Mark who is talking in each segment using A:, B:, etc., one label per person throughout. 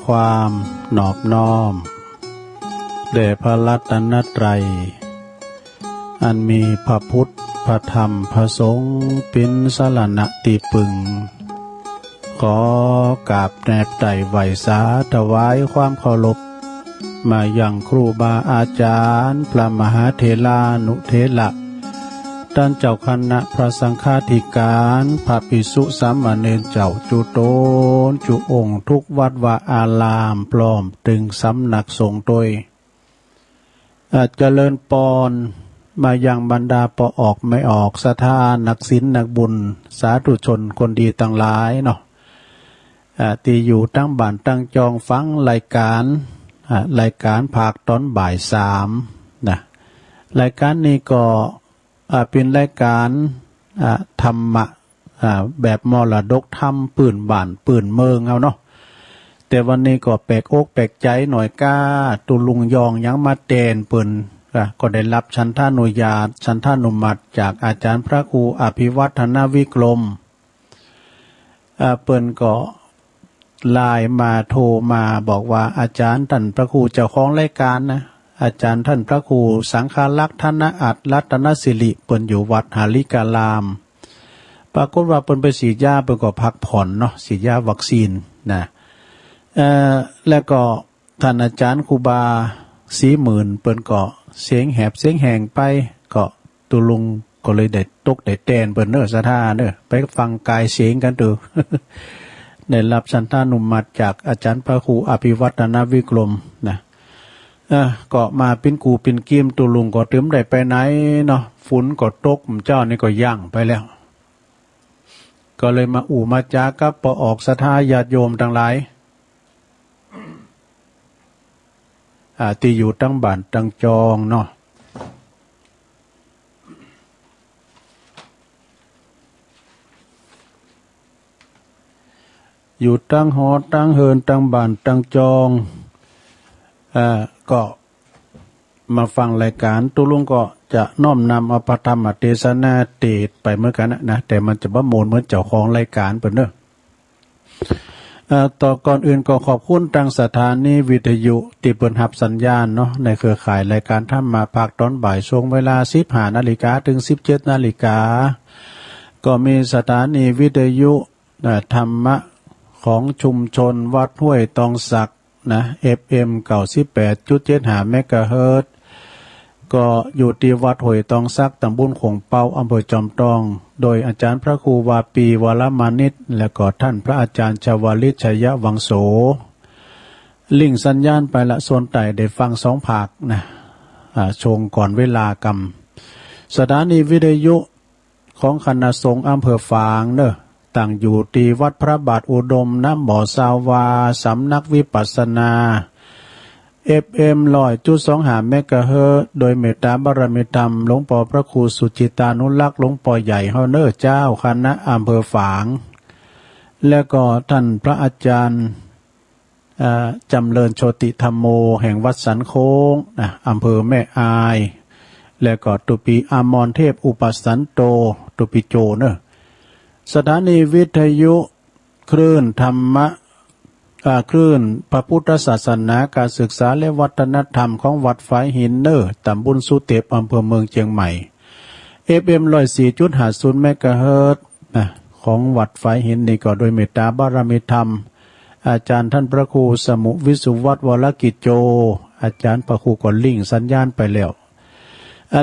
A: ความนอบน้อมแด่พระรัตนตรัยอันมีพระพุทธพระธรรมพระสงฆ์เป็นสรณะที่พึ่งขอกราบแนบไต่ไหวสาถวายความเคารพมายังครูบาอาจารย์พระมหาเถรานุเถระท่านเจ้าคณะพระสังฆาธิการพระภิกษุสามเณรเจ้าจุโตนจุองค์ทุกวัดวาอารามพร้อมถึงสำนักสงฆ์โดยเจริญปอนมายังบรรดาปออกไม่ออกศรัทธานักศีลนักบุญสาธุชนคนดีต่างหลายเนาะที่อยู่ตั้งบ้านตั้งจองฟังรายการภาคตอนบ่าย3นะรายการนี้ก็เป็นรายการธรรมะแบบมรดกธรรมปืนบ้านปืนเมืองเอาเนาะแต่วันนี้ก็แปลกอกแปลกใจหน่อยก้าตุลุงยองยังมาเตนปืนก็ได้รับชันทานุญาตชันทานุมัติจากอาจารย์พระครูอภิวัฒนวิกรมเปิ้นก็ไลน์มาโทรมาบอกว่าอาจารย์ท่านพระครูเจ้าของรายการนะอาจารย์ท่านพระครูสังฆาลักษณ์ธนอัตรัตนสิริเปิ้นอยู่วัดหาลิการามปรากฏว่าเปิ้นไปฉีดยาเปิ้นก็พักผ่อนเนาะฉีดยาวัคซีนนะแล้วก็ท่านอาจารย์ครูบาสีหมื่นเปิ้นก็เสียงแหบเสียงแหงไปก็ตุลุงก็เลยได้ตกได้แตนเปิ้นเน้อสะท่าเน้อไปฟังกายเสียงกันดู ได้รับชันทานุมัติจากอาจารย์พระครูอภิวัฒนวิกรมนะก็มาเป็นกูเป็นเกียมตุลุงก็เติมได้ไปไหนเนาะฝนก็ตกเจ้านี่ก็ย่างไปแล้วก็เลยมามาจากับปออกศรัทธาญาติโยมทั้งหลายที่อยู่ตั้งบ้านตั้งจองเนาะอยู่ตั้งหอตั้งเฮินตั้งบ้านตั้งจองก็มาฟังรายการตุลุงก็จะน้อมนำเอาพระธรรมเทศนาเทศไปเหมือนกันนะแต่มันจะบ่โมนเหมือนเจ้าของรายการเปิ้นเด้อต่อก่อนอื่นก็ขอบคุณทางสถานีวิทยุที่เปิ้นรับสัญญาณเนาะในเครือข่ายรายการธรรมมาภาคตอนบ่ายช่วงเวลา 15:00 นถึง 17:00 นก็มีสถานีวิทยุธรรมะของชุมชนวัดห้วยตองสักนะ FM 98.75 เมกะเฮิรตซ์ก็อยู่ที่วัดห้วยตองสักตำบลขงเปาอำเภอจอมทองโดยอาจารย์พระครูวาปีวรมานิตและก็ท่านพระอาจารย์ชวลิตชัยวังโสลิงสัญญาณไปละส่วนใต้ได้ฟัง2ภาคนะชงก่อนเวลากรรมสถานีวิทยุของคณะสงฆ์อำเภอฝางเด้อตั้งอยู่ที่วัดพระบาทอุดมน้ำบ่อสาวาสำนักวิปัสสนา FM 100.25 เมกะเฮิรตซ์โดยเมตตาบารมีธรรมหลวงพ่อพระครูสุจิตานุรักษ์หลวงพ่อใหญ่เฮาเนอร์เจ้าคณะอำเภอฝางและก็ท่านพระอาจารย์จำเริญโชติธรรมโมแห่งวัดสันโค้งนะอำเภอแม่อายและก็ตุปีอมรเทพอุปสันโตตุปีโจเนอสถานีวิทยุคลื่นธรรมะคลื่นพระพุทธศาสนาการศึกษาและวัฒนธรรมของวัดฝายหินเนอร์ตำบลสุเทพอำเภอเมืองเชียงใหม่ FM 104.50 เมกะเฮิรตซ์ของวัดฝายหินนี่ก็โดยเมตตาบารมีธรรมอาจารย์ท่านพระครูสมุวิสุวัฒน์วรกิจโจอาจารย์พระครูก็ลิงสัญญาณไปแล้ว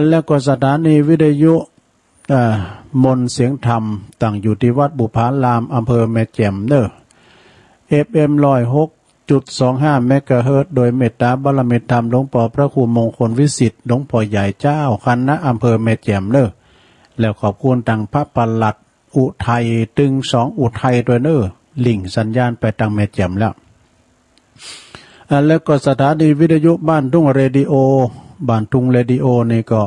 A: แล้วก็สถานีวิทยุมนเสียงธรรมตั้งอยู่ที่วัดบุพารามอำเภอแม่แจ่มเนอ FM 106.25 เมกะเฮิรตซ์โดยเมตตาบารมีธรรมหลวงพ่อพระครูมงคลวิสิทธิ์หลวงพ่อใหญ่เจ้าคณะอำเภอแม่แจ่มเนอแล้วขอบคุณทางพระปลัดอุทัยตึง2อุทัยด้วยเนอลิงสัญญาณไปทางแม่แจ่มแล้วก็สถานีวิทยุบ้านทุ่งเรดิโอบ้านทุ่งเรดิโอนี่ก็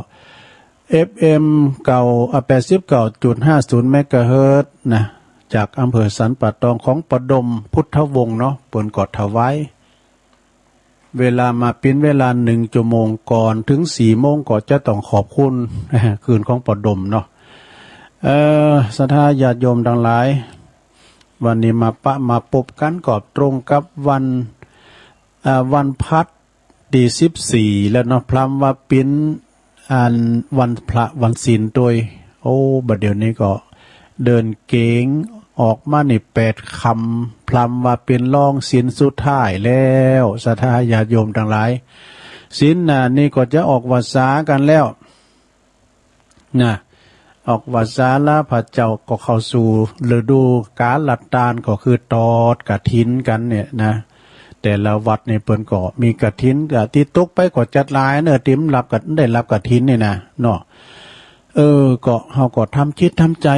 A: FM 89.50 เมกะเฮิรตซ์นะจากอำเภอสันป่าตองของปดมพุทธวงศ์เนาะเปิ้นก็ถวายเวลามาเป็นเวลา1 ชั่วโมงก่อนถึง 4 โมงก็จะต้องขอบคุณคืนของปดมเนาะศรัทธาญาติโยมทั้งหลายวันนี้มาปะมาพบกันก็ตรงกับวัน วันพัดดี14แล้วเนาะพรำว่าปิ้นอันวันพระวันศีลโดยโอ้บัดเดี๋ยวนี้ก็เดินเก๋งออกมานี่8คำพรำว่าเป็นรองศีลสุดท้ายแล้วศรัทธาญาติโยมทั้งหลายศีลน่ะนี่ก็จะออกวาสากันแล้วนะออกวาสาละพระเจ้าก็เข้าสู่ฤดูกาลลัดตาลก็คือตอดกฐินกันเนี่ยนะแต่ละวัดในเปิ้นก็มีกฐินกะที่ตกไปก็จัดหลายเด้อติมรับก็ได้รับกฐินนี่นะเนาะก็เฮาก็ทำจิตทำใจ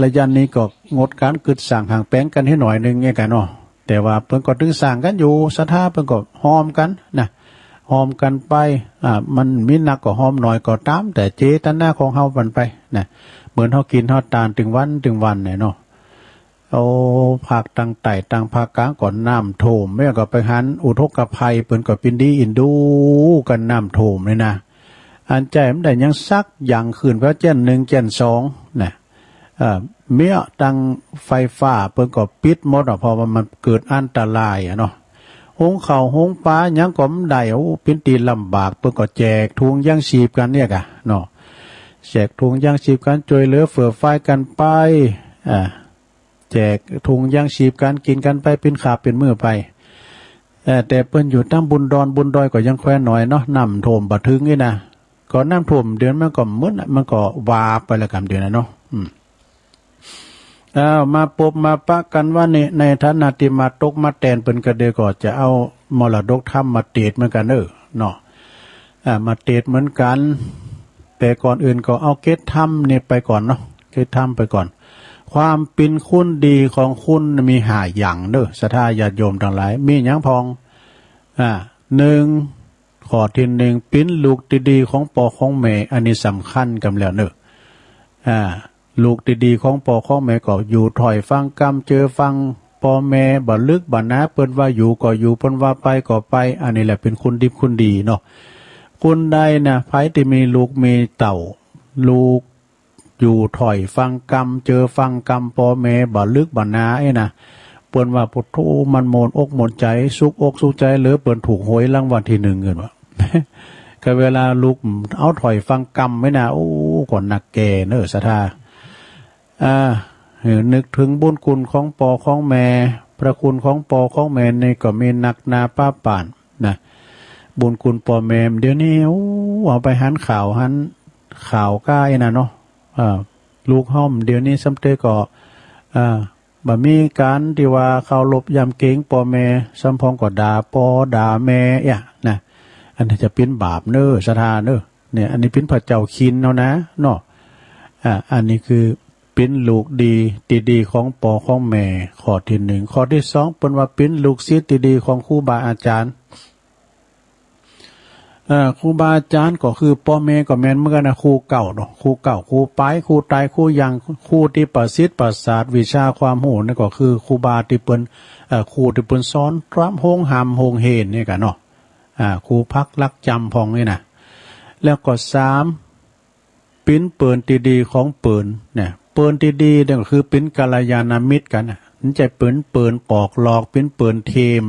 A: ระยะนี้ก็งดการกึดสร้างหางแป้งกันให้หน่อยนึงเนี่ยกันเนาะแต่ว่าเพิ่นก็ถึงสร้างกันอยู่ศรัทธาเพิ่นก็หอมกันนะหอมกันไปมันมีหนักก็หอมหน่อยก็ตามแต่เจตนาของเฮามันไปนะเหมือนเฮากินเฮาทานถึงวันเนี่ยเนาะเอาภาคต่างใต้ต่างภาคกลางก่อนน้ำท่วมแม่ก็ไปหันอุทกภัยเปิ้นก็เป็นดีอินดูกันน้ำท่วมเลยนะอันใจมันได้ยังซักอย่างคืนเพราะเจน1เจน2นะเมื่อตังไฟฟ้าเปิ้นก็ปิดหมดเพราะว่ามันเกิดอันตรายเนาะหงข้าวหงปลาหยังก็บ่ได้เป็นตีลำบากเปิ้นก็แจกถุงยางชีพกันเนี่ยกะเนาะแจกถุงยางชีพกันช่วยเหลือเฟื่อไฟกันไปแจกถุงยางชีพกันกินกันไปเป็นขาเป็นมื้อไปแต่เปิ้นอยู่ตามบุญดอยก็ยังแคว้นน้อยเนาะน้ำท่วมบ่ถึงนี่นะก็น้ำท่วมเดือนมันก็มึนมันก็วาไปแล้วกันเดือนนะเนาะมาปบมาปะกันว่าในฐานะที่มาตกมาแตนเป็นกระเดก็จะเอามรดกธรรมมาเตดเหมือนกันเนาะมาเตดเหมือนกันแต่ก่อนอื่นก็เอาเกตธรรมเนี่ยไปก่อนเนาะเกตธรรมไปก่อนความเป็นคุณดีของคุณมีหาอย่างศรัทธาญาติโยมทั้งหลายมีหยังพอง1ข้อที่1เป็นลูกดีๆของพ่อของแม่อันนี้สำคัญกันแล้วลูกดีๆของพ่อของแม่ก็อยู่ถอยฟังกรรมเจอฟังพ่อแม่บ่ลึกบ่หนาเปิ้นว่าอยู่ก็อยู่เปิ้นว่าไปก็ไปอันนี้แหละเป็นคุณดีคุณดีเนาะคุณใดนะไผที่มีลูกมีเต่าลูกอยู่ถอยฟังกรรมเจอฟังกรรมพ่อแม่บ่ลึกบ่หนานะเปิ้นว่าพุทโธมันโมนอกโมนใจสุกอกสุขใจหรือเปิ้นถูกหวยรางวัลที่1เงินว่าก็เวลาลูกเอาถอยฟังกรรมไว้นะโอ้ก่อนหนักแก่ศรัทธานึกถึงบุญคุณของพ่อของแม่พระคุณของพ่อของแม่นี่ก็มีนักนาป้าป่านนะบุญคุณพ่อแม่เดี๋ยวนี้เอาไปหันข่าวก้ายนะเนาะลูกห้อมเดี๋ยวนี้ซ้ำเตก็บ่มีการที่ว่าเคารพยำเกรงพ่อแม่ซ้ำพองก็ด่าพ่อด่าแม่นะอันนี้จะเป็นบาปศรัทธาเนี่ยอันนี้เป็นพระเจ้าคินเนาะอันนี้คือเป็นลูกดีของพ่อของแม่ข้อที่1ข้อที่2เปิ้นว่าเป็นลูกศิษย์ดีของครูบาอาจารย์ครูบาอาจารย์ก็คือพ่อแม่ก็แม่นเหมือนกันนะครูเก่าเนาะครูเก่าครูปลายครูตายครูยังครูที่ประสิทธิ์ประสาทวิชาความรู้นั่นก็คือครูบาที่เปิ้นครูที่เปิ้นสอนตามโฮงหามโฮงเฮนนี่กันเนาะครูพักรักจำพองนี่นะแล้วก็3เป็นเปิ้นดีของเปิ้นเนี่ยเปิ้นดีๆนั่นก็คือเป็นกัลยาณมิตรกันมันใจเปิ้นปอกหลอกเป็นเปิ้นเทม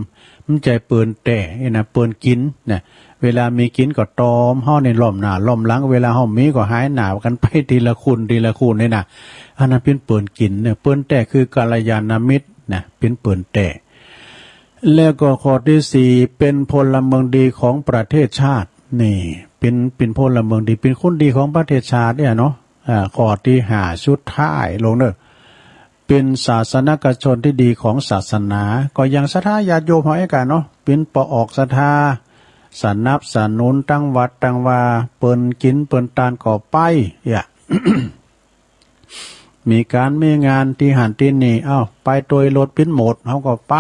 A: มันใจเปิ้นแต่นะเปิ้นกินเนี่ยเวลามีกินก็ตอมเฮาในล้อมหน้าล้อมหลังเวลาเฮามีก็หายหนาวกันไปทีละคุณนี่นะอันนั้นเป็นเปิ้นกินเนี่ยเปิ้นแต่คือกัลยาณมิตรนะเป็นเปิ้นแต่แล้วก็ข้อที่4เป็นพลเมืองดีของประเทศชาตินี่เป็นพลเมืองดีเป็นคนดีของประเทศชาติเนี่ยเนาะข้อที่5ชุดท้ายลงเป็นศาสนชนที่ดีของศาสนาก็ยังศรัทธาญาติโยมเฮากันเนาะเป็นปออกศรัทธาสนับสนุนตั้งวัดตั้งว่าเปิ้นกินเปิ้นตานก่อไปมีการมีงานที่หันที่นี่ไปโดยรถเป็นโหมดเฮาก็ไป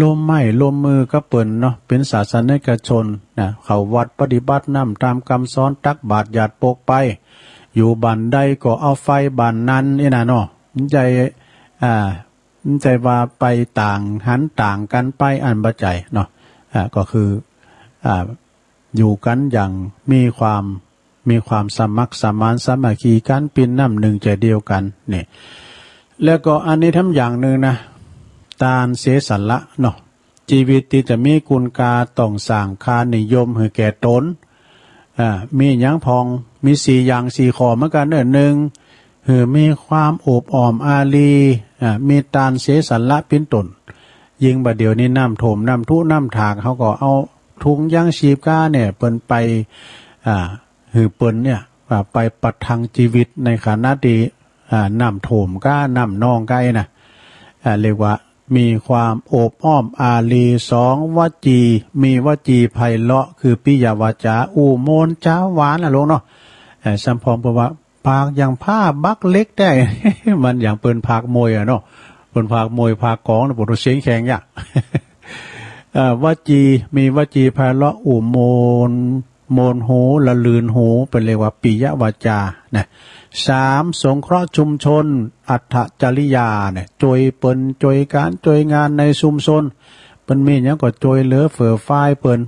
A: ลมไม้ลมมือก็เปิ้นเนาะเป็นศาสนิกชนนะเข้าวัดปฏิบัติตามคำสอนตักบาตรญาติปกไปอยู่บ้านใดก็เอาไฟบ้านนั้นนี่นะเนาะใจว่าไปต่างหันต่างกันไปอันบ่ใจเนาะก็คืออยู่กันอย่างมีความสมัครสมานสามัคคีกันเป็นน้ำหนึ่งใจเดียวกันนี่แล้วก็อันนี้ทำอย่างนึงนะตานเสียสละเนาะ ชีวิตที่จะมีคุณค่าต้องสร้างค่านิยมให้แก่ตนมีหยังพองมี4อย่าง4ข้อเหมือนกันหนึ่งมีความโอบอ้อมอารีมีตานเสสันละปิ้นตนยิงบัดเดี๋ยวนี้น้ำถมน้ำทุน้ำถากเขาก็เอาถุงย่างชีพก้าเนี่ยเปิ้นไปเปิ้นเนี่ยไปประทังชีวิตในขณะที่น้ำถมก้าน้ำนองก้านะเรียกว่ามีความโอบอ้อมอารี2วจีมีวจีไพเราะคือปิยวาจาอูโมนจ้าหวานลงเนาะสัมพองเพราะว่าปากอย่างผ้าบักเล็กได้ มันอย่างเปิ้นพากมวยเนาะเปิ้นพากมวยพากกองนะปวดเสียงแข็งอย่าวจีมีวจีไพเราะอูโมนหูละลืนหูเป็นเรียกว่าปิยวาจานะ3สงเคราะห์ชุมชนอัตถจริยาเนี่ยจอยเปิ้นจอยการจอยงานในชุมชนเปิ้นมีหยังก็จอยเหลือเฟือฝ้ายเปิ้น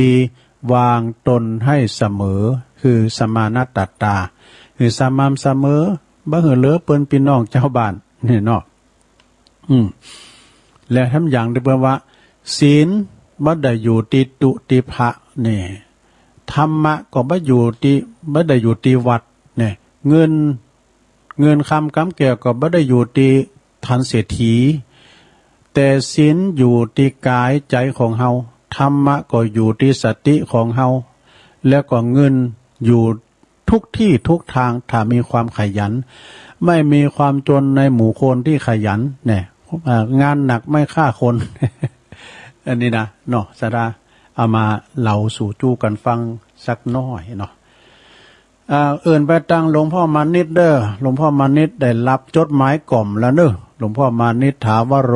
A: 4วางตนให้เสมอคือสมานัตตาคือสม่ำเสมอบ่เหลือเปิ้นพี่น้องเจ้าบ้านนี่เนาะและทำอย่างได้เปิ้นว่าศีลบ่ได้อยู่ที่ตุติภะนี่ธรรมะก็บ่อยู่ที่วัดเนี่ยเงินคำกำเกี่ยวก็บ่ได้อยู่ที่ทันเศรษฐีแต่ศีลอยู่ที่กายใจของเฮาธรรมะก็อยู่ที่สติของเฮาแล้วก็เงินอยู่ทุกที่ทุกทางถ้ามีความขยันไม่มีความจนในหมู่คนที่ขยันเนี่ยงานหนักไม่ฆ่าคน อันนี้นะเนาะสดาเอามาเล่าสู่จู้กันฟังสักน้อยเนาะไปตั้งหลวงพ่อมานิดเด้อหลวงพ่อมานิดได้รับจดหมายกล่อมแล้วเด้อหลวงพ่อมานิดถาวโร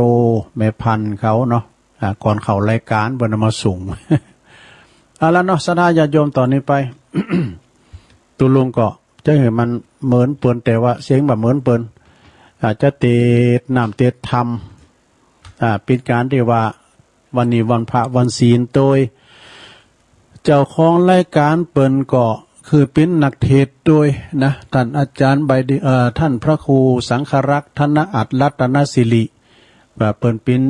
A: แม่พันเขาเนาะก่อนเข้ารายการเพิ่นมาส่ง แล้วเนาะสดาญาติโยมตอนนี้ไป ตุลุงก็จะเห็นมันเหมือนเปิ้นแต่ว่าเสียงแบบเหมือนเปิ้นอาจจะเตดน้ำเตดธรรมเป็นการที่ว่าวันนี้วันพระวันศีลโดยเจ้าของรายการเปิ้นก็คือเป็นนักเทศน์ด้วยนะท่านอาจารย์ใบดีท่านพระครูสังฆรักษ์ธนอัฏฐรัตนศิริแบบเปิ้นเป็น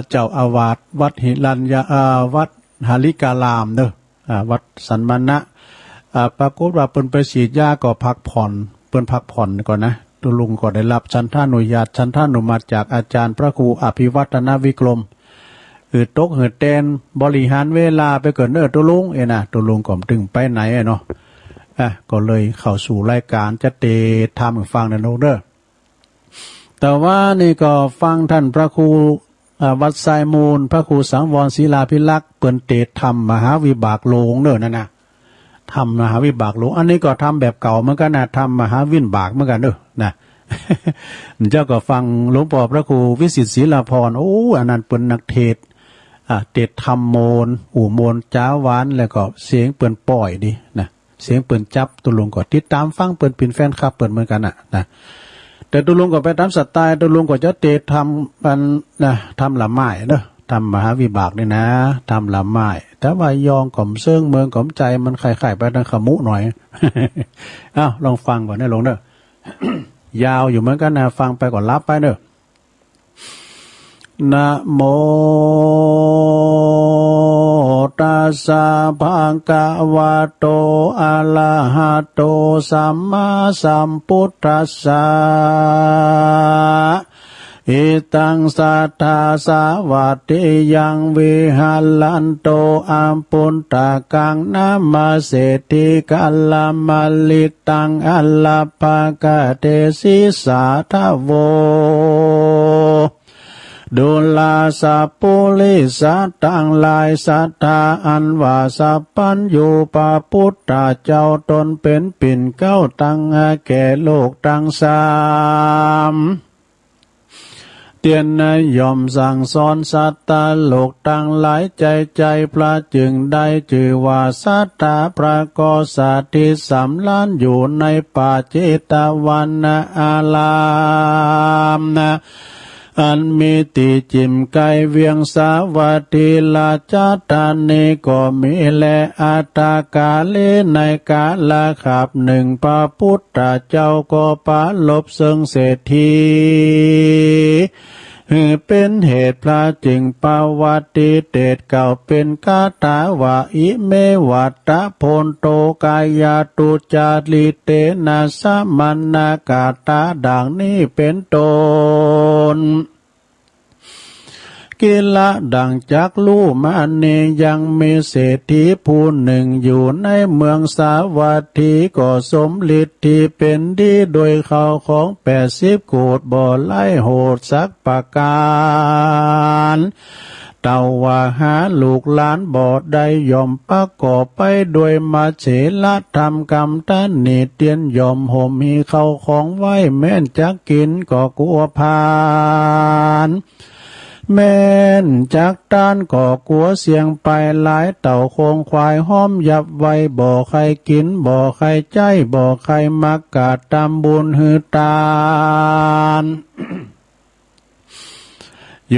A: เจ้าอาวาสวัดหิรัญญาวัดหาริการามเด้อวัดสันมณะปรากฏว่าเปิ้นไปฉีดยาก็พักผ่อนเปิ้นพักผ่อนก่อนนะตุลุงก็ได้รับชันท่านุญาตชันท่านุมัติจากอาจารย์พระครูอภิวัฒนวิกรมตกแตนบริหารเวลาไปเกินตุลุงนะตุลุงก็ตึงไปไหนเนาะก็เลยเข้าสู่รายการจะเตทำฟังในโนเด้อแต่ว่านี่ก็ฟังท่านพระครูวัดไซมูลพระครูสังวรศิลาภิลักษ์เปิ้นเตทำมหาวิบากโลงเด้อนั่นนะทำมหาวิบากโลงอันนี้ก็ทำแบบเก่าเหมือนกันนะทำมหาวิบากเหมือนกันเด้อนะ เจ้าก็ฟังหลวงพ่อพระครูวิสิตศิลาภรณ์โอ้อันนั้นเป็นนักเทศเทศธรรมโมนอู่โมนจ้าหวานแล้วก็เสียงเปิ้นปล่อยดินะเสียงเปิ้นจับตุลุงก็ติดตามฟังเปิ้นเป็นแฟนคลับเปิ้นเหมือนกันนะแต่ตุลุงก็ไปตามสไตล์ตุลุงก็จะเทศทำมันนะทำละไม้เด้อทำมหาวิบากนี่นะทำละไม้แต่ว่ายองก่อมเซิงเมืองก่อมใจมันไข่ๆไปทางขมุหน่อย อ้าวลองฟังก่อนนะลงเด้อ ยาวอยู่เหมือนกันนะฟังไปก่อนรับไปเด้อนะโมตัสสะภะคะวะโตอะระหะโตสัมมาสัมพุทธัสสะอิตังสัทธาสาวัตติยังวิหัลลันโตอัมปุนตะกังนามาเสติกัลลามลิตังอัลลภะกะเตสิสาทะโวดุลาสัพพุลิสัตตังหลายสัทธาอันว่าสัพพัญญูปะพุทธเจ้าตนเป็นปิ่นเก้าตั้งแก่โลกตั้งสามเตียนนยอมสั่งสอนสัตตาโลกตั้งหลายใจพระจึงได้ชื่อว่าสัตตาพระกษัตริย์ที่สำล้านอยู่ในป่าเจตวันนะอารามนะอันมีติจิมไกเวียงสาวัตถิลาจาตานีก็มีแลอัตตากาเลในกาลขับหนึ่งพระพุทธเจ้าก็ปาลบเซิงเศรษฐี เป็นเหตุพระจึงปวัติเตศเก่าเป็นคาถาวาอิเมวัตตะโพนโตกายาตุจาริเตนะสมัณนากาตาดังนี้เป็นต้นกิละดังจักลู่มาเนยังมีเศรษฐีผู้หนึ่งอยู่ในเมืองสาวัตถีก็สมฤทธิเป็นดีโดยเขาของ80 โกฏบ่ไล่โหดสักประการเต่าว่าหาลูกหลานบ่ได้ยอมประกอบไปด้วยมาเฉละทำกรรมท่านนี่เตียนยอมห่มมีเข้าของไว้แม่นจักกินก็กลัวพานแม่นจากด้านก่อกลัวเสียงไปหลายเต่าโคงควายห้อมยับไว้บ่ใครกินบ่ใครใจบ่ใครมักกาดตามบุญหือตาล โย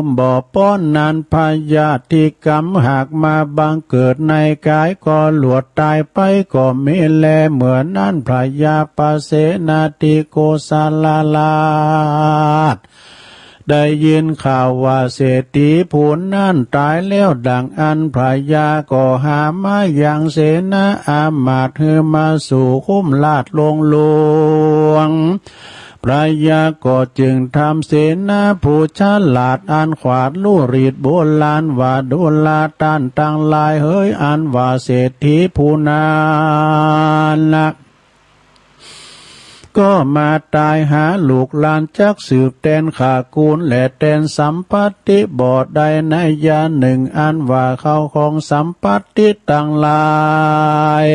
A: มบ่ป้อนนานพยาธิกรรมหากมาบังเกิดในกายก็หลวดตายไปก็มีแลเหมือนนั้นพระยาปเสนาติโกสาลาลาดได้ยินข่าวว่าเศรษฐีผู้นั้นตายแล้วดังอันพระยาก็หามาอย่างเสนาอามาตย์ฮือมาสู่คุ้มลาดลงหลวงพระยาก็จึงทำเสนาผู้ฉลาดอันขวาดลู่รีดโบราณว่าดูลาต้านตั้งลายเฮ้ยอันว่าเศรษฐีผู้นั้นละก็มาตายหาลูกหลานจักสืบแตนขากูลและแตนสัมปัตติบ่ได้ในยาหนึ่งอันว่าเขาของสัมปัตติต่างหลาย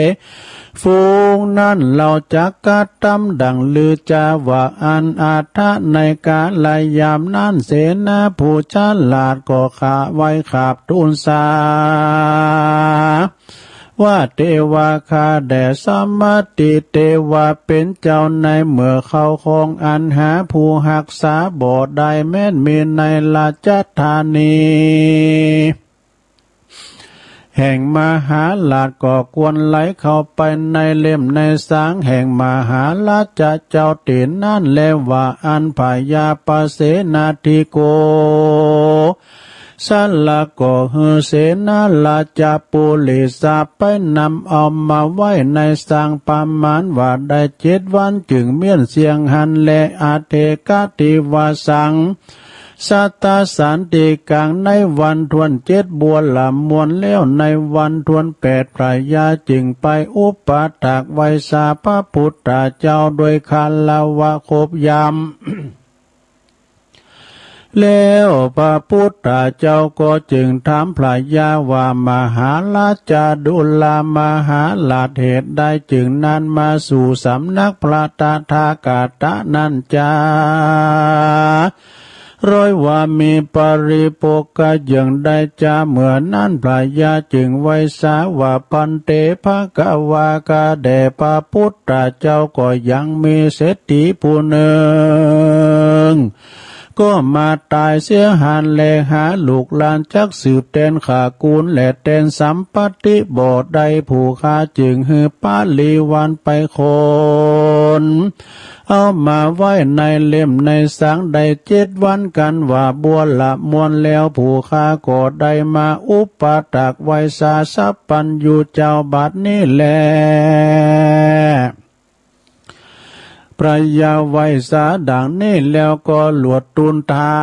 A: ฟูงนั้นเราจักกะตำดังลือจาว่าอันอาทะในกาลยามนั้นเสนาผู้ฉลาดก็ขาไว้ขาบทูลสาว่าเทวาคาแด่สมมติเทวาเป็นเจ้าในเมื่อเขาคงอันหาผู้หักษาบ่ได้แม้นมีในราชธานีแห่งมหาลาชก็ควรไหลเข้าไปในเล่มในสางแห่งมหาลาชเจ้าตีนนั่นแล้วว่าอันพยาปเสนาธิโกสัลละก็ฮือเสนาลาจาปุลิสาไปนำเอามาไว้ในสางประมาณว่าได้7 วันจึงเมียนเสียงหันและอาเทกติวาสังสัตตสันติกังในวันทวน7 บัวละมวลแล้วในวันทวน8พระยาจึงไปอุปถากไว้สาพระพุทธเจ้าโดยคาลาวะคบยามแล้วพระพุทธเจ้าก็จึงถามพระยาว่ามหาราชาดุลามหาลาชเหตุใดจึงนั้นมาสู่สำนักพระตถาคตนั่นจาร้อยว่ามีปริโภคอย่างใดจะเหมือนนั้นพระยาจึงไว้สาว่าปันเตภกวากาแด่พระพุทธเจ้าก็ยังมีเศรษฐีผู้หนึ่งก็มาตายเสียหันแลหาลูกหลานจักสืบแตนขากูลและแตนสัมปติบ่ได้ผู้ค้าจึงฮือปาลีวันไปคนเอามาไว้ในเล่มในสังได้7 วันกันว่าบัวละมวลแล้วผู้ค้าก็ได้มาอุปถากไว้สาสัพปัญญูเจ้าบัดนี้แลพระยาไว้สาดังนี้แล้วก็หลวดทูลถา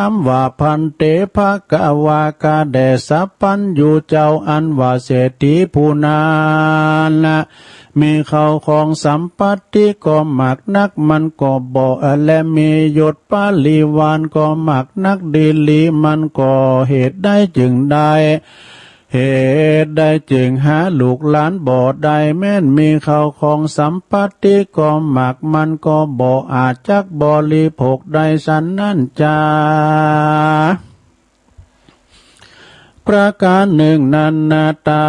A: มว่าพันเตภกวากาแด่สัพพัญญูเจ้าอันว่าเศรษฐีผู้นั้นมีเขาของสัมปัตติก็หมักนักมันก็บ่และมียศปาลีวานก็หมักนักดีลีมันก็เหตุได้จึงได้เหตุใดจึงหาลูกหลานบ่ได้แม้นมีเขาของสัมปัตติก็หมักมันก็บ่อาจจักบริโภคได้สันนั่นจาประการหนึ่งนันนาตา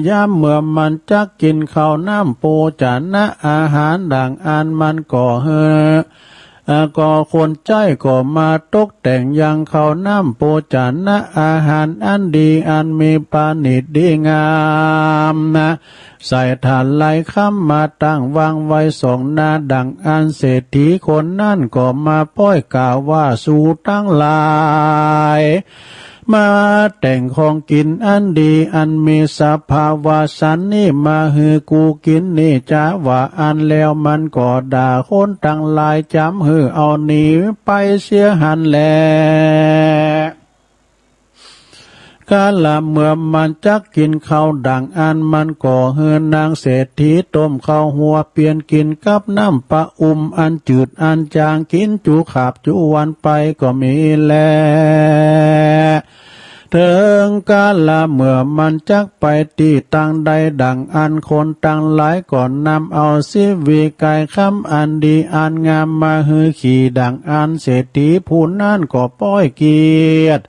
A: ยามเมื่อมันจักกินข้าวน้ำปูจานะอาหารดังอันมันก็ ก็คนใจก็มาตกแต่งยังเขาน้ำโปจานะอาหารอันดีอันมีปานิชดีงามนะใส่ถาดไหลค้ำมาตั้งวางไว้สองหน้าดังอันเศรษฐีคนนั่นก็มาป้อยกล่าวว่าสู่ตั้งหลายมาแต่งของกินอันดีอันมีสภาวะสันนี่มาฮือกูกินนี่จ้าว่าอันแล้วมันก็ด่าคนตั้งหลายจำฮือเอาหนีไปเสียหันแลกาละเมื่อมันจักกินข้าวดังอันมันก่อเฮือนนางเศรษฐีต้มข้าวหัวเปลี่ยนกินกับน้ำปลาอันจืดอันจางกินจุขาบจุวันไปก็มีแลถึงกาละเมื่อมันจักไปตีตั้งใดดังอันคนตั้งหลายก่อนนำเอาสิวีกายคำอันดีอันงามมาฮือขี่ดังอันเศรษฐีผู้นั้นก็ป้อยเกียรติ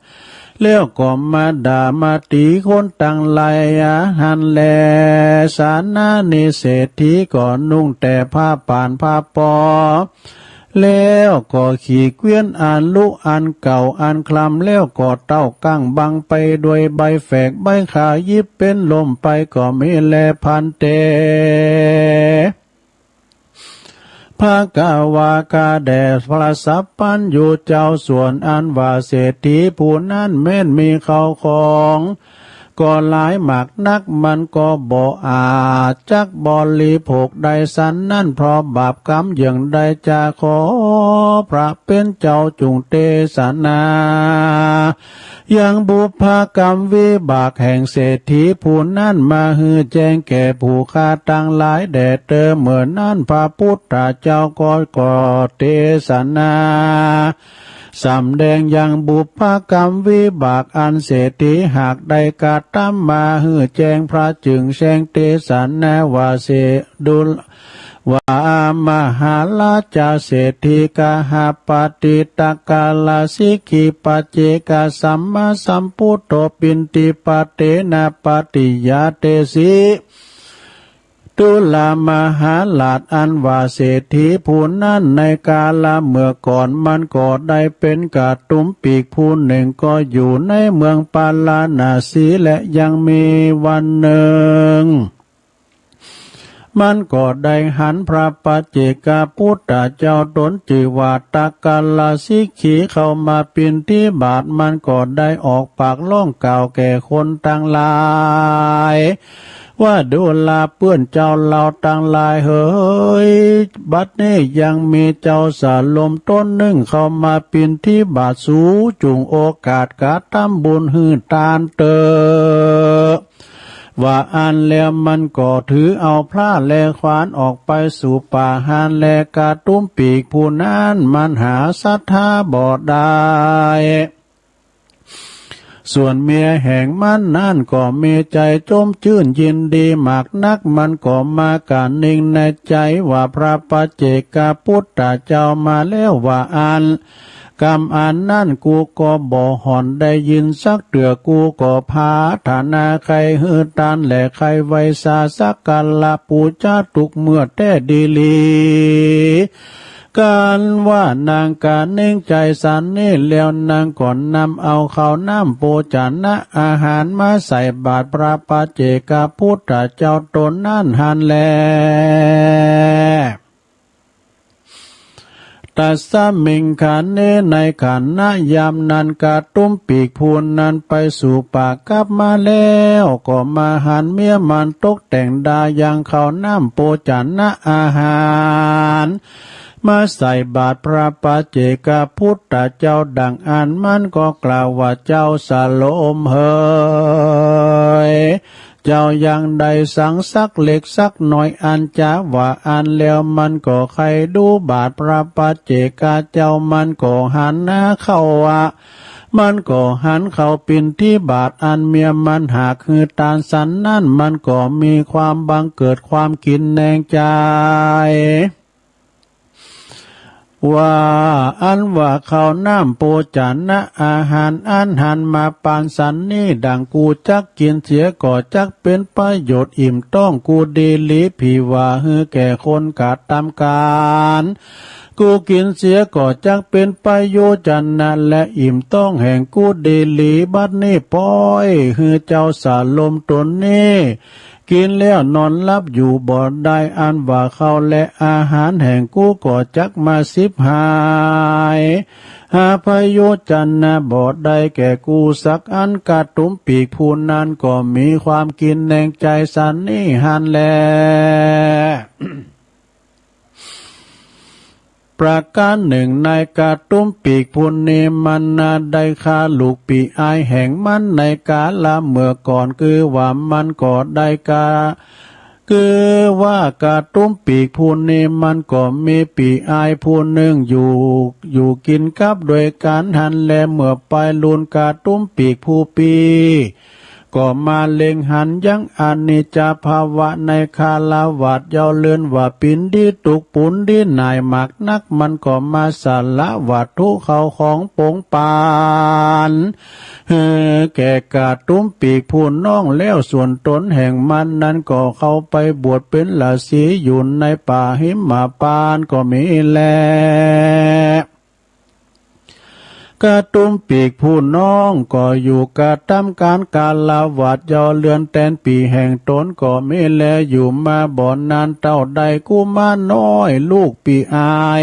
A: แล้วก็มาด่ามาตีคนตั้งหลายหันแลสานานิเศรษฐีก็นุ่งแต่ผ้าป่านผ้าปอแล้วก็ขี่เกวียนอันลุอันเก่าอันคลำแล้วก็เต้ากั้งบังไปด้วยใบแฝกใบขายิบเป็นลมไปก็ไม่แลพันเตภากาวากาแดดพระสัพพันอยู่เจ้าส่วนอันว่าเศรษฐีผู้นั้นแม้นมีเขาของก็หลายหมากนักมันก็บ่อาจจักบริโภคใดสันนั่นเพราะบาปกรรมอย่างใดจะขอพระเป็นเจ้าจุงเตสนายังบุพกรรมวิบากแห่งเศรษฐีผู้นั้นมาฮือแจ้งแก่ผู้ฆ่าตั้งหลายแด่เตอเหมือนนั่นพระพุทธเจ้าก็เตสนาสำแดงยังบุพกรรมวิบากอันเศรษฐีหากได้กาตามมาฮือแจ้งพระจึงแสงเตสันนาวาเสดุลว่ามหาลาจาเศรษฐีกาหาปฏิตกาลาสิกขิปัจเจกาสัมมาสัมพุทโธปินติปเตนะปฏิยาเตสิตุลามหาลาดอันว่าเศรษฐีผู้นั้นในกาลเมื่อก่อนมันก็ได้เป็นกาตุ้มปีกผู้หนึ่งก็อยู่ในเมืองปาลานาสีและยังมีวันหนึ่งมันก็ได้หันพระปัจเจกพุทธเจ้าตนจิวาตกาลสิกขีเข้ามาปินที่บาทมันก็ได้ออกปากล่องกล่าวแก่คนต่างหลายว่าดูลาเปื้อนเจ้าเราต่างหลายเฮ้ยบัดนี้ยังมีเจ้าสาลมต้นหนึ่งเข้ามาปินที่บาทสูจุงโอกาสกาตำบุญหื้อตานเตอว่าอันแล้วมันก็ถือเอาพระแลขวานออกไปสู่ป่าหานแลกาตุ้มปีกผู้นั้นมันหาศรัทธาบ่ได้ส่วนเมียแห่งมันนั่นก็มีใจจมชื่นยินดีมากนักมันก็มาการนิ่งในใจว่าพระปัจเจกพุทธเจ้ามาแล้วว่าอันกรรมอันนั่นกูก็บ่หอนได้ยินสักเตือกูก็พาฐานาใครฮือตานแหละใครไวสาสักกัลละปูจาตุกเมื่อแต่ดีลีการว่านางการเน่งใจสันนี่แล้วนางก่อนนำเอาข้าวน้ำโปจานะอาหารมาใส่บาตรพระปัจเจกพุทธเจ้าตนนั่นหันแลตัสสมิงขันเนในขันนะยามนันกาตุ้มปีกพูนนั้นไปสู่ปากกลับมาแล้วก็มาหันเมียมันตกแต่งดายังข้าวน้ำโปจานะอาหารมาใส่บาตรพระปัจเจกพุทธเจ้าดังอันมันก็กล่าวว่าเจ้าสาโลมเฮยเจ้ายังได้สังสักเล็กสักหน่อยอันจ้าว่าอันแล้วมันก็ใครดูบาตรพระปัจเจกเจ้ามันก็หันหน้าเข้ามันก็หันเข้าปินที่บาทอันเมียมันหากคือตาลสันนั่นมันก็มีความบังเกิดความกินแนงใจ ว่าอันว่าข้าวน้ำโปจานะอาหารอันหันมาปานสันนี่ดังกูจักกินเสียก่อจักเป็นประโยชน์อิ่มต้องกูดีลีผีว่าฮือแก่คนกาดตามการกูกินเสียก่อจักเป็นประโยชน์จันนะและอิ่มต้องแห่งกูดีลีบัดนี้ป้อยฮือเจ้าสาลมตนนี้กินแล้วนอนหลับอยู่บ่ได้อันว่าข้าวและอาหารแห่งกูก่อจักมาสิบหายหาพโยจันนะบ่ได้แก่กูสักอันกาตุ้มปีกผู้นั้นก็มีความกินแห่งใจสันนี่หันแล ประการหนึ่งในกาตุ้มปีกพุนนีมันนาได้คาลูกปีอายแห่งมันในกาละเมื่อก่อนคือว่ามันก็ได้กาคือว่ากาตุ้มปีกพุนนีมันก็มีปีอายผู้หนึ่งอยู่กินกับโดยการหันแลเมื่อไปลุนกาตุ้มปีกผู้ปีก็มาเล็งหันยังอนิจจภาวะในคาลาวัดเยาเลือนว่าปินดีตุกปุนดีนายหมักนักมันก็มาสาละวัตถุเขาของปงปานแก่กาตุ้มปีกผู้น้องแล้วส่วนตนแห่งมันนั้นก็เข้าไปบวชเป็นฤาษีอยู่ในป่าหิมพานต์ก็มีแลกระตุ้มปีกผู้น้องก็อยู่กระทำการกาลาวัดยอเลือนแตนปีแห่งตนก็ไม่แลอยู่มาบ่อนานเต้าใดกุมารน้อยลูกปีอาย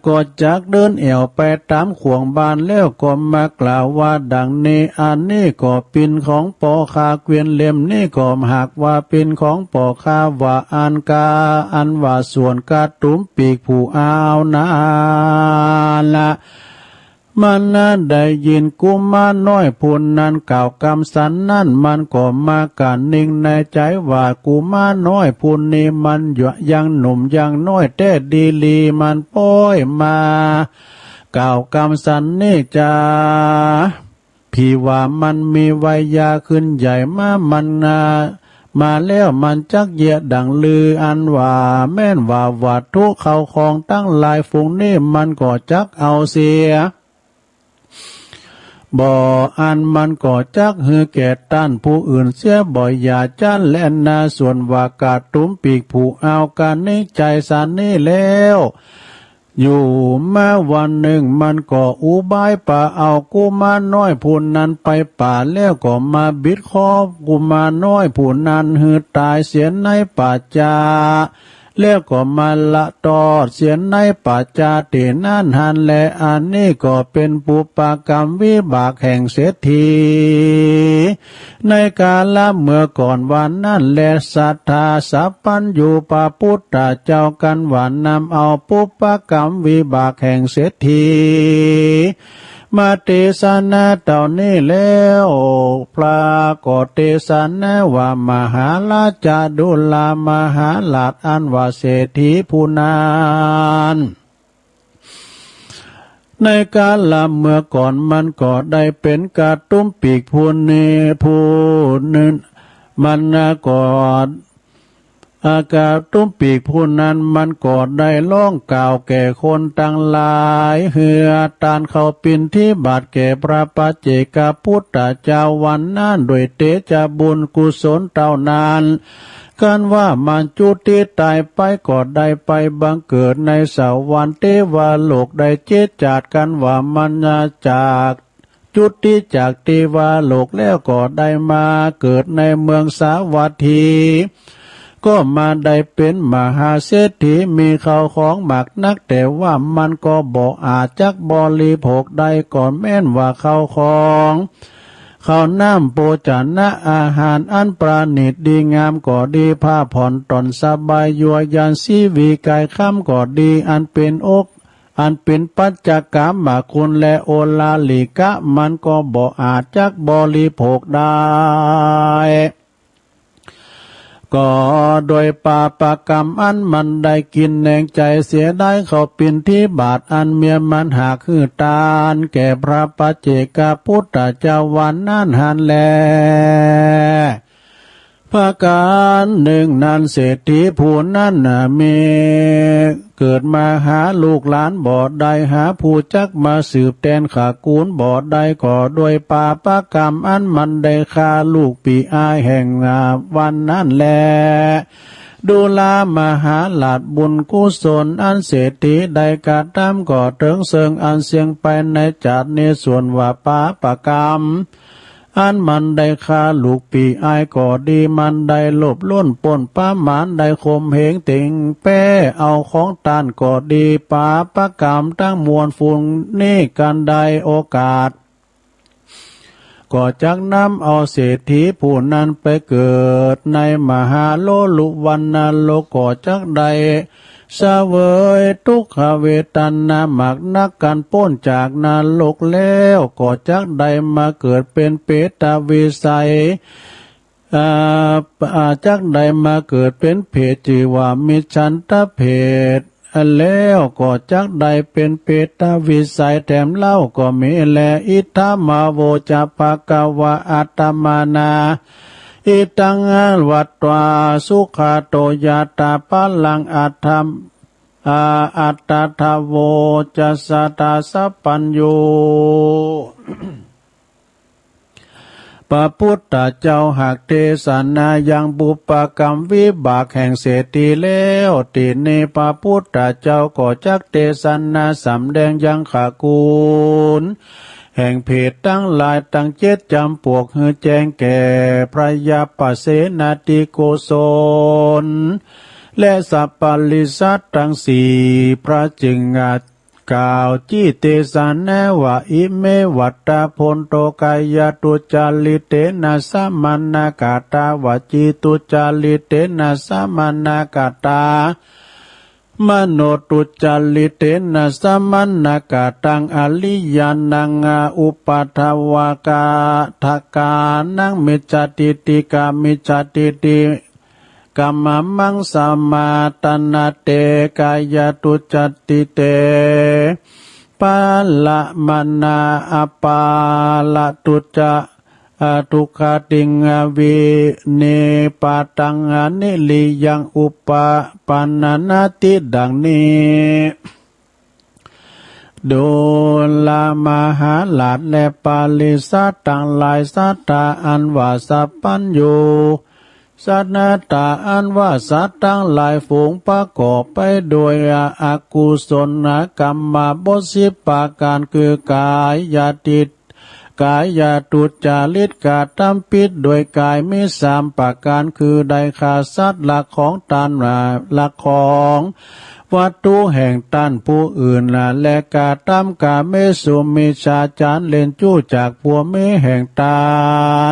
A: ก็จักเดินเอี่ยวไปตามขวงบานแล้วก็มากล่าวว่าดังนี้อันนี้ก็เป็นของปอคาเกวียนเล่มนี่ก็หากว่าเป็นของปอคาว่าอันกาอันว่าส่วนกระตุ้มปีกผู้อ้าวนาละมันนั้นได้ยินกุมารน้อยพูนนั้นกล่าวคำสันนั่นมันก็มาการนิ่งในใจว่ากุมารน้อยพูนนี้มันยังหนุ่มยังน้อยแต่ดีลีมันป้อยมากล่าวคำสันนี่จ้าพี่ว่ามันมีวัยยาขึ้นใหญ่มันมาแล้วมันจักเยะดังลืออันว่าแม่นว่าวัตถุเขาของตั้งหลายฝูงนี่มันก็จักเอาเสียบ่อันมันก็จักหือแก่ต้านผู้อื่นเสียบ่อย่าจ้านและนาส่วนว่ากาตุ้มปีกผู้เอาการนี้ใจสันนี่แล้วอยู่มาวันหนึ่งมันก็อุบายป่าเอากุมารน้อยผู้นั้นไปป่าแล้วก็มาบิดคอกุมารน้อยผู้นั้นหือตายเสียในป่าจาแล้วก็มาละตอดเสียในปัจจาตินั่นหันแลอันนี้ก็เป็นปุปปกรรมวิบากแห่งเศรษฐีในกาลเมื่อก่อนวันนั้นแลศรัทธาสัพพัญญูปะพุทธเจ้ากันหวานนำเอาปุปปกรรมวิบากแห่งเศรษฐีมาเทศนาเต่านี้แล้วพระก็เทศนาว่ามหาราชดุลามหาราชอันว่าเศรษฐีผู้นั้นในกาลเมื่อก่อนมันก็ได้เป็นกาตุ้มปีกผู้นี้ผู้นั้นมันก็อากาศตุ้มปีกผู้นั้นมันก็ได้ร้องกล่าวแก่คนตั้งหลายเหือตานเขาปินที่บาทแก่พระปัจเจกพุทธเจ้าวันนั้นโดยเตจาบุญกุศลเท่านั้นกันว่ามันจุติตายไปก็ได้ไปบังเกิดในสวรรค์เทวโลกได้เจตจาดกันว่ามันจากจุติจากเทวโลกแล้วก็ได้มาเกิดในเมืองสาวัตถีก็มาได้เป็นมหาเศรษฐีมีข้าวของหมักนักแต่ว่ามันก็บ่อาจจักบริโภคได้ก่อนแม่นว่าข้าวของข้าวน้ำโภชนะอาหารอันประณีตดีงามก็ดีผ้าผ่อนตนสบายยัวยันชีวีกายค่ำก็ดีอันเป็นอกอันเป็นปัจจกรรมคุณและโอลาลิกะมันก็บ่อาจจักบริโภคได้ก็โดยปาปกรรมอันมันได้กินแหน่งใจเสียได้เขาปินที่บาทอันเมียมันหากคือตานแก่พระปัจเจกพุทธเจ้าวันนั่นหันแล ภาการหนึ่งนั้นเศรษฐีผู้นั้นมีเกิดมาหาลูกหลานบ่อใดหาผู้จักมาสืบแทนขากูลบ่อใดก่อโดยปาปกรรมอันมันได้ฆ่าลูกปีอายแห่งวันนั้นแลดูลามหาหลาดบุญกุศลอันเศรษฐีใดกระทำก่อถึงเสิงอันเสียงไปในจัดในส่วนว่าปาปกรรมอันมันได้ฆ่าลูกปีอายก่อดีมันได้ลบล้นปนป้าหมานได้ข่มเหงติงแป้เอาของตานก่อดีปาปกรรมตั้งมวลฝุ่นนี่กันใดโอกาสก็จักนำเอาเศรษฐีผู้นั้นไปเกิดในมหาโลลุวันนาโลก็จักใดเสวยทุกขเวทนาหมักนักกันพ้นจากนรกแล้วก็จักใดมาเกิดเป็นเปตวิสัยจักใดมาเกิดเป็นเพศจีว่ามิฉันทเพศแล้วก็จักใดเป็นเปตวิสัยแถมเล่าก็มีแลอิทธามาโวจะภกวะอัตตมานาอิตังวัตวาสุขาโตยาตาปัลลังอัตถมอัตตทาโวจัสสตาสัพปัญโยพระพุทธเจ้าหากเทศนายังบุปกรรมวิบากแห่งเศรษฐีแล้วติเนพระพุทธเจ้าก็จักเทศนาสำแดงยังขากูลแห่งเพศตั้งหลายตั้งเจ็ดจำพวกฮือแจ้งแก่พระยาปเสนาติโกศลและสัพพลิสัตทั้งสี่พระจึงกล่าวจี้เตสานแนวะอิเมวัตตาพลโตกายตุจาลิเตนะสัมมนากาตาวจีตุจาลิเตนะสัมมนากาตามโนตุจาลิเตนะสัมมนากาตังอลิยานังอุปัฏฐวากาทกานังมิจจติติกามิจจติติกัมมังสัมมาตนาเตกายตุจติเตปาละมนาอปาละตุจทุกขติงวิเนปาตังนิลิยังอุปปันนาติดังนี้โดลามหาลาดและปาลิสัตตังหลายสัตตาอันว่าสัพพัญโยสัตนาตาอันว่าสัตว์ทั้งหลายฝูงประกอบไปโดยอกุศลกรรมบท10ประการคือกายติดกายตุจาริตกาทำผิดโดยกายมี3ประการคือได้ฆ่าสัตว์ละของตนละของวัตถุแห่งตันผู้อื่นและกาทำกาเมสุมิชาจารเล่นจู้จากผัวเมแห่งตา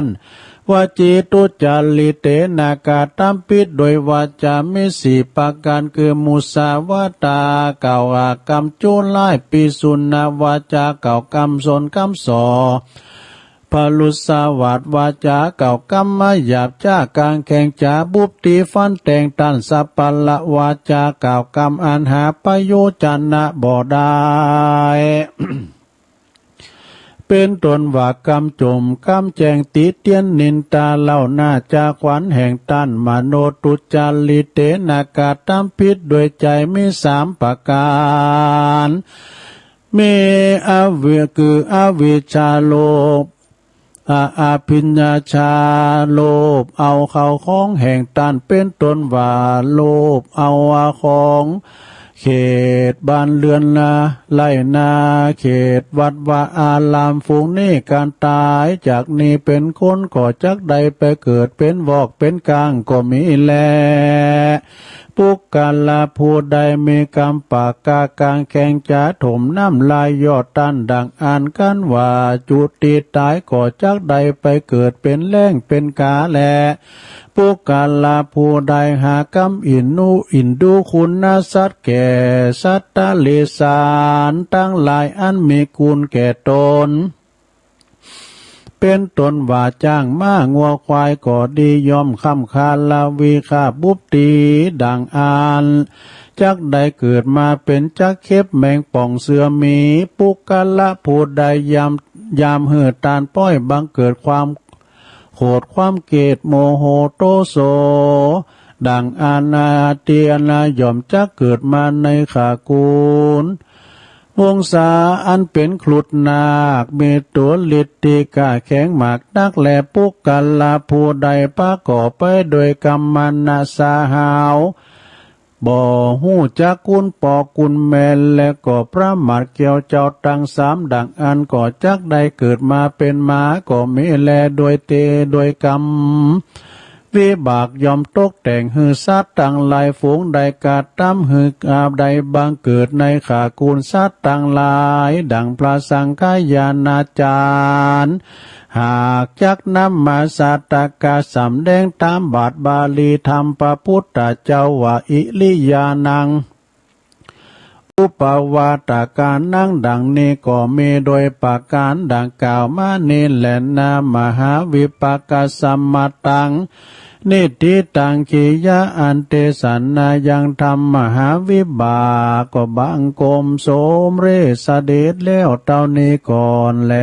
A: นวจีตุจาริเตนากาตัมปิดโดยวาจามี4ประการคือมุสาวาตาเก่ากรรมจุไล่ปิสุนาวาจาก่ากรรมสนกรรมสอพลุสวัสวาจาก่ากรรมมาหยาบจากางแข่งจาบุปตีฟันแต่งตันสัพพละวาจาก่ากรรมอันหาประโยชน์จันนะบ่ได้ เป็นตนว่ากำจมกำแจงติเตียนนินตาเล่าหน้าจาขวัญแห่งตันมโนตุจาริเตนากาตัมพิษโดยใจมี3ประการมีอวิคืออวิชชาโลภอาภิญญาชาโลภเอาเข้าของแห่งตันเป็นตนว่าโลภเอาของเขตบ้านเรือนไล่นาเขตวัดวาอารามฝูงนี้การตายจากนี้เป็นคนก่อจักใดไปเกิดเป็นวอกเป็นกลางก็มีแลปุกกาลาผู้ใดมีกรรมปากกากางแข่งจะถมน้ำลายยอดตันดังอ่านกันว่าจุติตายก่อจักใดไปเกิดเป็นแรงเป็นกาแลปุกกาลาผู้ใดหากรรมอินดูคุณสัตว์แก่สัตตเลสานตั้งหลายอันมีคุณแก่ตนเป็นตนว่าจ้างม้างัวควายก็ดียอมคำคาลาวีคาบุบตีดังอ่านจักใดเกิดมาเป็นจักเข็บแมงป่องเสือมีปุกกะละผู้ใดยามเหือตานป้อยบังเกิดความ โขดความเกตโมโหโตโสดังอาณาเตียนาย่อมจะเกิดมาในขากูลวงศาอันเป็นขลุดนาคมีตัวฤทธิกาแข็งหมากนักแลปุกกัลลาผู้ใดประกอบไปโดยกรรมนาสาหาวบ่หูจักกุลปอกุลแมนและก็ประมาทเกี่ยวเจ้าตั้งสามดังอันก่อจักได้เกิดมาเป็นมาก็มีแลโดยเตโดยกรรมวิบากยอมตกแต่งหือสัตว์ตั้งหลายฝูงใดกาตั้มหือกาบใดบางเกิดในขากูลสัตว์ตั้งหลายดังพระสังฆายานาจารย์หากจักนำมาสัตตกาสำแดงตามบาทบาลีธรรมพระพุทธเจ้าว่าอิลิยานังอุปวาตการนั่งดังนี้ก็มีโดยปากการดังกล่าวมานี้แหละนามหาวิปากสัมมาตังนิติตังขียะอันเตสันนายังธรรมมหาวิบากก็บังกมโสมเรสเดชแล้วเท่านี้ก่อนแล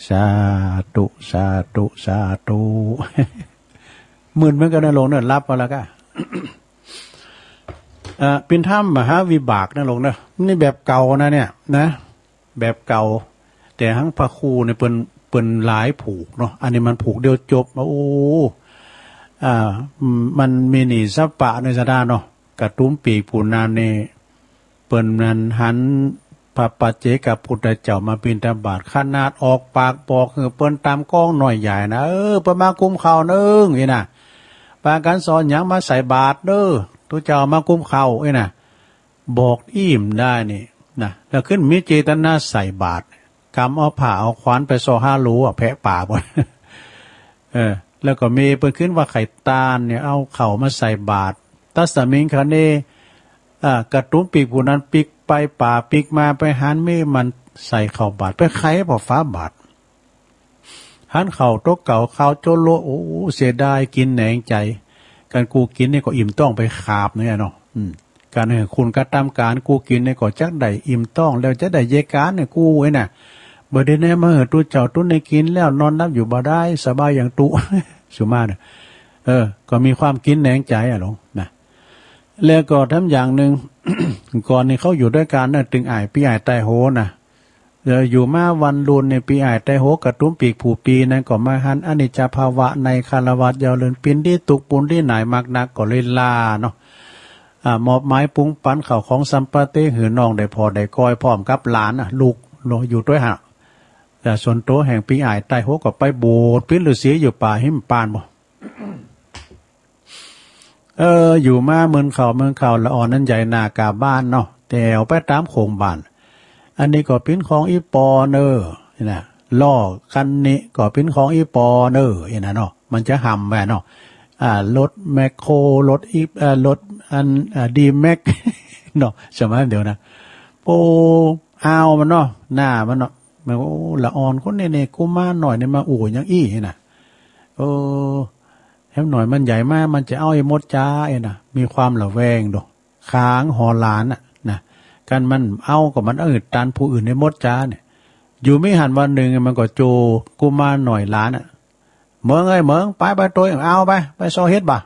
A: สาธุสาธุสาธุหมื่นเหมือนกันนะลงเนี่ยรับมาแล้วก็เป็นถ้ำมหาวิบากนะลงนะนี่แบบเก่านะเนี่ยนะแบบเก่าแต่ทั้งพระครูเนี่ยเป็นหลายผูกเนาะอันนี้มันผูกเดียวจบโอ้มันมีหนีสัปปะในสดาเนาะกระตุ้มปีกผูนานเนี่ยเปิ้นนั้นหันพระปัจเจกพุทธเจ้ามาบิณฑบาตขนาดออกปากบอกเปิ้นตามกล้องหน่อยใหญ่นะประมากุมเข่านึงนี่นะปาการสอนหยังมาใส่บาตรเด้อตัวเจ้ามากุมเข่านะบอกอิ่มได้นี่นะแล้วขึ้นมีเจตนาใส่บาตรกำเอาผ่าเอาขวานไปซอห้ารูแพะป่าบ่แล้วก็มีเปิดขึ้นว่าไข่ตาลเนี่ยเอาเข่ามาใส่บาตรตัสมิงคะเนกระตุ้มปีกผู้นั้นปีกไปป่าปีกมาไปหันมีมันใส่เข่าบาตรไปไข่บ่ฟ้าบาตรหันเข่าโต๊ะเก่าเข่าโจโลโอ้เสียดายกินแหนงใจการกูกินเนี่ยก็อิ่มต้องไปขาบเนี่ยเนาะการให้คุณกระทำการกูกินเนี่ยก็จักได้อิ่มต้องแล้วจะได้เยการเนี่ยกูไว้น่ะบ่ได้แน่มาตู้เจ้าตู้ในกินแล้วนอนนับอยู่บ่ได้สบายอย่างตู้สุมาเนี่ยก็มีความกินแหนงใจหลงนะแล้วก็ทำอย่างหนึ่ง ก่อนนี่เขาอยู่ด้วยกันน่ะตึงอ้ายปีอ้ายใต้โหน่ะอยู่มาวันรุนในปีอ้ายใต้โหกระตุ้มปีกผูปีนั้นก็มาหันอนิจจภาวะในคารวะยาวเลินปินที่ตุกปุนที่ไหนมากนักก็เลยลาเนาะมอบไม้ปุ้งปันเข่าของสัมปติหือน้องได้พอได้ก้อยพร้อมกับหลานลูกอยู่ด้วยฮะแต่ส่วนโตแห่งปีอ้ายใต้โหก็ไปโบสถ์พิฤาษีอยู่ป่าหิมปานบ่อยู่มาเมืองเขาละอ่อนนั้นใหญ่นากาบ้านเนาะแต่เอาไปตามโคงบ้านอันนี้ก็เป็นของอีปอเนอนะล่อคันนี้ก็เป็นของอีปอเนอนะเนาะมันจะห่ำแม่เนาะรถแมคโครรถอีรถอันดีแม็กเนาะใช่ไหมเดี๋ยวนะโอ้เอามันเนาะหน้ามันเนาะมันโอ้ละอ่อนคนเนี่ยกูมาหน่อยเนี่ยมาอู่ยังอี้นะแถมหน่อยมันใหญ่มากมันจะเอาไอ้มดจ้าไอ้นะมีความระแวงดูค้างหอหลานนะกันมันเอากับมันตันผู้อื่นในมดจ้าเนี่ยอยู่ไม่หันวันหนึ่งมันก็โจกูมาหน่อยหลานเมืองไอ้เมืองไปตัวเอาไปโซเฮ็ดบ่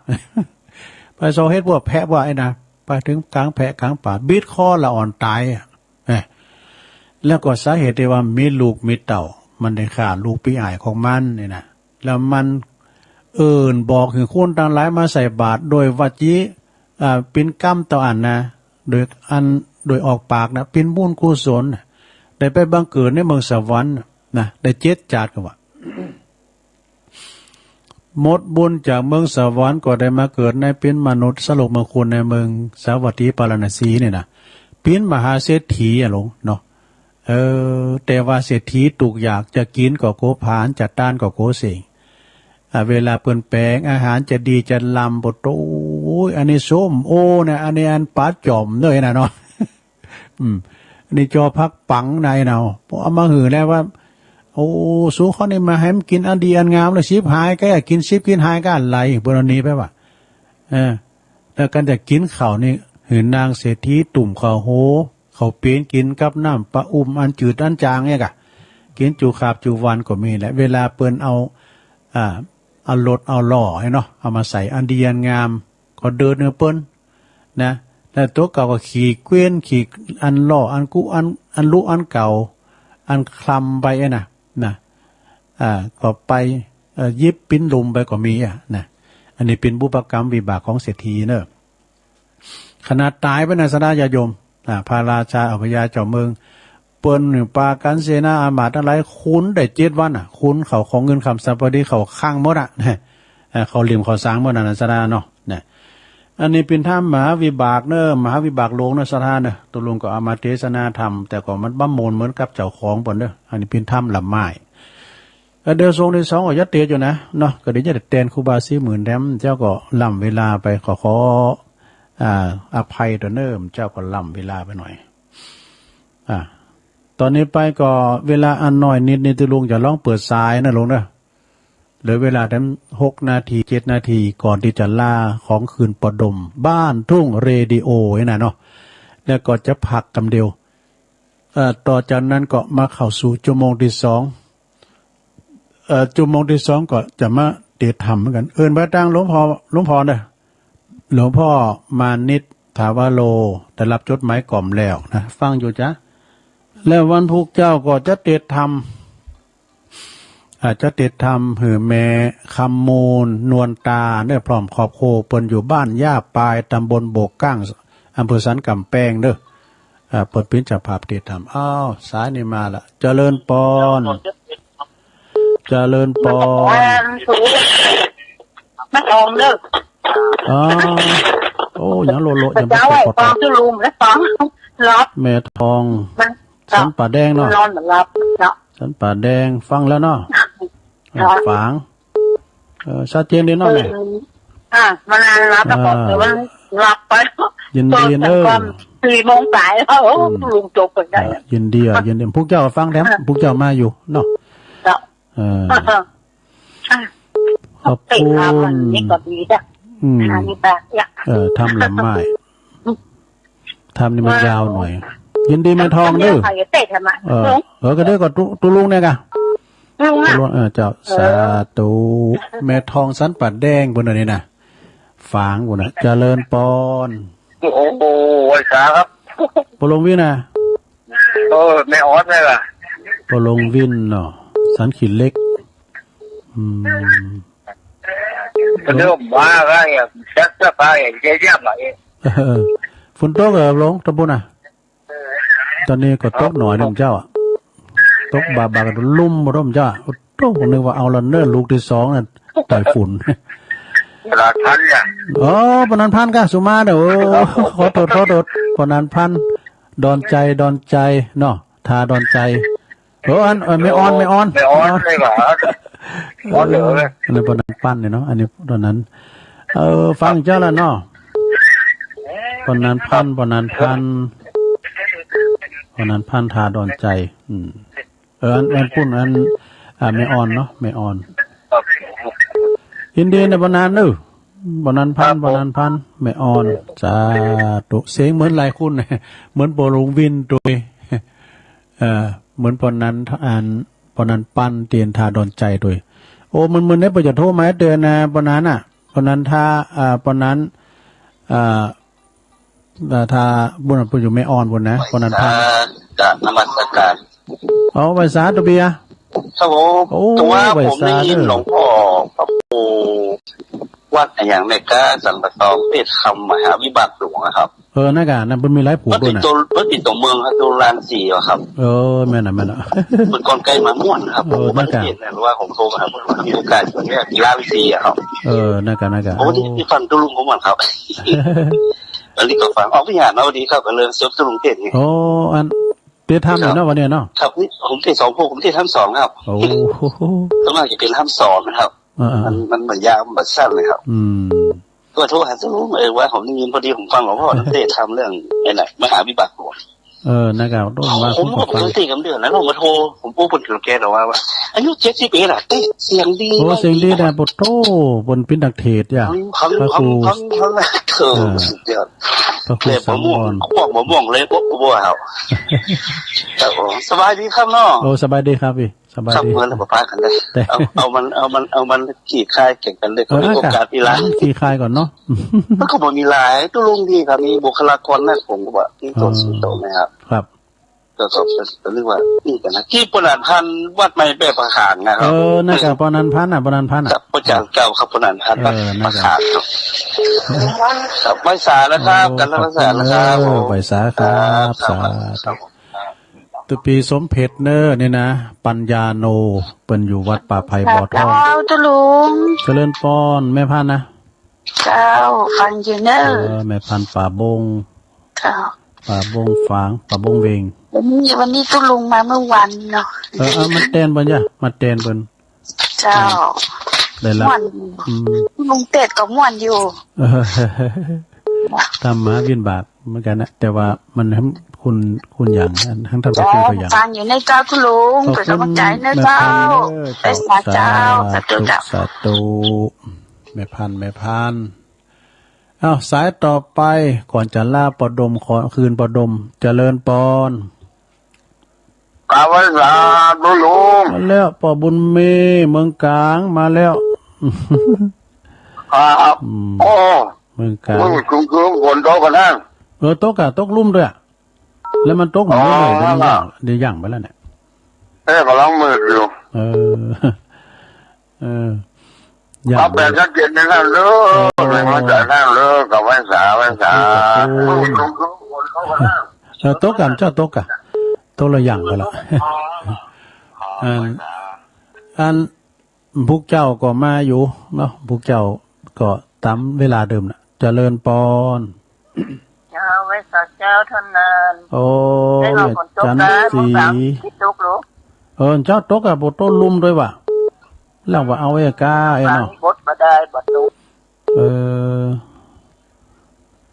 A: ไปโซเฮ็ดพวกแพะว่าไอ้นะไปถึงกลางแพะกลางป่าบิดคอละอ่อนตายแล้วก็สาเหตุที่ว่ามีลูกมีเต่ามันได้ฆ่าลูกปีอ้ายของมันเนี่ยนะแล้วมันบอกถึงคนต่างหลายมาใส่บาตรโดยวัจีเป็นกรรมต่ออันนะโดยออกปากนะเป็นบุญกุศลได้ไปบังเกิดในเมืองสวรรค์นะได้เจ็ดจาดกันว่าหมดบุญจากเมืองสวรรค์ก็ได้มาเกิดในเป็นมนุษย์สโลกมงคลในเมืองสาวัตถีปารณสีเนี่ยนะเป็นมหาเศรษฐีหลงเนาะแต่ว่าเศรษฐีตุกอยากจะกินก็โกผานจัดต้านก็โกเสงเวลาเปิ้นแปลงอาหารจะดีจะลำบดโอ้ยอันนี้ส้มโอ้เนี่ยอันนี้อันปลาจอมเลยนะเนาะอันนี้จอพักปังในเนาะพอเอามาหือแล้วว่าโอ้สู้เขานี่มาให้มันกินอันดีอันงามเลยชิบหายก็อยากกินชิบกินหายก็อะไรบนนี้ไปว่าแล้วกันจะกินข้าวนี่หือนางเศรษฐีตุ่มข้าวโหเขาเปลี่ยนกินกับน้ำปลาอันจืดอันจางเนี่ยกะ กินจูขาบจูวันก็มีแหละเวลาเปิ้นเอารถเอาล่อให้เนาะเอามาใส่อันดีอันงามก็เดินเนื้อเปิ้นนะแล้วตัวเก่าก็ขี่เกวียนขี่อันล่ออันกุอันลุอันเก่าอันคลำไปนะก็ไปยิบปิ้นลุมไปก็มีนะอันนี้เป็นบุพกรรมวิบากของเศรษฐีเนอะขนาดตายไปนะสดายาโยมพระราชาอภยาเจ้าเมืองเปิ้นหนึ่งปากันเสนาอามาตย์อะไรคุ้นได้7 วันคุ้นเขาของเงินคำสัมปดีเขาข้างหมดนะเขาเหลี่ยมเขาสร้างหมดนะสดาเนาะเนี่ยอันนี้เป็นถ้ำมหาวิบากเนอะมหาวิบากหลวงเนอะสถานเนอะตัวลุงก็เอามาเทศนาธรรมแต่ก็มันบ้ามนเหมือนกับเจ้าของปนเนอะอันนี้เป็นถ้ำลำไม้เดี๋ยวทรงที่2ก็ยัดเตียอยู่นะเนาะก็เดี๋ยวจะเตนครูบาซีหมื่นแดมเจ้าก็ล่ำเวลาไปขออภัยตัวเนิ่มเจ้าก็ล่ำเวลาไปหน่อยตอนนี้ไปก็เวลาอันน้อยนิดนี่ตัวลุงจะลองเปิดสายนะลุงเนอะเหลือเวลาทั้ง6 นาที7 นาทีก่อนที่จะล่าของคืนปดมบ้านทุ่งเรดิโอนะเนาะแล้วก็จะพักกำเดียวต่อจากนั้นก็มาเข้าสู่ชั่วโมงที่2ชั่วโมงที่2ก็จะมาเทศธรรมเหมือนกันพระตั้งหลวงพ่อเด้อหลวงพ่อมานิตถาวโลได้รับจดหมายกล่อมแล้วนะฟังอยู่จ้ะแล้ววันพุธเจ้าก็จะเทศธรรมอาจจะเทศธรรมหือแม่คำมูลนวลตาเด้อพร้อมขอบโคเปิ้นอยู่บ้านย่าปลายตำบลโบกก้างอำเภอสันกำแพงเด้อเปิดเป็นเจ้าภาพเทศธรรมอ้าวสายนี่มาละเจริญปอนเจริญปอน
B: ไม่ออกเด้อ
A: โอ้ยังโลยัง
B: บ่ได้ฟังชื่อลุงและฟังรับ
A: แม่ทองสันป่าแดงเนาะ
B: นอนรับเนาะ
A: สันป่าแดงฟังแล้วเนาะฝังชัดเจนดีเนาะแม่
B: มันรับแล้วก็เดี๋ยวมันรับไป
A: ยินดี
B: 4 โมงสายแล้วลุงจบกันได้
A: ยินดีพวกเจ้าฟังแถมพวกเจ้ามาอยู่เนาะขอบคุณ
B: นี่ก็ดีจ้ะนี่แบบ
A: ทำลำไม้ทำนี่มันยาวหน่อยยินดีแม่ทองเด้อก็ได้ก็ตุลุงเนี่ยกะลุงเจ้าสาธุแม่ทองสันปัดแดงบนนี้นะฝางบนน่ะเจริญปอน
C: โอ้โหครับ
A: ปลงวินนะ
C: แม่ออสเลยล่ะ
A: ปลงวินเนาะสันขีดเล็ก
C: เริ่มมาแล้วอย่างชักจะไปอย่างเยี่ยมเลย
A: ฝนตกลงตะบุน่ะตอนนี้ก็ตกหน่อยนึงเจ้าตกบากันลุ่มร่มเจ้าตกนึกว่าเอาลันเนอร์ลูกที่2นั่นต่อยฝุ่น
C: ราทันเนี่ย
A: ปนันพันก็สุมาเด้อขอโทษปนันพันดอนใจเนาะทาดอนใจไม่ออน
C: เลยว่ะ
A: อันนี้ปนันพันเนี่ยเนาะอันนี้ตอนนั้นฟังเจ้าละเนาะปนันพันทาดอนใจอันปุ่นอันไม่ออนเนาะไม่ออนยินดีในปนันเนอะปนันพันไม่ออนจ้าตุเสียงเหมือนหลายคุณเหมือนโปรลงวินโดยเหมือนปนันปั้นเตียนทาดอนใจโดยโอ้มันได้ประโยชน์โทษไหมเตือนนะปนันปนันทาปนันทาบุญปุญอยู่ไม่อ่อนบุญนะปนันพัน
C: จากนมัสการ
A: ไวสาตัวเบีย
C: ครับผมตัวผมได้ยินหลวงพ่อพระครูวัดอย่างในก้าสันปะตองเพศคำมหาวิบากหลวงครับ
A: นั่นกันนั่นมันมีหลายผูกด้วยนะ
C: มันติดตัวเมืองครับตัวลานสี่ครับ
A: แม่น่ะ
C: มันกลไกมาม่วนครับมันเห็นนะว่าผมโทรมาครับมีโอกาสอย่างนี้กีฬาวิซีครับ
A: นั่นกัน
C: โอ้ที่ฟังตุลุงผมมันครับอันนี้ก็ฟังพิญญาณวันนี้ครับก็เลยเซิร์ฟตุลุงเทศไง
A: อันเทศทำอยู่เนาะวันนี้เนาะ
C: ครับนี่ผมเทศ2 พวกผมเทศทั้ง2ครับต้องมาจะเป็นทั้ง2นะครับมันเหมือนยาวเหมือนสั้นเลยครับก็โทรหาตุลุงว่าผมได้ยินพอดีผมฟังหลวงพ่อเทศทำเรื่องไหนมหาวิบากหลวง
A: นะครับต้องว่า
C: ผมก็ปกติกับเดือนนั้นผมมาโทรผมพูดบนถึงแกแต่ว่าอายุ70 ปีล่ะเต้เสียงดี
A: โอ้เสียงดีนะปโตบนปินดักเทศอย่างพระครู
C: เถิดสุดยอดแต่ผมม่วงเลยบ่เอาสบายดีครับน้อง
A: โอ้สบายดีครับพี่สบายดี
C: เมื่อเราป้ากันได้เอามันขี่คายเก่งกันเลยก็มีโอกาสมีหลาย
A: ขี่คายก่อนเนาะ
C: มันก็บ่มีหลายตุลุงที่ครับมีบุคลากรนะผมก็ว่าที่ตัวสุดโตนะครับ
A: ครับ
C: ก็เรียกว่านี่กันนะที่ปนันพันวัดใหม่แบบประหารนะครับ
A: นะครับปนันพันปนันพัน
C: พระอาจารย์เก่าครับปนันพันวัดประหารครับไว้สาแล้วครับกันแล้วสาแล้วครับ
A: ไว้สาครับสาตุปีสมเพชรเนอร์นี่นะปัญญาโนเป็นอยู่วัดป่าไผ่บ่อทอง
B: ตุลุง
A: เจริญปอนแม่พันนะ
B: เจ้าฟันยูเนอร์
A: แม่พันป่าบงป่าบงฝางป่าบงเวง
B: วันนี้ตุลุงมาเมื่อวันเนาะ
A: มันเต้นบนจ้ะมาเต้นบน
B: เจ้า
A: ได้ละ
B: ลุงเตะกับม่วนอยู่
A: ทำมาวินบาปเหมือนกันนะแต่ว่ามันคุณอย่างทั้งทำตัวอย่าง
B: ฟังอยู่ในเจ้าตุลุงเป็นกำลังใจนะเจ้าไปสาเจ้าสา
A: ธุแม่พันสายต่อไปก่อนจะล่าปดมขอคืนปดมเจริญปอน
C: กาวันสาตุลุง
A: มาแล้วปอบุญเมเมืองกลางมาแล้ว
C: ครับโอ้
A: เมืองกลาง
C: คือฝนตกกันนะ
A: ตกอะตกลุ่มด้วยแล้วมันตกหมดเลยเดี๋ยวย่างไปแล้วเนี่ย
C: กำลังมืดอยู่
A: รับ
C: แบบชัดเจนนะครับเลิกไม่มาจากนั่งเลิกกับวันสา
A: ตกกันเจ้าตกอะตกละอย่างไปแล้วอันพวกเจ้าก็มาอยู่เนาะพวกเจ้าก็ตามเวลาเดิมน่ะเจริญปอน
B: เจ้าไว้สักเจ้าเท่านั้น
A: โอ้จันสีเจ้าตกอะบทต้นลุ่มด้วยว่ะแล้วว่าเอาไอ้กาไอ้เนาะ
B: บทมาได้บทตุ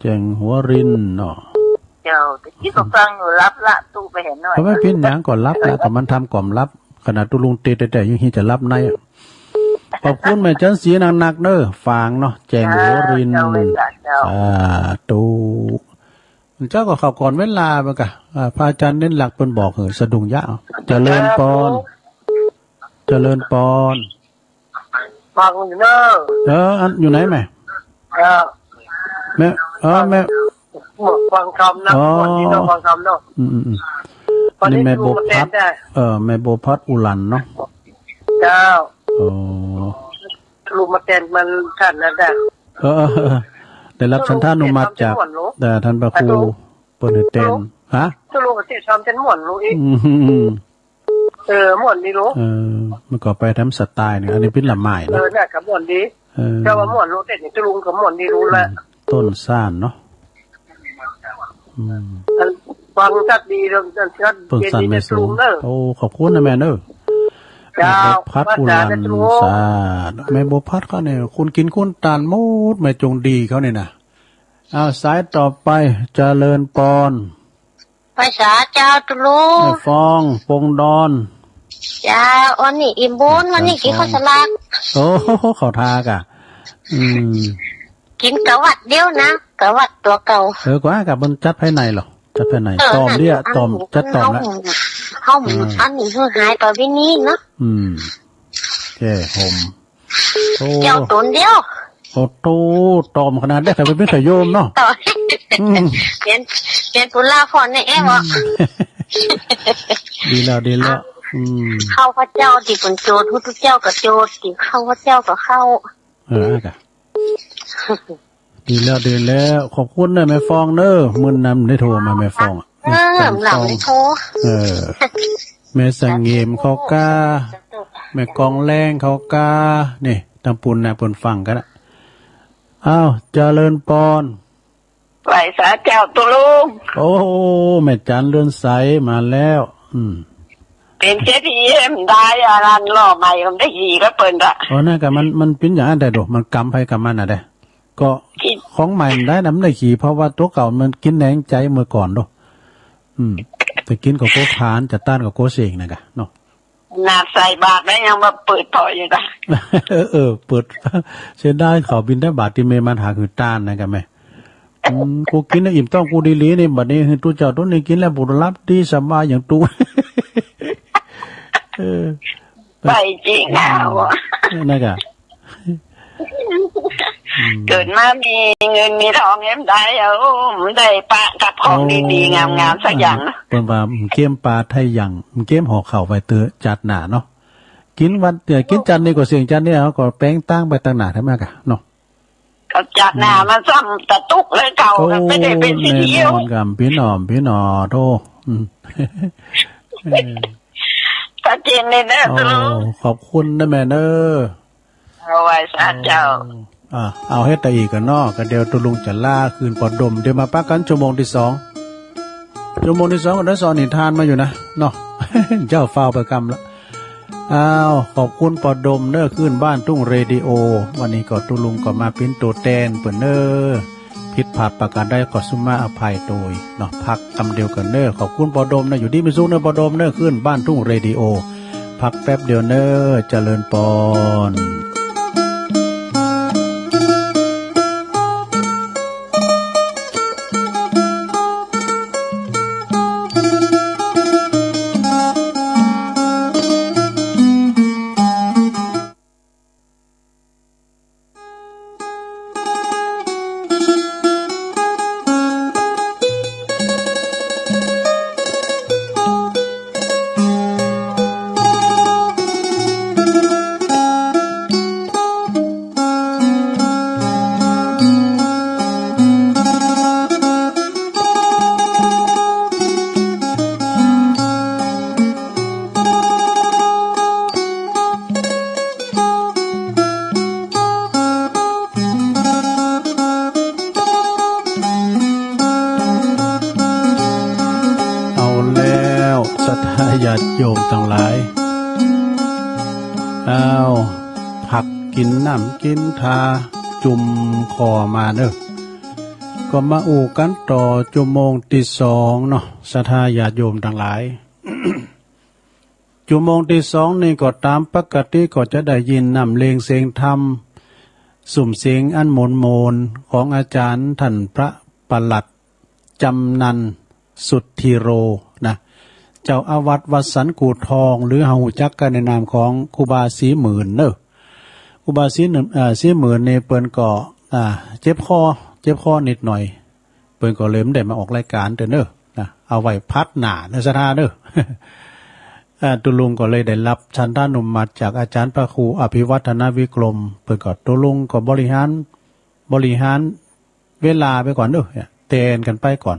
A: แจงหัวรินเนาะ
B: เจ้าตะกี้ก็ฟังอยู่รับละตู้ไปเห็นหน่อย
A: เขาไม่พิ้นหยังก่อนรับแล้วแต่มันทำก่อมรับขนาดตุลุงตีแต่ยังที่จะรับในขอบคุณแม่จันสีหนักๆเด้อฟางเนาะแจงหัวรินตูเจ้าก็เข้าก่อนเวลาไปกะพระอาจารย์เน้นหลักเป็นบอกเหอะสะดุ้งยะเจริญปอน
B: ฟังอยู่เนอะ
A: อันอยู่ไหนแม่แม่
B: ฟังคำนะวันนี้เราฟังคำเนาะ
A: นี่แม่โบพัดแม่โบพัดอุลันเนาะ
B: เจ้าลูกมาแทนมันท่านนั่นแหละ
A: ได้รับสันทานุมัติจากแต่ท่านพระครูเปิดเต้นฮะ
B: ลูกมาเตะชอมฉันหม่วนรู้อีกหม่วนดีรู้
A: มันก็ไปทำสไตล์เนี่ยอันนี้เป็นละไม้นะ
B: เนี่ยกับหม่วนดีเจ้าว่าหม่วนรู้แต่เนี่ยจะลุงกับหม่วนดีรู้แล้ว
A: ต้นซ่านเนาะ
B: ฟังชัดดีเรื่องชัด
A: ต้นซ่านไม่สูงโอ้ขอบคุณนะแม่เนอะพัดอุลันสาแม่โบพัดเขาเนี่ยคุณกินคุณตานมูดไม่จงดีเขาเนี่ยนะสายต่อไปเจริญปอน
B: ภาษาเจ้าตุลุง
A: ฟองปงดอน
B: จ้าวันนี้อิ่มบุญวันนี้กินข้าวสลัด
A: โอ้เขาทากะ
B: กินกะวัดเดียวนะกะวัดตัวเก่าก
A: ว่ากับบนจัดภายในหรอจัดภายในตอมเรียตอมจัดตอมแล้ว
B: เข้าหมูอันนี้คือหายต่อวินี้เนาะ
A: แก่ห่ม
B: เจ้าตุนเดียว
A: โอ้โตตอมขนาดได้ใครเป็นขยโยมเนาะ
B: เป็นปุลาพรในแอว
A: ดีแล้ว
B: เข้าพระเจ้าที่เป็นโจทย์ทุกเจ้ากับโจทย์ที่เข้าพระเจ้ากับเข้า
A: ค่ะดีแล้วขอบคุณนะแม่ฟองเนอะมึนนำได้โทรมาแม่ฟอง
B: หลังได้โทร
A: แม่สังเกมเขากล้าแม่กองแรงเขากล้านี่ตำปุนนะปุนฟังกันละเจริญปอน
B: ไหลสาเจ้าตุลุง
A: โอ้แม่จันเลื่อนใสมาแล้ว
B: เป็นเจพีเอ็มได้อารันล่อใหม่ผมได้ยีก็เปิดละ
A: น่ากับมันเป็นอย่างนั้นแต่ดูมันกำไปกับมันได้ก็ของใหม่ได้น้ำได้ขี่เพราะว่าตัวเก่ามันกินแหนงใจเมื่อก่อนดู แต่กินกับโกพานจะต้านกับโกเสงนะกะเนาะ
B: นาใส่บาทได้ยังมาเปิดต่ออยู่ได้
A: เปิดเสียได้เขาบินได้บาทที่เมมันหาคือต้านนะกันไหมกูกินแล้วอิ่มต้องกูดีลีนี่บัดนี้คือตู้เจ้าตัวนี้กินแล้วบุญรับดีสบายอย่างตู้
B: ไปจริงนะวะ
A: นั่นกะ
B: เกิดมามีเงินมีทองเอ็มได้ได้ปะกับของดีๆงามๆสักอย่าง
A: เป็นว่าเกี้ยมปลาไทยอย่างเกี้ยมห่อเข่าไปเตอจัดหนาเนาะกินวันกินจันนี่ก็เสียงจันนี่เขาก็แป้งตั้งไปตั้งหนาได้มากอะเนาะ
B: ก็จัดหนามาซ้ำตะตุกเลยเก่าไม่ได้เป็นสีเขียว
A: กับพี่หนอโท
B: ชัดเจนเลยนะ
A: ขอบคุณนะแม่เนอ
B: เอาไว้สาเจ้า
A: เอาให้ตาอีกกันนอกกันเดียวตุลุงจะล่าคืนปอดดมเดี๋ยวมาปักกันชั่วโมงที่2ก็ได้สอนนิทานมาอยู่นะเนาะเจ้าฟ้าประกรรมแล้วขอบคุณปอดดมเนอขึ้นบ้านทุ่งเรดิโอวันนี้ก็ตุลุงก็มาเป็นตัวแทนเปิ่นเนอผิดพลาดประการได้ก็สุมาอภัยโดยเนาะพักคำเดียวกันเนอขอบคุณปอดมนะอยู่ที่มิซูเนอปอดมเนอขึ้นบ้านทุ่งเรดิโอพักแป๊บเดียวเนอเจริญปอนญาติโยมทั้งหลายผักกินน้ำกินทาจุ่มคอมาเนอะก็มาอู่กันต่อชั่วโมงที่2เนาะศรัทธาญาติโยมทั้งหลาย ชั่วโมงที่2นี่ก็ตามปกติก็จะได้ยินนำเลงเสียงธรรมสุ่มเสียงอันโมนของอาจารย์ท่านพระปลัดจำนันสุทธิโรนะเจ้าอาวัตวัดสันกูทองหรือเฮาจักกันในนามของครูบาศรีหมื่นเนอะครูบาศรีหมื่นเนี่ยเปิ้นก็เจ็บคอนิดหน่อยเปิ้นก็เลยไม่ได้มาออกรายการเนอะนะเอาไว้พัดหน้าในสถานเนอะตุลุงก็เลยได้รับชันทานุมัติจากอาจารย์พระครูอภิวัฒนวิกรมเปิ้นก็ตุลุงก็บริหารเวลาไปก่อนเนอะเตนกันไปก่อน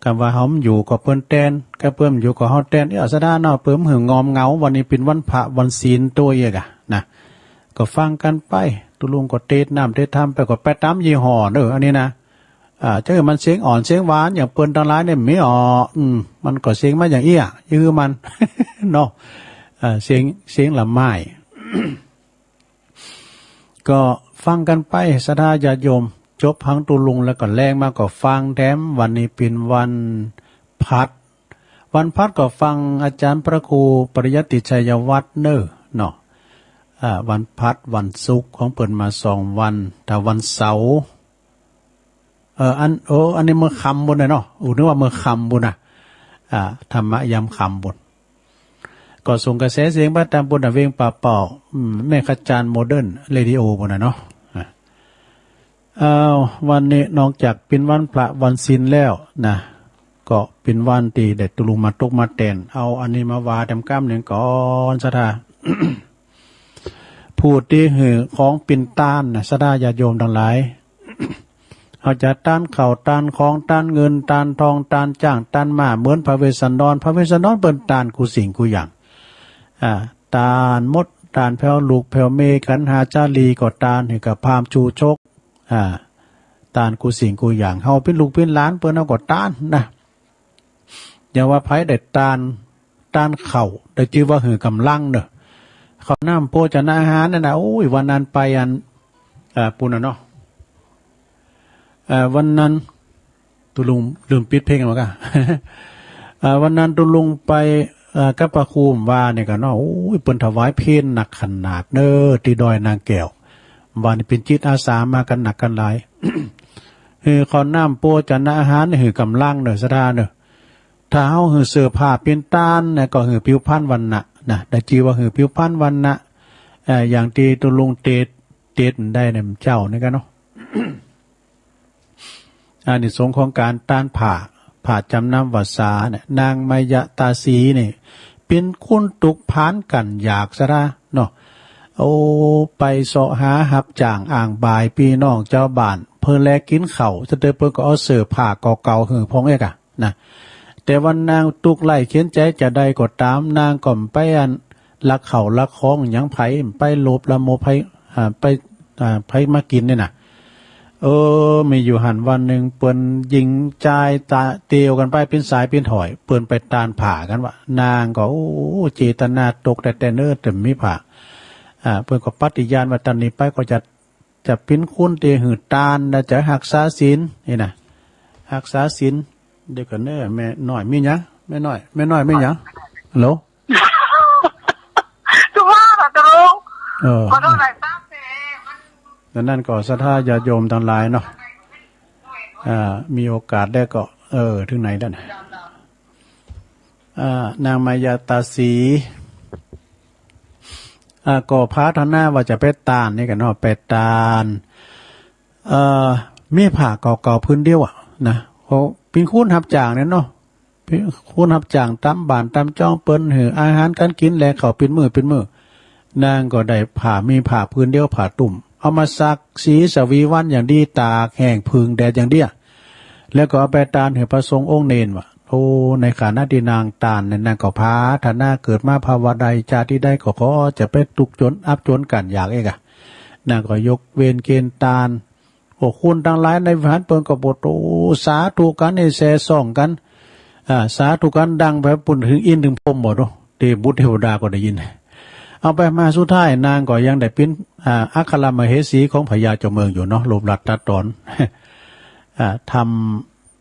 A: คำว่าเฮาอยู่ก็เปิ้นแตนก็เปิ้มอยู่ก็เฮาแตนสะดาเนาะเปิ้มหึงงอมเงาวันนี้เป็นวันพระวันศีลตัวเอกนะก็ฟังกันไปตุลุงก็เทศน้ำเทศธรรมไปก็ไปตามยี่ห้อเด้ออันนี้นะถ้าเกิดมันเสียงอ่อนเสียงหวานอย่างเปิ้นทั้งหลายเนี่ยไม่ออกมันก็เสียงมาอย่างเอี้ยยื้อมัน เนาะเสียงละไม้ ก็ฟังกันไปศรัทธาญาติโยมจบพังตุลุงแล้วก็แรงมาก็ฟังแถมวันนี้เป็นวันพัดก็ฟังอาจารย์พระครูปริยัติชัยวัฒน์เนอเนาะวันพัดวันศุกร์ของเปิดมา2วันแต่วันเสาร์อันนี้เมื่อคำบุญเนาะนึกว่าเมื่อคำบุญธรรมะยำคำบุญก็ส่งกระแสเสียงบ้านตามบุญเวงป่าเป่าแม่ขจารโมเดิร์นเรดิโอบุญเนาะวันนี้นอกจากเป็นวันพระวันศีลแล้วนะก็เป็นวันตีเด็ดตุลุมาตกมาแตนเอาอันนี้มาวาดำก้ามหนึ่งก่อนศรัทธา พูดที่หือของปินต้านนะศรัทธาญาติโยมทั้งหลาย เอาจะต้านเข่าต้านของต้านเงินต้านทองต้านจ้างต้านมาเหมือนพระเวสสันดรเปิ้นต้านกูสิ่งกูอย่างต้านมดต้านแผ่วลูกแผ่วเมขันหาจารีก็ต้านให้กับพามชูชกต้านกูสิ่งกูอย่างเฮาเป็นลูกเป็นหลานเปิ้นเอาก็ต้านนะอย่าว่าไผได้ต้านเข่าได้ชื่อว่าหือกำลังเด้อเขาน้ำโภชนาอาหารนั่นน่ะโอ้ยวันนั้นไปปุ่นเนาะวันนั้นตุลุงลืมปิดเพลงแล้วกะ วันนั้นตุลุงไปกับพระคูมว่าเนี่ยกันเนาะโอ้ยเปิ้นถวายเพลหนักขนาดเน้อที่ดอยนางแก้ววันนี้เป็นจิตอาสามากันหนักกันหลาย ขอน้ำโปจันอาหารนี่กำลังเนอะสะดาเนอะถ้าเฮาเสื้อผ้าเป็นต้านเนี่ยก็ผิวพรรณวันนะนะได้ชื่อว่าผิวพรรณวันนะอย่างที่ตุลุงเตดได้เนี่ยเจ้านี่กันเนาะ อานิสงส์ของการต้านผ่าจำนำวัษาเนี่ยนางมายตาสีนี่เป็นคุณตุกพานกันอยากซะละเนาะโอ้ไปเสาะหาหับจ่างอ่างบายพี่น้องเจ้าบ้านเพิ่นแลกินเข่าจะเดินเพิ่นก็เอาเสื้อผ้าเก่าๆหือพงเอกอะนะแต่วันนางตุกไล่เขียนใจจะได้ก็ตามนางก่อมไปอันลักเข่าลักคองหยังไผไปโลบละโมไผมากินเนี่ยน่ะมีอยู่หันวันหนึ่งเปิ้นยิงใจตาเตียวกันไปเป็นสายเป็นถอยเปิ้นไปตานผ่ากันว่านางก็โอ้เจตนาตกแต่เนิ่นแต่ไม่ผ่าเปิ้นก็ปฏิญาณว่าตอนนี้ไปก็จะเป็นคุณเตหือตานนะจะหักษาศีลนี่นะหักษาศีลเด็กกันเน้อแม่น้อยมีหยังแม่น้อยมีหยังฮัลโหล
B: ทุกว่าค่ะตรงขอโทษหลายตั้ง
A: ดังนั้นก็ศรัทธาญาติโยมทั้งหลายเนาะมีโอกาสได้ก็ถึงไหนได้นะนางมายาตาสีก็พาทนาว่าจะไปตานนี่กันเนาะไปตานมีผ้าเก่าๆพื้นเดียวอ่ะนะเขาเป็นคุ้นหับจ่างเนี่ยเนาะคุ้นหับจ่างตามบ้านตามจ้องเปิ้นหืออาหารการกินแลเขาเป็นมือนางก็ได้ผ้ามีผ้าพื้นเดียวผ้าตุ่มเอามาซักสีสวีวันอย่างดีตากแห้งพึ่งแดดอย่างเดียแล้วก็เอาไปตานให้พระสงฆ์องค์เนรว่ะโอ้ในขณะที่นางตานในนางก็พาฐานะเกิดมาภาวะใดชาติใดก็ขอจะไปตุกจนอับจนกันอยากเอกะนางก็ยกเวรเกณฑ์ตานโอ้คุณทั้งหลายในพันเปิลก็บทโอ้สาธุกันในแซ่ส่องกันสาธุกันดังแบบปุ่นถึงอินถึงพรมหมดเทบุตรเทวดาก็ได้ยินเอาไปมาสุดท้ายนางก็ยังได้เป็นอัครมเหสีของพญาเจ้าเมืองอยู่เนาะรูปลัดตัดตอนท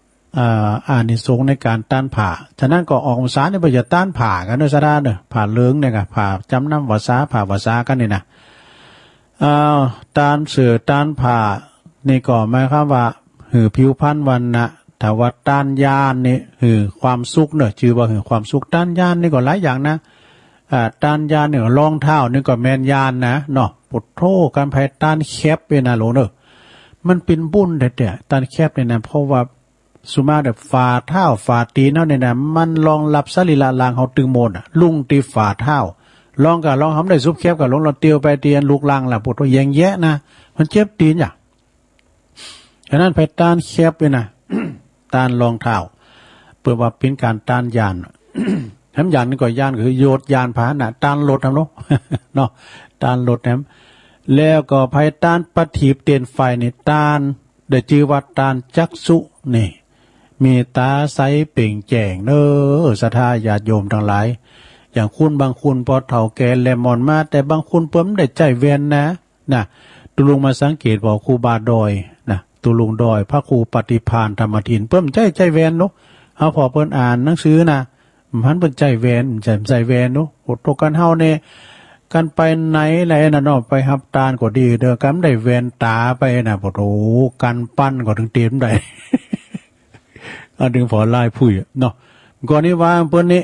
A: ำอานิสงส์ในการต้านผ่าฉะนั้นก็ออกสารในประโยชน์ต้านผ่ากันด้วยซะได้เนอะผ่าเลื้งเนี่ยค่ะผ่าจำน้ำวาสาผ่าวาสากันนี่นะต้านเสือต้านผ่านี่ก็หมายความว่าหือผิวพรรณวันนะแต่ว่าต้านยานนี่หือความสุขเนอะชื่อว่าหือความสุขต้านยานนี่ก็หลายอย่างนะต้านยานเนี่ยรองเท้านี่ก็แมนยานนะเนาะปุถโธการภัยต้านแคบเป็นอะไรเนอะมันเป็นบุญแต่ต้านแคบเนี่ยนะเพราะว่าสุมาแบบฝ่าเท้าฝ่าตีนเนาะเนี่ยนะมันรองรับสรีระลางเขาตึงโมนลุงตีฝ่าเท้าลองทำได้ซุบแคบกับลงเราเตียวไปเตียนลูกลังล่ะปุถโธแยงแยะนะมันเจ็บตีนอย่างฉะนั้นไปต้านแคบไปนะ ต้านรองเท้าเพื่อว่าเป็นการต้านยานทำยานนี่ก็ยานคือโยดยานพาหนะต้านรถทำเนาะเนาะต้านรถนะแล้วก็ภัยต้านปฏิบเตียนไฟในต้านได้ชื่อว่าต้านจักษุนี่มีตาใสเป่งแจ่งเน้อศรัทธาญาติโยมทั้งหลายอย่างคุณบางคุณพอเฒ่าแก่แลมอนมาแต่บางคุณเพิ่มได้ใจเวียนนะตุลุงมาสังเกตบอกครูบาดอยนะตุลุงดอยพระครูปฏิภาณธรรมทินเพิ่มใจเวียนเนาะเอาพอเพิ่นอ่านหนังสือนะมันเป็นใจเวียนใจเวียนเนาะโหตกันเฮาเนี่ยกันไปไหนไหนน่ะเนาะไปหับตาลก็ดีเด้อกันได้เวียนตาไปน่ะบ่โหกันปั้นก็ถึงเต็มได้ ดึงฝอลายผู้เนาะก่อนนี้ว่าเพิ่นนี่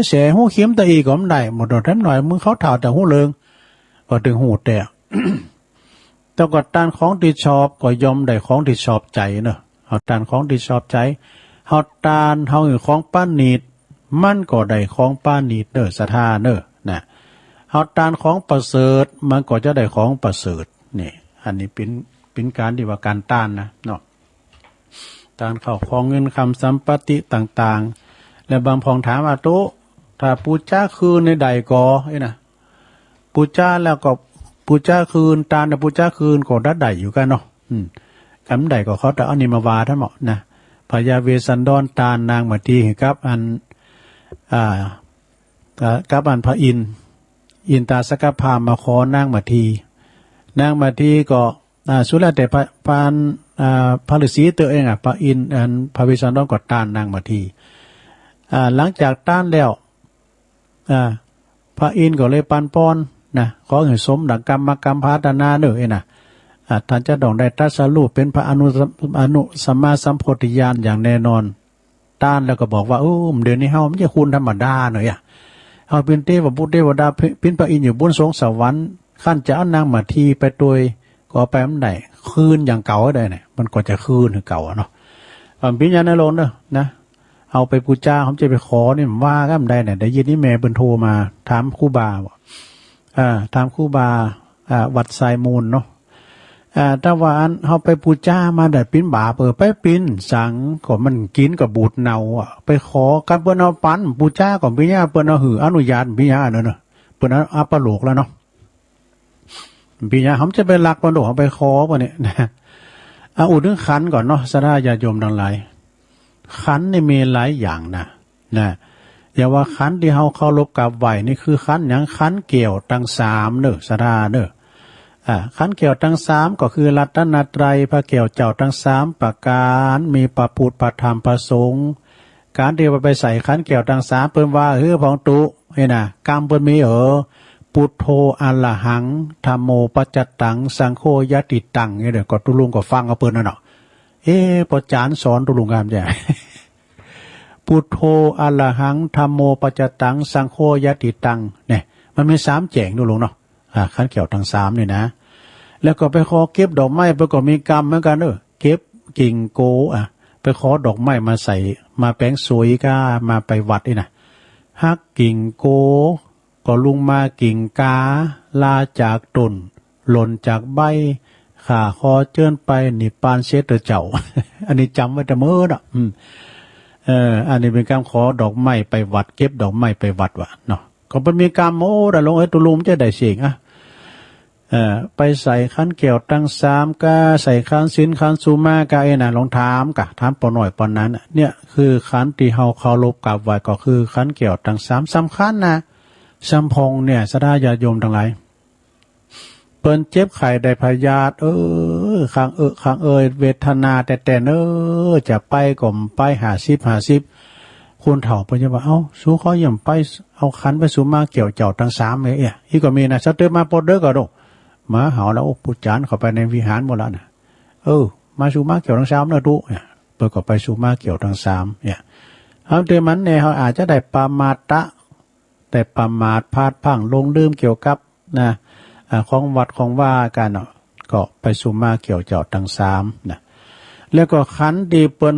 A: เสียหูเข็มตะอีก็มันได้หมดดอกทั้งหน่อยมึงเขาถ่าแต่หูเลิงก็ถึงหูแต่ แต่ก็ต้านของที่ชอบก็ยอมได้ของที่ชอบใจเนาะเฮาต้านของที่ชอบใจเฮาต้านเฮาของป้านนีดมันก็ได้ของป้านนีดเด้อศรัทธาเด้อนะเฮาต้านของประเสริฐมันก็จะได้ของประเสริฐนี่อันนี้เป็นการที่ว่าการต้านนะเนาะการเข้าของเงินคำสัมปติต่างๆและบางพองถามว่าโตถ้าปูจ้าคืนในใดกอนะปูจ้าแล้วก็ปูจ้าคืนตาลปูจ้าคืนก็ได้อยู่กันเนาะคำใดก็เขาแต่เอานิมาวาท่านเหมาะนะพญาเวสสันดรตาลนางมาทีกับอันกับอันพระอินตาสกพามาขอนางมาทีก็สุดแล้วแต่พระฤาษีตัวเองพระอินทร์พระเวสสันดรก็ตานนางมาที หลังจากต้านแล้วพระอินทร์ก็เลยปันป้อนนะขอให้สมดังกรรมกรรมพัฒนาเด้อนะท่านจะต้องได้ตรัสรู้เป็นพระอนุสัมมาสัมโพธิญาณอย่างแน่นอนต้านแล้วก็บอกว่าเดี๋ยวนี้เฮาไม่ใช่คุณธรรมดาหน่อยเฮาเป็นเทพบุตรเทวดาเป็นพระอินทร์อยู่บนสวงสวรรค์ขั้นจะเอานางมาทีไปโดยก็ไปมันได้คืนอย่างเก่าได้เนี่ยมันก็จะคืนเก่าเนาะพิญญาณโลนเด้อนะเอาไปปูจ้าเขาจะไปขอเนี่ยว่าก็ไม่ได้เนี่ยได้ยินนี่แม่เปิ้นโทรมาถามครูบาว่าถามครูบาวัดไซมูลเนาะถ้าว่าอันเขาไปปูจ้ามาได้ปิ้นบาไปปิ้นสังก็มันกินกับบูดเนาไปขอกันเปิ้นเอาปันปูจ้าก่อนพิญญาเปิ้นเอาหืออนุญาตพิญญาเนาะเปิ้นเอาปโลกแล้วเนาะพิญญาเขาจะไปลักปโลกเขาไปขอป่ะเนี่ยนะอุดถึงขันก่อนเนาะสราญาโยมทั้งหลายขันนี่มีหลายอย่างนะอย่าว่าขันที่เฮาเคารพกราบไหว้นี่คือขันอย่างขันเกี่ยวทั้งสามเด้อสราเด้อขันเกี่ยวทั้งสามก็คือรัตนตรัยพระเกี่ยวเจ้าทั้งสามประการมีพระพุทธพระธรรมพระสงฆ์การที่ว่าไปใส่ขันเกี่ยวทั้งสามเปิ้นว่าพองตุเห็นน่ะกรรมเปิ้นมีพุทโธอะระหังธัมโมปัจจตังสังโฆยติตังนี่เด้อก็ตุลุงก็ฟังเอาเปิ้นนั่นเนาะพอจานสอนตุลุงงามจ้ะพุทโธอะระหังธัมโมปัจจตังสังโฆยติตังเนี่ยมันมี3แจงตุลุงเนาะขันเกี่ยวทั้ง3นี่นะแล้วก็ไปขอเก็บดอกไม้ไปก็มีกรรมเหมือนกันเก็บกิ่งโกไปขอดอกไม้มาใส่มาแปลงสวยก็มาไปวัดนี่นะฮักกิ่งโกก็ลุงมากิ่งกาลาจากต้นหล่นจากใบขาคอเจิ้นไปนิปานเชตเจ้า อันนี้จำไว้แต่เมื่อน่ะอันนี้เป็นการขอดอกไม้ไปวัดเก็บดอกไม้ไปวัดวะเนาะก็เป็นมีกรรมแต่ลงตุลุมจะได้เสียงไปใส่ขันเกี่ยวตั้ง3ก็ใส่ขันศีลขันสุมาก็น่ะลองถามปอหน่อยปอนนั้นเนี่ยคือขันที่เฮาเคารพกราบไหว้ก็คือขันเกี่ยวตั้ง3สำคัญนะสัมพงเนี่ยสดาญาโยมทั้งหลายเปิ้นเจ็บไข้ได้พยาธิข้างเวทนาแต่จะไปก่มไป50คุณเฒ่าเพิ่นจะว่าสู้เขาย่ํไปเอาขันไปสู่มาเกี่ยวเจ้าทั้ง3อีกก็มีนะสเตอร์มาปอดเด้อก็ดอกมาเฮาแล้วปุจจานเข้าไปในวิหารหมดแล้วนะมาสู่มาเกี่ยวทั้ง3เด้อตุเนี่ยเปิ้นก็ไปสู่มาเกี่ยวทั้ง3เนี่ยเฮาแต่มันเนี่ยเฮาอาจจะได้ปามาตะแต่ประมาทพลาดพลั้งลงลืมเกี่ยวกับของวัดของว่ากันเนาะก็ไปสู่มาเกี่ยวเจ้าทั้ง3นะแล้วก็ขันดีเปิ้น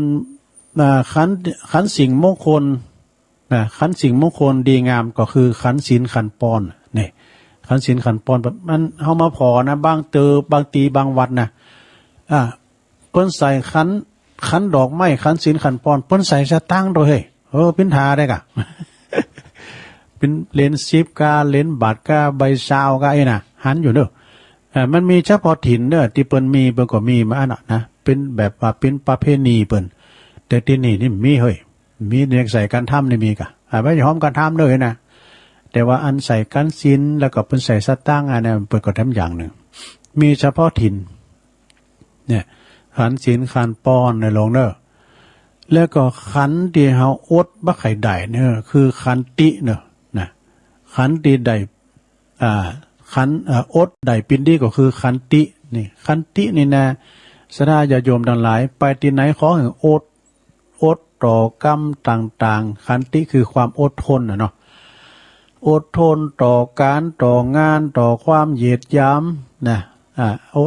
A: ขันสิ่งมงคลขันสิ่งมงคลดีงามก็คือขันศีลขันปอนนี่ขันศีลขันปอนมันเฮามาพอนะบางตีบางวัดนะเปิ้นใส่ขันดอกไม้ขันศีลขันปอนเปิ้นใส่สตางค์ด้วยเป็นทาได้กะ เป็นเลน10กาเลนบาทกาใบซาวกาน่ะหันอยู่เด้อมันมีเฉพาะถิ่นเด้อที่เปิ้นมีเปิ้นก็มีมาอันนะเป็นแบบว่าเป็นประเพณีเปิ้นแต่ที่นี่มีมีเด็กใส่กันทำนี่มีกะไม่ยอมกันทำเลยนะแต่ว่าอันใส่กันศีลแล้วก็เปิ้นใส่สตางค์อันนั้นเปิ้นก็ทำอย่างนึงมีเฉพาะถิ่นเนี่ยขันศีลขันปอนในหลวงเด้อแล้วก็ขันที่เฮาอดบ่ไข่ได้เนี่ยคือขันติเนาะขันติได้ขันอดได้ปินดีก็คือขันตินี่ขันตินี่นะสดาญาโยมทั้งหลายไปที่ไหนขอให้อดต่อกรรมต่างๆขันติคือความอดทนเนาะอดทนต่อการต่องานต่อความเหยียดหยามนะอ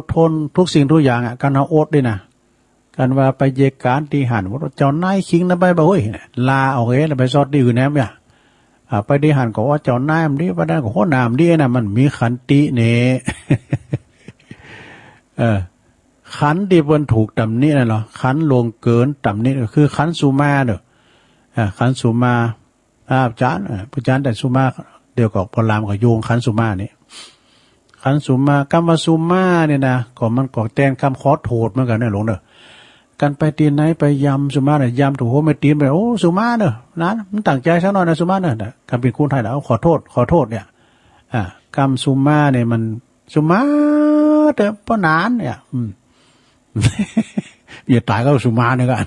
A: ดทนทุกสิ่งทุกอย่างการเอาอดด้วยนะการว่าไปเยการที่หันว่าเจ้านายคิงนะไปบ่เฮ้ยลาเอาไปซอดดีอื่นแหนมเนี่ยไปดีหันก็ว่าเจ้านายมันดีไปได้ก็โหนามดีนะมันมีขันติเนี่ยขันที่เพิ่นถูกตำหนินั่นเหรอขันลงเกินตำหนิก็คือขันสุมาเด้อขันสุมาอาจารย์แต่สุมาเดี๋ยวก็พลามก็โยงขันสุมานี่ขันสุมากรรมสุมาเนี่ยนะก็มันก็แทนคำขอโทษเหมือนกันเนี่ยหลงเด้อกันไปตีไหนไปยำสุมาเนี่ยยำถูกโหไม่ตีนไปสุมาเด้อนะมันตั้งใจซะหน่อยนะสุมาเด้อคำเป็นคุณไทยแล้วขอโทษเนี่ยกรรมสุมาเนี่ยมันสุมาแต่ป้อนานเนี่ยอย่าตายก็สุมาเนี่ยกัน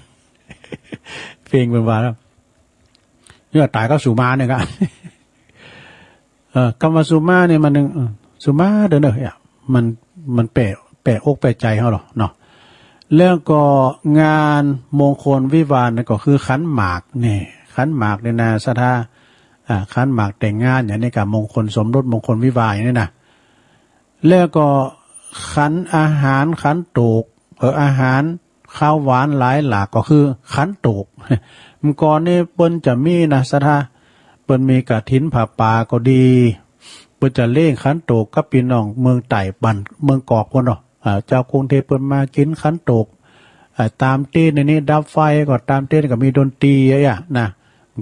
A: เพลงเป็นว่าแล้ว เนี่ยตายก็สุมาเนี่ยก็คำว่าสุมาเนี่ยมันหนึ่งสุมาเด้อเนี่ยมันแปะอกแปะใจเขาหรอเนาะแล้วก็งานมงคลวิวาห์นั่นก็คือขันหมากเนี่ยขันหมากเนี่ยนะสถาขันหมากแต่งงานอย่างนี้กับมงคลสมรสมงคลวิวาห์อย่างนี้นะแล้วก็ขันอาหารขันโตกอาหารข้าวหวานหลายหลากก็คือขันโตกมันก่อนนี่เปิ้นจะมีนะสถาเปิ้นมีกฐินผ้าป่าก็ดีเปิ้นจะเล่งขันโตกกับพี่น้องเมืองไต่บันเมืองกอกคนเนาะเจ้ากรุงเทพเปิ้นมากินขันโตกตามเต้นในนี้ดับไฟก็ตามเต้นก็มีดนตรีอ่ะนะ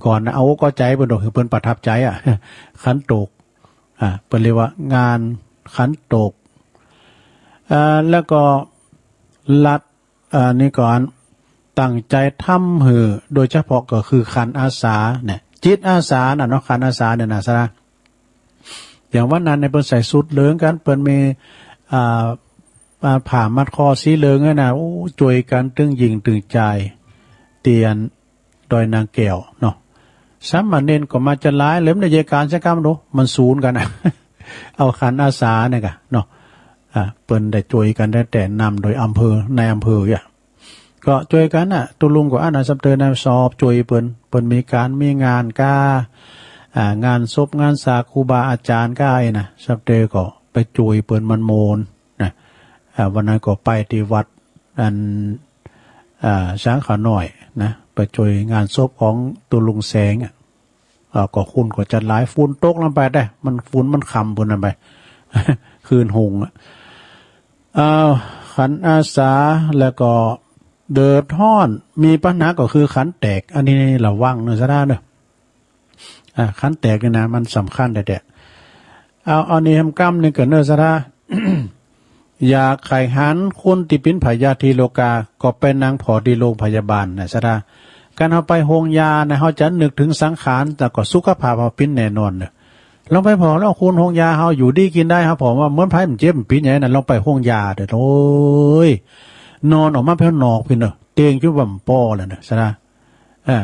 A: ก่อนนะเอาก็ใจเปิ้นคือเปิ้นประทับใจขันโตกเปิ้นเรียกว่างานขันโตกแล้วก็รัดนี่ก่อนตั้งใจทำหือโดยเฉพาะก็คือขันอาสาเนี่ยจิตอาสาน่ะเนาะขันอาสาเนี่ยนะซะอย่างวันนั้นในเปิ้นใส่สุดเหลืองกันเปิ้นมีผ่ามัดคอสีเหลืองนะโอ้ช่วยกันตึงยิงตึงใจเตียนดอยนางแก้วเนาะสามเณรก็มาจะหลายเล่มในเยการสักคำดูมันศูนย์กันนะ เอาขันอาสาเนี่ยกะเนาะเปิ้นได้ช่วยกันได้แต่นำโดยอำเภอในอำเภอก็ช่วยกันตุลุงก็สับเตอสอบช่วยเปิ้นมีการมีงานงานศพงานสาครูบาอาจารย์ก้ายนะสับเตอก็ไปช่วยเปิ้นมันโมนนะวันนั้นก็ไปที่วัดช้างขาหน่อยนะไปช่วยงานศพของตุลุงแสงก็คุณก็จะหลายฝุ่นตกลงไปได้มันฝุ่นมันคำบนนั้นไป คืนหงขันอาสาแล้วก็เดือดร้อนมีปัญหาก็คือขันแตกอันนี้ระวังเนอะซะได้เนอะขันแตกเนี่ยนะมันสำคัญแต่เอานี่ทำกรรมนี่เกิดเนอะซะได้ อยากไขหันคนติปินพยาธิโลกาก็เป็นนางผอดีโรงพยาบาลนะซะได้การเอาไปโฮงยานะเขาจะนึกถึงสังขารแต่ก็สุขภาพเขาปิ้นแน่นอนเนอะลองไปพอแล้วคุณห้องยาเฮาอยู่ดีกินได้ครับผมว่าเหมือนไผมันเจ็บมันปีนใหญ่นั่นลองไปห้องยาเด้อโอ้ยนอนออกมาเพิ่นนอกพี่เนาะเตียงจุบ่ำป้อแล้วน่ะซะนะ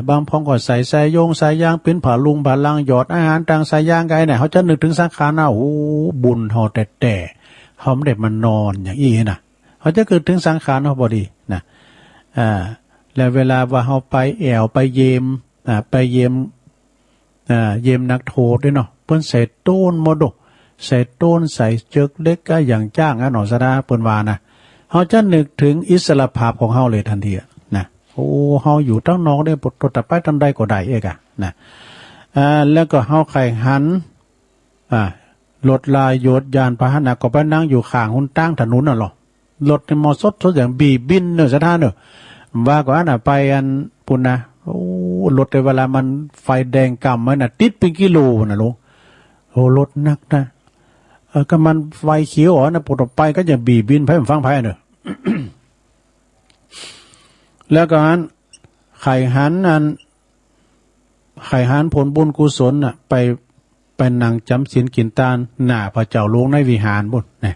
A: บางพ้องก็ใส่สายยงสายยางเป็นผ้าลุงผ้าลังหยอดอาหารต่างสายยางไกเนี่ยเขาจะนึกถึงสังขารโอ้บุญเฮาแต่เฮาไม่ได้มานอนอย่างอีน่ะเขาจะเกิดถึงสังขารเฮาบ่ดีนะแล้วเวลาว่าเฮาไปแอวไปเยมไปเยมนักโทษด้วยเนาะเปิ้นใส่ต้นมดกใส่ต้นใส่เจึกเล็กก็อย่างจ้างหนอสะดาเปิ้นว่านะเฮาจะนึกถึงอิสระภาพของเฮาเลยทันทีนะโอ้เฮาอยู่ตั้งนอกได้ปดตะไปตันใดก็ได้เอกนะแล้วก็เฮาไข่หันรถลายโยดยานพาหนะก็ไปนั่งอยู่ข้างหุ่นตั้งถนนน่ะหรอรถมอสดอย่างบีบินเนอะสะดาเนอะว่าก็ไปปุ่นนะโอ้รถในเวลามันไฟแดงกำมันน่ะติดเป็นกิโลนะลุงโอ้รถนักนะก็มันไฟเขียวนะปุดออกไปก็จะบีบินไผ่ฟังไผ่เนอะ แล้วก็ไข่หันผลบุญกุศลน่ะไปนั่งจำศีลกินตานหน้าพระเจ้าหลวงในวิหารบุญนะ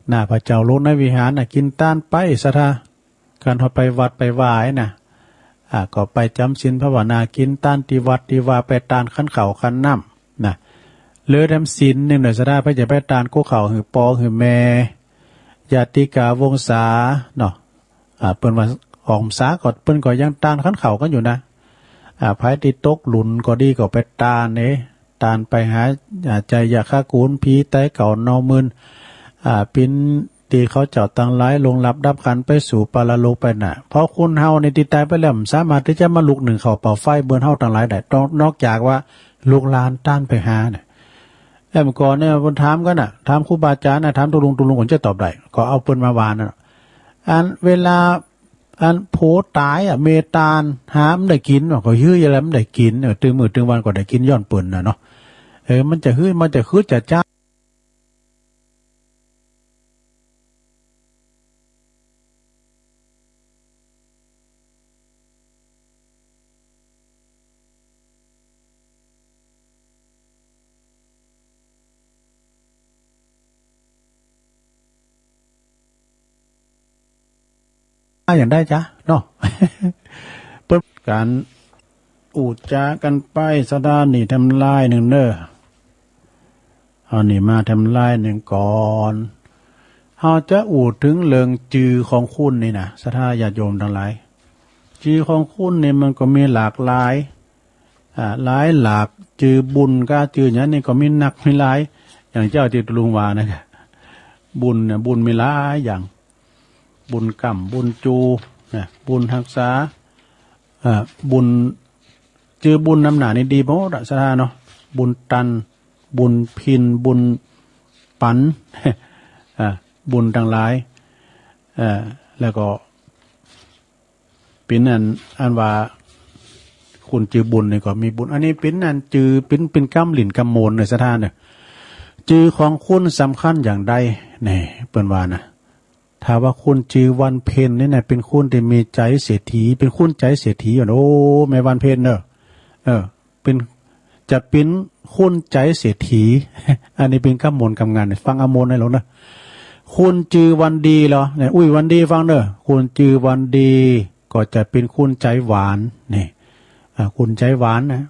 A: หน้าพระเจ้าหลวงในวิหารน่ะกินตานไปซะท่าการเขาไปวัดไปไหว้น่ะก็ไปจำศีลภาวนากินต้านที่วัดที่ว่าไปตานขันเขาขันน้ำนะเลือดทำศีลหนึ่งหน่อยซะได้เพื่อจะไปตานกู้เขาหือปอหือแม่ญาติกาวงศาเนาะเปิ้นว่าออมสาก็เปิ้นก็ยังตานขันเขากันอยู่นะภายที่ตกหลุนก็ดีก็ไปตานตานไปหาใจอยากฆ่ากูนผีไต้เก่าเนามึนปิ้นตีเขาเจ้าตั้งหลายลงรับดับขันไปสู่ปาราโลกไปน่ะเพราะคุณเฮาในที่ตายไปแล้วสามารถที่จะมาลุกหนึ่งเขาเป่าไฟเบือนเฮาตั้งหลายได้นอกจากว่าลูกหลานต้านไปหาเนี่ยเมื่อก่อนเนี่ยคนถามกันถามครูบาอาจารย์ถามตุลุงคนจะตอบได้ก็เอาเปิ้นมาวานเวลาโผตายเมตานหามได้กินก็ฮื้ออะไรมันได้กินตื่นมื้อตื่นวันก็ได้กินย้อนเปิ้นน่ะเนาะมันจะฮื้อมันจะคือจะจ้าอย่างได้จ้ะเนาะ เปิ้นการ อูดจากันไปสะดานี่ทำลายหนึ่งเด้อเอานี่มาทำลายหนึ่งก่อนเฮาจะอูดถึงเรื่องจือของคุณนี่นะสถาญาติโยมทั้งหลายจือของคุณนี่มันก็มีหลากหลายหลายหลากจือบุญก็จืออย่างนี้ก็มีหนักมีหลายอย่างเจ้าที่ลุงว่านะครับบุญเนี่ยบุญมีหลายอย่างบุญกรรมบุญจูนะบุญรักษาบุญจือบุญน้ำหนานี่ดีเพราะสถาเนาะบุญตันบุญพินบุญปันบุญทั้งหลายแล้วก็เป็นอันว่าคุณจือบุญนี่ก็มีบุญอันนี้เป็นอันจือเป็นกำหลินกำโมนในสถานเนี่ยจือของคุณสำคัญอย่างใดเนี่ยเปิ้นว่านะถ้าว่าคุณจือวันเพ็ญนี่นะเป็นคุณที่มีใจเศรษฐีเป็นคุณใจเศรษฐีโอ้แม่วันเพ็ญเนอะเป็นจะเป็นคุณใจเศรษฐี อันนี้เป็นกำโมนกำงานฟังอโมนให้เรานะคุณจือวันดีเหรอเนี่ยอุ้ยวันดีฟังเนอะคุณจือวันดีก็จะเป็นคุณใจหวานนี่คุณใจหวานนะ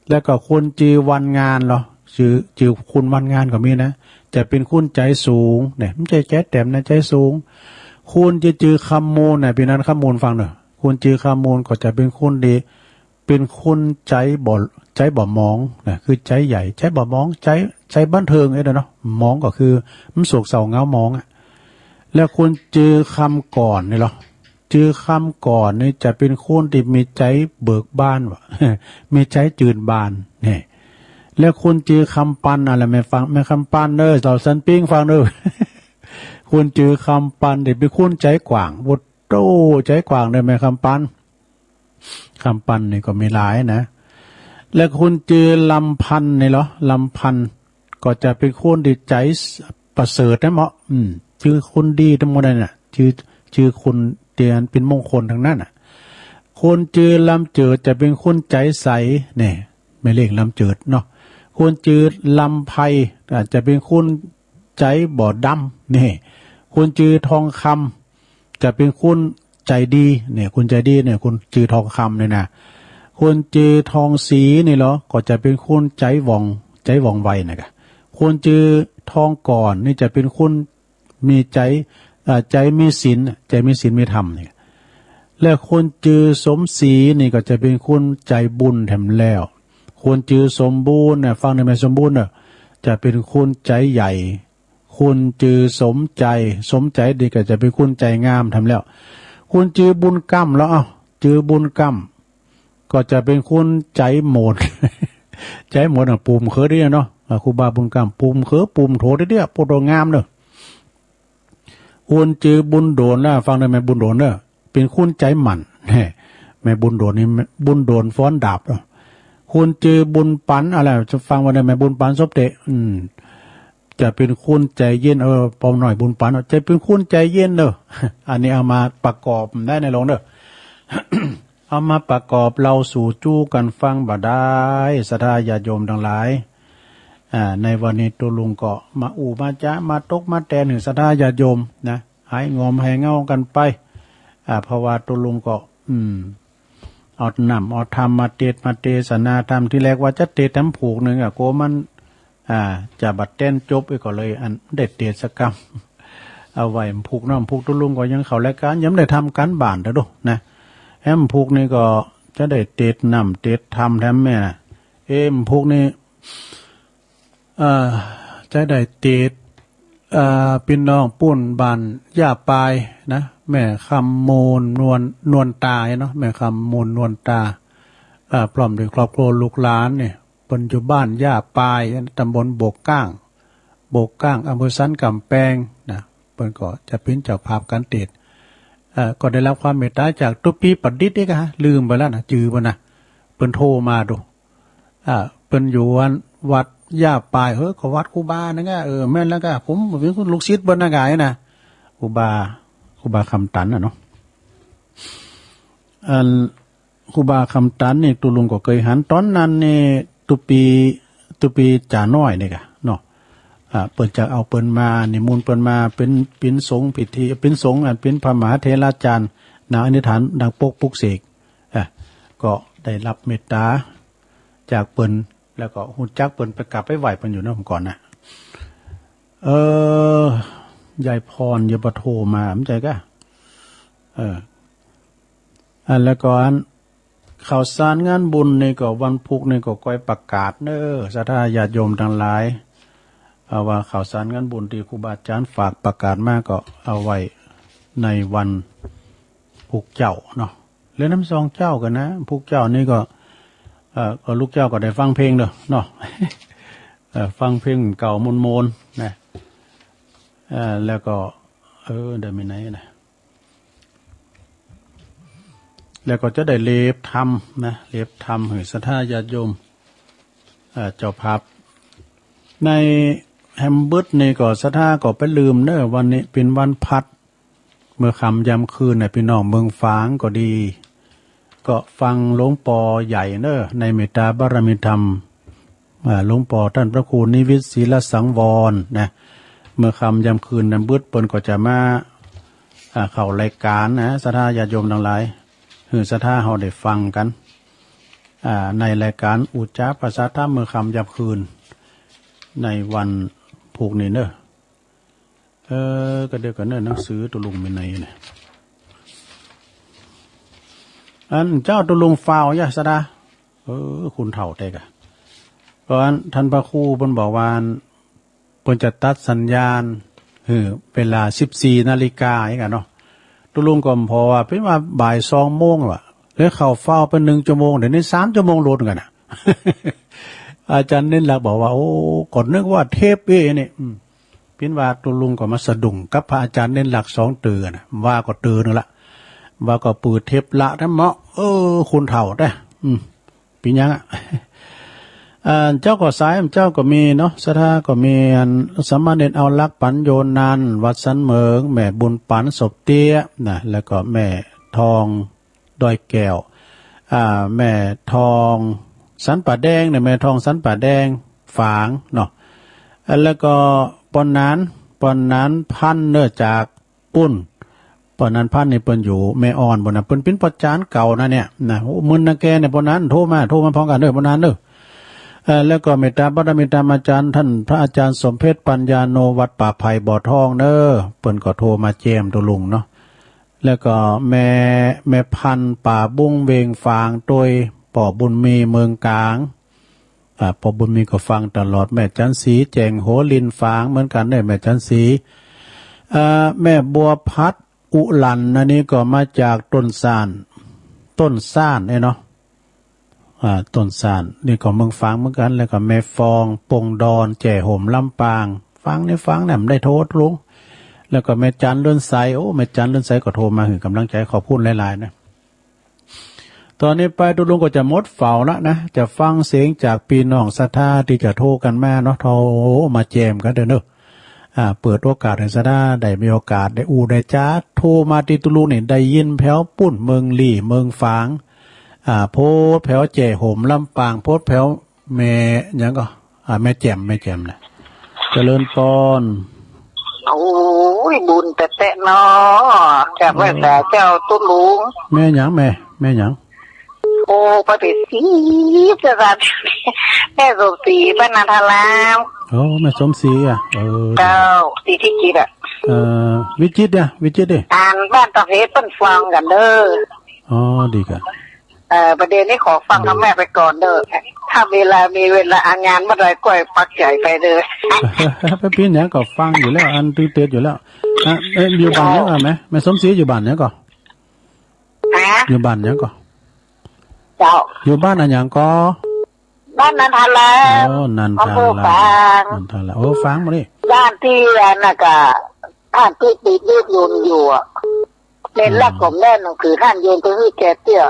A: แล้วก็คุณจือวันงานเหรอจือคุณวันงานก็มีนะจะเป็นคุณใจสูงเนี่ยไม่ใช่แจ๊ดแต้มนะใจสูงคุณจะจือคำมูลเนี่ยเป็นนั้นคำมูลฟังเนอะคุณจือคำมูลก็จะเป็นคุณดีเป็นคุณใจบ่มองนะคือใจใหญ่ใจบ่มองใจบันเทิงไอ้เนาะมองก็คือมันโศกเศร้าเงามองอ่ะแล้วคุณจือคำก่อนนี่เหรอจือคำก่อนนี่จะเป็นคนที่มีใจเบิกบานวะ มีใจจืดบานนี่แล้วคุณจือคำปันอะไรไม่ฟังไม่คำปันเด้อสาวสันปิ้งฟังเด้อ คุณจือคำปันที่เป็นคุณใจกว้างบดโตใจกว้างได้ไหมคำปันนี่ก็มีหลายนะแล้วคุณจือลำพันนี่เหรอลำพันก็จะเป็นคนที่ใจประเสริฐนะเหมาะชื่อคุณดีทั้งหมดเลยน่ะชื่อคุณเตียนเป็นมงคลทั้งนั้นอ่ะคนจือลำเจิดจะเป็นคนใจใสเนี่ยไม่เรียกลำเจิดเนาะคนจือลำไพอาจจะเป็นคนใจบ่อดำนี่คนจือทองคำจะเป็นคนใจดีเนี่ยคุณใจดีเนี่ยคุณจือทองคำเนี่ยนะคนจือทองสีนี่เหรอก็จะเป็นคนใจว่องไวนะครับคนจือทองก่อนนี่จะเป็นคนมีใจมีศีลมีธรรมเนี่ยและคนจือสมศรีนี่ก็จะเป็นคนใจบุญแถมแล้วคนจือสมบูรณ์เนี่ยฟังในแม่สมบูรณ์เนี่ยจะเป็นคนใจใหญ่คนจือสมใจดีก็จะเป็นคนใจงามทำแล้วคนจือบุญกรรมแล้วจือบุญกรรมก็จะเป็นคนใจโหมด ใจโหมดปุ่มเคยได้เนาะครูบาบุญกรรมปุ่มโถได้โปรโตงามเนาะคุณจือบุญโดนนะฟังได้ไหมบุญโดนเนอะเป็นคุณใจหมั่นแม่บุญโดนนี่บุญโดนฟ้อนดาบคุณจือบุญปันอะไรจะฟังว่าได้ไหมบุญปันซบเตะจะเป็นคุณใจเย็นปอมหน่อยบุญปันจะเป็นคุณใจเย็นเนอะอันนี้เอามาประกอบได้ในหลวงเนอะ เอามาประกอบเราสู่จู้กันฟังบ่ได้ศรัทธาญาติโยมทั้งหลายในวันนี้ตัวลุงก็มามาจ้ามาตกมาแตนถึงศรัทธาญาติโยมนะหายงอมหายเงากันไปเพราะว่าตัวลุงก็เอานำเอาธรรมมาเทศนาธรรมที่แรกว่าจะเทศทำผูกหนึ่งโกมันจะบัดเต้นจบไปก็เลยอันได้เทศกรรมเอาไว้ผูกน้ำผูกตัวลุงก็ยังเขารายการยังได้ทำการบ้านแต่ดูนะแอมผูกนี่ก็จะได้เทศนำเทศธรรมแถมแม่ผูกนี่จะได้เตดพี่น้องปุ้นบานย่าปลายนะแม่คำมูลนวลตาเนาะแม่คำมูลนวลตาพร้อมด้วยครอบครัวลูกหลานเนี่ยปัจจุบันย่าปลายตำบลโบกก้างอำเภอสันกำแพงนะเปิ้นก็จะเป็นเจ้าภาพการเตดก็ได้รับความเมตตาจากตุปีปัดดิษฐ์นี่ก็ลืมไปแล้วนะจือบ่นะเปิ้นโทรมาดูเปิ้นอยู่วัดย่าปลายก็วัดครูบานะก็แม่นแล้วก็ผมเป็นคนลูกศิษย์เบิ่นนะกายนะครูบาคำตันเนาะครูบาคำตันนี่ตุลุงก็เคยหันตอนนั้นนี่ตุปีจ่าน้อยนี่ก็เนาะเปิ้นจะเอาเปิ้นมานิมนต์เปิ้นมาเป็นสงฆ์พิธีเป็นสงฆ์เป็นพระมหาเถราจารย์นาอนิฐานดังปกปุกเสกก็ ได้รับเมตตาจากเปิ้นแล้วก็ฮู้จักเปิ้นไปกลับไปไหว้เปิ้นอยู่นำก่อนนะยายพรอย่าบ่โทรมามั้ยใจกะแล้วก็อันข่าวสารงานบุญนี่ก็วันพุธนี่ก็ก้อยประกาศเด้อศรัทธาญาติโยมทั้งหลายว่าข่าวสารงานบุญที่ครูบาอาจารย์ฝากประกาศมาก็เอาไว้ในวันพุธเจ้าเนาะเรื่องน้ำซองเจ้ากันนะพุธเจ้านี่ก็ลูกเจ้าก็ได้ฟังเพลงเด้อเนาะ ฟังเพลงเก่ามนๆนะแล้วก็ได้ไม่ไหนนะแล้วก็จะได้เล็บทำนะเล็บทำให้ศรัทธาญาติโยมเจ้าภาพในแฮมเบิร์ตนี่ก็ศรัทธาก็ไปลืมเนอะวันนี้เป็นวันพัดเมื่อค่ำยามคืนเนี่ยพี่น้องเมืองฝางก็ดีก็ฟังหลวงปอใหญ่เนอะในเมตตาบารมีธรรมหลวงปอท่านพระครูนิวิตศีลสังวรนะเมื่อค่ำยามคืนแฮมเบิร์ตเปิ้นก็จะมาเข้ารายการนะศรัทธาญาติโยมทั้งหลายศรัทธาเฮาได้ฟังกันในรายการอุจจาภาษาธรรมเมื่อค่ำยามคืนในวันผูกนี่เนอะก็เดี๋ยวกันเนอะหนังสือตุลุงมีในเนี่ยอันเจ้าตุลุงฟาวยะศรัทธาคุณเฒ่าแต่กะเพราะอันท่านพระครูเพิ่นบอกว่าเพิ่นจะตัดสัญญาณเวลา 14 นาฬิกาอย่างกันเนาะตุลุงก็พอว่าเป็นว่าบ่าย2 โมงว่ะแล้วเข้าเฝ้าเป็น1 ชั่วโมงเดี๋ยวนี้3 ชั่วโมงโลดกันน่ะ อาจารย์เน้นหลักบอกว่าโอ้ก่อนนึกว่าเทพนี่เป็นว่าตุลุงก็มาสะดุ้งกับพระอาจารย์เน้นหลัก2 เตือนนะว่าก็เตือนนึงละว่าก็ปืดเทพละทั้งเหมาะคุณเฒ่าได้ปียังอ่ะเจ้าก็สายเจ้าก็มีเนาะศรัทธาก็มีสามเณรเอาลักปัญโยนันวัดสันเมืองแม่บุญปันศพเตี้ยนะแล้วก็แม่ทองดอยแก้วแม่ทองสันป่าแดงเนี่ยแม่ทองสันป่าแดงฝางเนาะแล้วก็ปอนนั้นพันเนื่อจากปุ้นปอนนั้นพันนี่เปิ้นอยู่แม่อ่อนบ่น่ะเปิ้นเป็นประจานเก่านะเนี่ยนะโอ้มึนนะแกเนี่ยปอนนั้นโทรมาพร้อมกันเด้อปอนนั้นเด้อแล้วก็เมตตาบารมีธรรมอาจารย์ท่านพระอาจารย์สมเพชรปัญญาโนวัดป่าไผ่บ่อทองเด้อเปิ้นก็โทรมาแจมตุลุงเนาะแล้วก็แม่พันป่าบุ้งเวงฟางโดยป่อบุญมีเมืองกลางป่อบุญมีก็ฟังตลอดแม่จันสีแจงโหลินฟางเหมือนกันได้แม่จันสีแม่บัวพัดอุลันอันนี้ก็มาจากต้นซ่านเนาะต้นซ่านนี่ก็เมืองฟางเหมือนกันแล้วก็แม่ฟองปงดอนแจ่ห่มลำปางฟังนี่ฟังเนี่ยมันได้โทษลุงแล้วก็แม่จันเลื่อนใสแม่จันเลื่อนใสก็โทรมาให้กำลังใจขอพูดหลายๆนะตอนนี้ไปตุลุงก็จะหมดเฝ้าแล้วนะจะฟังเสียงจากพี่น้องศรัทธาที่จะโทรกันมาเนาะโทรมาแจมกันเด้อเนอะเปิดโอกาสให้ศรัทธาได้มีโอกาสได้ได้จ้าโทรมาที่ตุลุงนี่ได้ยินแผ่วปุ้นเมืองลี่เมืองฝางโพดแผ่วแจ่ห่มลำปางโพดแผ่วแม่หยังก็แม่แจ่มนะเจริญพร
B: โอ้ยบุญแต่เนาะจากแม่แต่เจ้าตุลุง
A: แม่หยังแม่หยัง
B: โอ้ปฏิสีจะรับแม่สมศรีปนันทราม
A: แม่สมศรี
B: เจ้าศรีที่จิต
A: วิจิตรดิ
B: บ้านตะเพชรเปิ้นฟังกันเด้
A: อดีกัน
B: ประเด็นนี้ขอฟังกับแม่ไปก่อนเด้อถ้ามีเวลางานเมื่อไรก็ปักใจไปเลย
A: ไปปีนี้ก็ฟังอยู่แล้วอันตื่นเต้นอยู่แล้วอยู่บ้านเนี้ยไหมแม่สมศรีอยู่บ้านเนี้ยก็อยู่บ้านเนี้ยก็
B: เจ้า
A: อยู่บ้านอะไรอย่างก็
B: บ้านนันทารา
A: นันทาราฟังมาดิ
B: บ้านที่น่ะก็ท่านที่ติดรูปยนต์อยู่เล่นลักของแม่นคือท่านโยนไปให้แกเตี้ย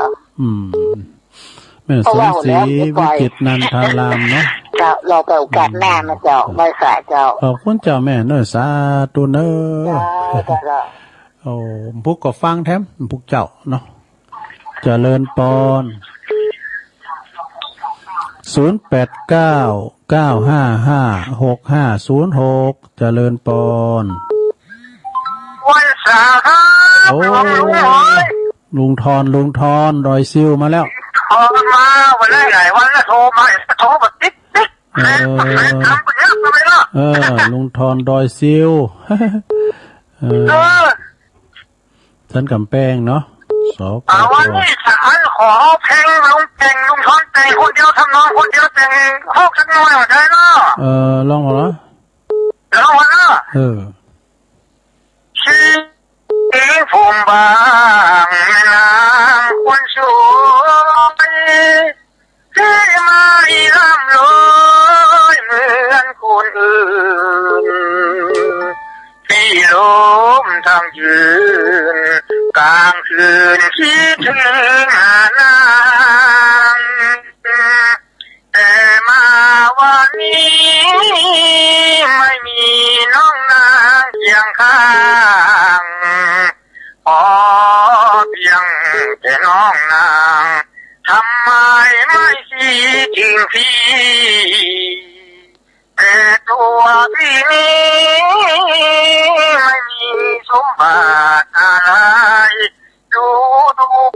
A: แม่สมศรีวิจิตรนันทารามเนาะ
B: เจ้าเราไปโอกาสหน้านะเจ้าไม่สายเจ้า
A: ขอบคุณเจ้าแม่เนอะสาธุเนอะพวกก็ฟังแถมพวกเจ้าเนาะเจริญปอน089-955-6506เจริญปอน
B: วันสา
A: ลุงทอนรอยซิวมาแล้ว
B: ท
C: พอมาวันแรกหลายวันแล้วโทรมาโทรแบบติ๊กแฟนทำไปเยอะทำไมล่ะ
A: ลุงทอนดอยซิวท่านกำแพงเนาะ
C: วันนี้ฉันขอเพลงลุงทอนแต่งคนเดียวทำนองคนเดียวแต่งพวกฉันไม่ได้เนาะ
A: ลองเหรอ
C: ลองเหรอชีผมบางนางคนสวยที่ไม่ร่ำรวยเหมือนคนอื่นที่ล้มทางยืนกลางคืนคิดถึงนางแต่มาวันนี้ไม่มีน้องนางเคียงข้างพอเพียงแต่น้องนางทำไมไม่คิดถึงพี่แต่ตัวพี่นี้ไม่มีสมบัติอะไรดู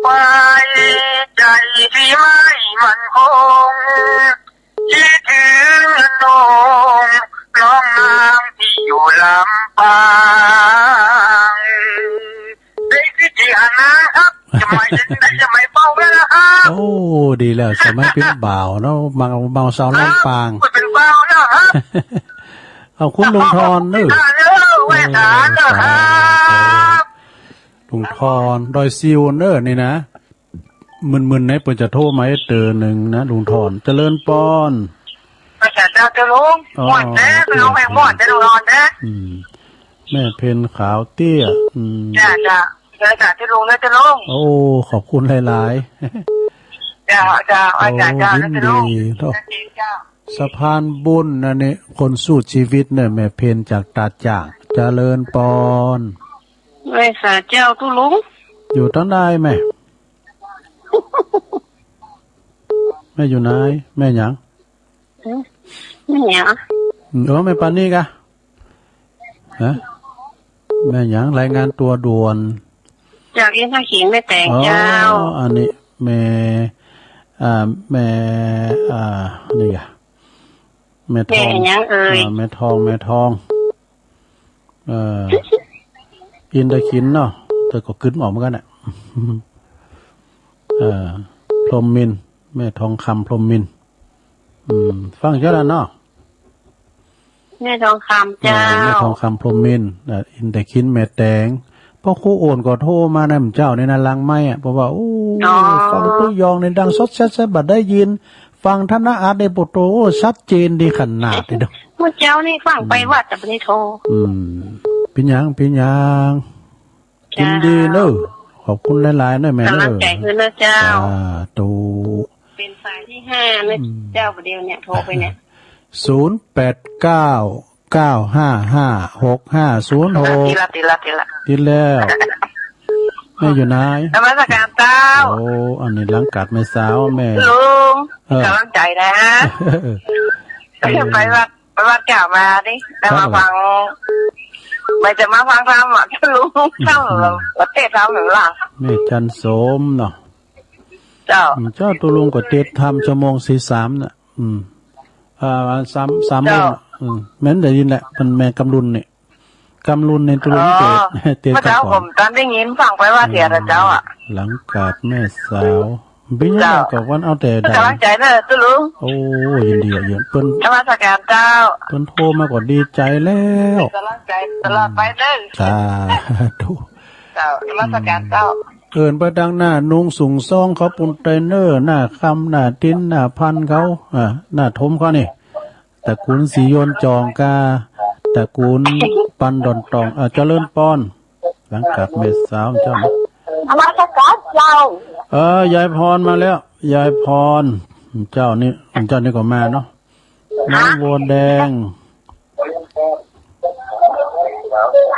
C: ไปใจที่ไม่มันคงคิดถึงน้องนางที่อยู่ลำปางได้คิดถึงนะครับจะไม่เฝ้าแล้วนะครับ
A: โอ้ดีแล้วสมัยเป็นบ่าวเนาะเมาสาวลำปาง
C: เป็นบ่าวนะครับ
A: เอาคุณลุงทอนนึกลุงทอนดอยซิวเนอร์นี่นะมึนๆเนี่ยเปิดจะโทรมาให้เตอหนึ่งนะลุงทอนเจริญปอน
C: ไม่ใช่จะลุงหมดแน่ไปลงไปหมดจะลุงนอนนะ
A: แม่เพนขาวเตี้ย
C: จะจะลุงนะจะลุง
A: โอ้ขอบคุณหลาย
C: ๆจะ
A: ยินดีสะพานบุญนะเนี่ยคนสู้ชีวิตเนี่ยแม่เพนจากตาจ่างเจริญปอน
B: ไม่สาเจ้าทุลุง
A: อยู่ตั้งได้ไหมแม่อยู่ไหนแม่หยัง
B: แม่หยัง
A: แม่ปานนี่กะฮะแม่หยังรายงานตัวด่วน
B: จากยังข้าขิงไม่แต่งเจ้า
A: อันนี้แม่แม่นี่กะแม่ทองแม่ทองอินเดคินเนาะเธอก็กึ้นออกเหมือนกันอ่ะพรหมมินแม่ทองคำพรหมมินฟังเจ้าแล้วเนาะ
B: แม่ทองคำเจ้า
A: แม่ทองคำพรหมมินอินเดคินแม่แตงพ่อครูโอนก็โทรมานะเจ้าในนั้นลังไม้อ่ะเพราะว่าโอ้ฟังตุยองในดังสดแซ่บบัดได้ยินฟังท่านอาได้บทโตชัดเจนดีขนาดเดียว
B: เมื่อเจ้านี่ฟังไปว่าจะไม่ได้โทร
A: เป็นยังกินดีเนอะขอบคุณหลายๆนะแม่เนอะ
B: กำลังใจขึ้นนะเจ้า
A: ตู
B: เป็นสายที่5นะเจ้าประเดี๋ยวเนี่ยโทรไปเนี่ย
A: 0899556506
B: ที
A: แล้วแม่อยู่ไหน
B: นมัสการเจ้า
A: โอ้อันนี้หลังกัดแม่สาวแม่
B: ลุงกำลังใจนะไปวัดเก่ามาดิแต่มาฟังไม่จะมาฟังธรรมอ่ะลุงเข้าประเทศธรรมหรือล่ะ
A: แม่จันโสมเนาะ
B: เจ้า
A: ตัวลุงก็เทศธรรมชั่วโมง43น่ะ3โมงแม่นได้ยินแหละมันแม่กำลุนนี่กำลุนในตัวลุงเทศ
B: เจ้าผมตอนได้ยินฟังไปว่าเสียแต่เจ้าอ่ะ
A: หลังกาดแม่สาวเป็นยังไงกับวันเอาแต่
B: ได้กำลังใจเนอะตัวลุง
A: โอ้ยินดีอ่ะเยอะเปิ้น
B: นมัสการเจ้า
A: เปิ้นโทรมาก็ดีใจแล้ว
B: กำลังใจตลอดไปเด้อ
A: ธุ
B: เจ้านมัสการเจ้า
A: เอินไปดังหน้านุงสูงซองเขาปุ่นไตเนอร์หน้าคำหน้าติ้นหน้าพันเขาหน้าทมเขานี่แต่คุณสีโยนจองกาแต่คุณปันดอนตองเจริญป้อนหลังกับเมสาวเจ้า
B: นมัสการเจ้
A: ายายพรมาแล้วยายพรเจ้านี่ก็มาเนาะน้องวัวแดง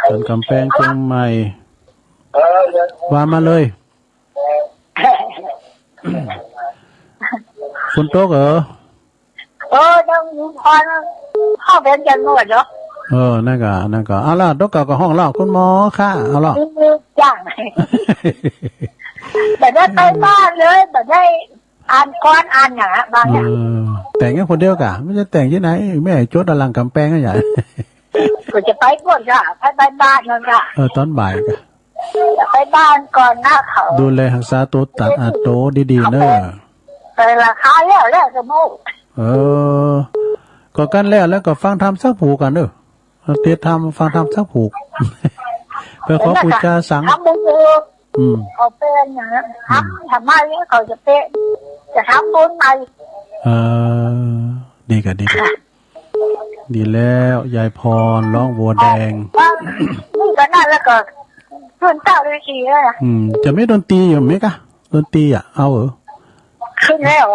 A: ส่วนกำแพงเชียงใหม่ว่ามาเลยคุณโต๊ะเหรอ
B: ต้องพรเข้าเป็นกันหมดเหรอ
A: นั่นก็เอาล่ะโต๊ะก็ห้องเล่าคุณหมอค่ะเอาล่ะ
B: จ้างแต่ได้ไปบ้านเลยแต่ได้ อ่านก้อนอ่านอย่างบางอย่าง
A: แต่งแค่คนเดียวกะไม่จะแต่งที่ไหนแม่โจดอลังกำแพงก็ใหญ่
B: ก็จะไปก่อนค่ะไปบ้านนั่นค่ะ
A: ตอนบ่ายกะ
B: จะไปบ้านก่อนหน้าเขา
A: ดูแลรักษาตัวตัดโตดีๆเนอะ
B: แต่ราคาแล้วสมุก
A: ก็กันแล้วก็ฟังทำสักผูกกันเนอะเตรียมทำฟังทำสักผูก เพื่อขอปูจาสัง
B: ทำบุญเขาเป็นอย่างนั้นทำไมเขาจะเป็นจะทำบุญใหม่
A: ดีกันดีแล้วยายพรร้องวัวแดง
B: นี่ก็นั่นแล้วก็เพื่อนเต้าด้วยทีเลยนะ
A: จะไม่ดนตรีอยู่ไหมกะดนตรีเอาเหรอ
B: ขึ้นแล้ว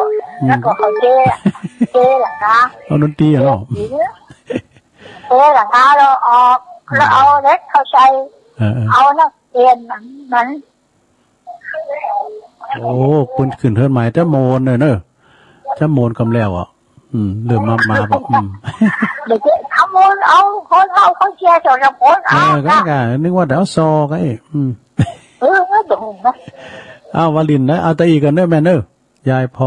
B: แล้วก็เขาเจ๊หลังคา
A: เอาดนตรีเหรอ
B: เจ๊หลังคาเราออกแล้วเอาเล็กเขาใช้เอานักเรียนนั้น
A: โอ้คุณขึ้นเทินใหม่จะโมนเนอะจะโมนกำแล้วเริ่มมาบอก
B: เด็กทำบุญเอาคนเอาเขาเชียร์จนจะพ้นเอา
A: ก็นึกว่าเดี๋ยวซอก็
B: ดูนะ
A: เอาวาลินนะเอาตะอีกันเนอะแม่เนอะยายพร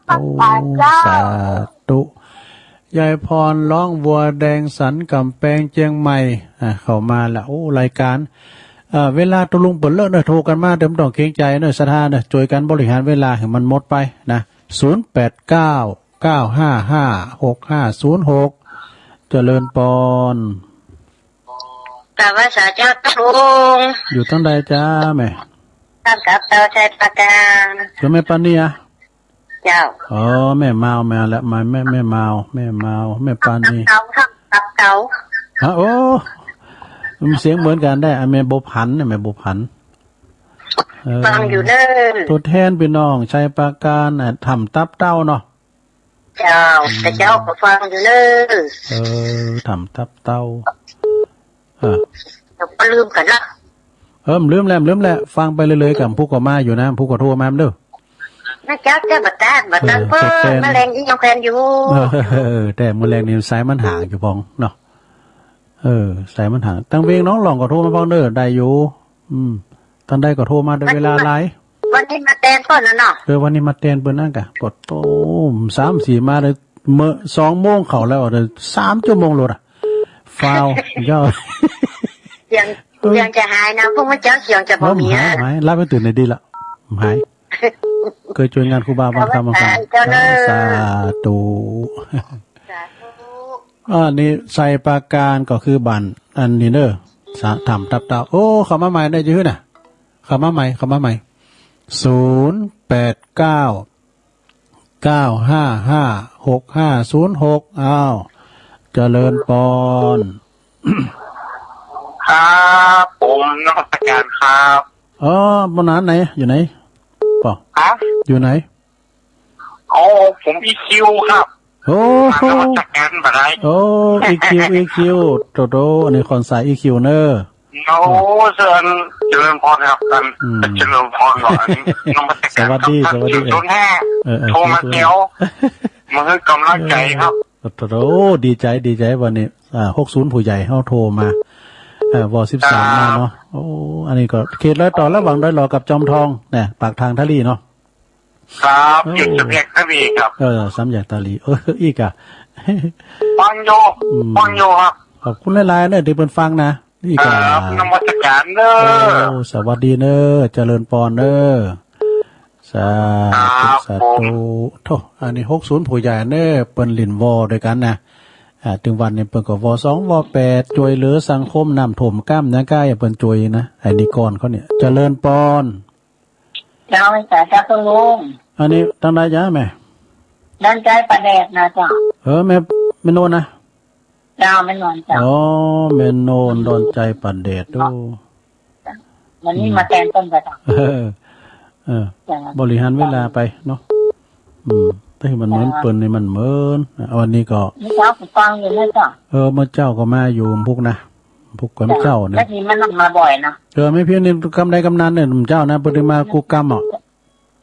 A: โอ้สาธุยายพรร้องวัวแดงสันกำแพงเจียงใหม่เข้ามาแล้วโอ้รายการเวลาตุลุงเปิดเลิกเนอะโทรกันมาเต็มต้องเกรงใจเนอะสถานเนอะช่วยกันบริหารเวลาให้มันหมดไปนะ0899556506เจริญปอน
B: กลับว่าสาเจ้าตุง
A: อยู่ตั้งใดจ้าแม่
B: ตามกับเตาใจประการ
A: ก็แม่ปานี่อะ
B: เจ้า
A: แม่เมาแล้วแม่เมาแม่ปานี่
B: ตับเตา
A: โอ้มีเสียงเหมือนกันได้แม่บุพันแม่บุพัน
B: ฟังอยู่เด้อ
A: ตัวแทนพี่น้องชัยปราการทำตับเต้าเนาะ
B: เจ้าแต่เจ้าก็ฟังอยู่เด้
A: อทำตับเต้า
B: ก็ลืมกันละ
A: ลืมแล้วฟังไปเลยๆกับผู้ก็มาอยู่นะผู้ก็โทรมาเด้อ
B: น่าจักจะบัดตานเพิ่มแมลงที่ยังแพนอยู่
A: แต่แมลงนี่สายมันห่างอยู่พองเนาะสายมันห่างตั้งเวงน้องหลองก็โทรมาพองเด้อได้อยู่ตอนใดก็โทรมาในเวลาไลฟ์
B: วันนี้มาแตนก่อนนะเนาะ
A: วันนี้มาแตนเปิ้นนั่นกะกดโต้ม3-4มาเลยเมื่อ2 โมงเข้าแล้วเด้อ3 ชั่วโมงโลดฟาวย่อ
B: ยังจะหายนะพวกมันเจ้าเสียงจะบ่มี
A: หายรับไปตื่นในดีละหายเคยช่วยงานครูบาบางคำสาธุนี่ใส่ปราการก็คือบันอันนี้เด้อทำตับเตาโอ้เข้ามาใหม่ได้ชื่อน่ะเข้ามาใหม่0899556506อ้าวเจริญปอน
C: ครับผมนักการครับ
A: บนนั้นไหนอยู่ไหนป่ะอยู่ไหน
C: ผมEQครับนักการอะไร
A: EQ โตอันนี้คอนสาย EQ เนอร์
C: เจริญพรครับกันเจริญพรก่อนน้องมาแต่
A: สวัสดี
C: โทรมาเกี่ยวมาให้กำลังใจครับ
A: ดีใจวันนี้60ผู้ใหญ่เขาโทรมาว13มาเนาะอันนี้ก็เขตร้อยต่อระหว่างร้อยหล่อกับจอมทองเนี่ยปากทางทะลีเนาะ
C: ครับอยู่สำแยกทะลีครับ
A: สำแยกทะลีอีกอ่ะ
C: ฟังโยครับ
A: ขอบคุณหลายๆเนี่ยที่เพิ่นฟังนะนี่ก็
C: นมัสการเด้อ
A: สวัสดีเด้อเจริญปอนเด้อสาธุโธ่อันนี้60ผู้ใหญ่เด้อเปิ้นลิ้นวอด้วยกันนะถึงวันนี้เปิ้นก็ว2ว8ช่วยเหลือสังคมน้ำท่วมก้ามนะก้ายเปิ้นช่วยนะไอ้นี่ก่อนเขาเนี่ยเจริญปอน
B: เจ้าไม่จ่ายจ้าคุณลุง
A: อันนี้ตั้งได้จ้าแม่
B: ดันใจประแดกนะจ้ะ
A: แม่โนนนะ
B: เจ้าแม่นอนจ้ะ
A: แม่โนนโดนใจประเดดดู
B: วันนี้มาแทนต้นจ้ะ
A: บริหารเวลาไปเนาะแต่มันเหมือนเปิ้นนี่มันเหมือนวันนี้ก็
B: เจ้าฟังอยู่นะจ้ะ
A: เมื่อเจ้าก็มาอยู่พวกนะพวกกับเจ้าเนี่ย
B: แล้วทีมันมาบ่อยนะ
A: ไม่เพียงนี่กำใดกำนั้นเนี่ยเจ้านะปฏิมากูกรรม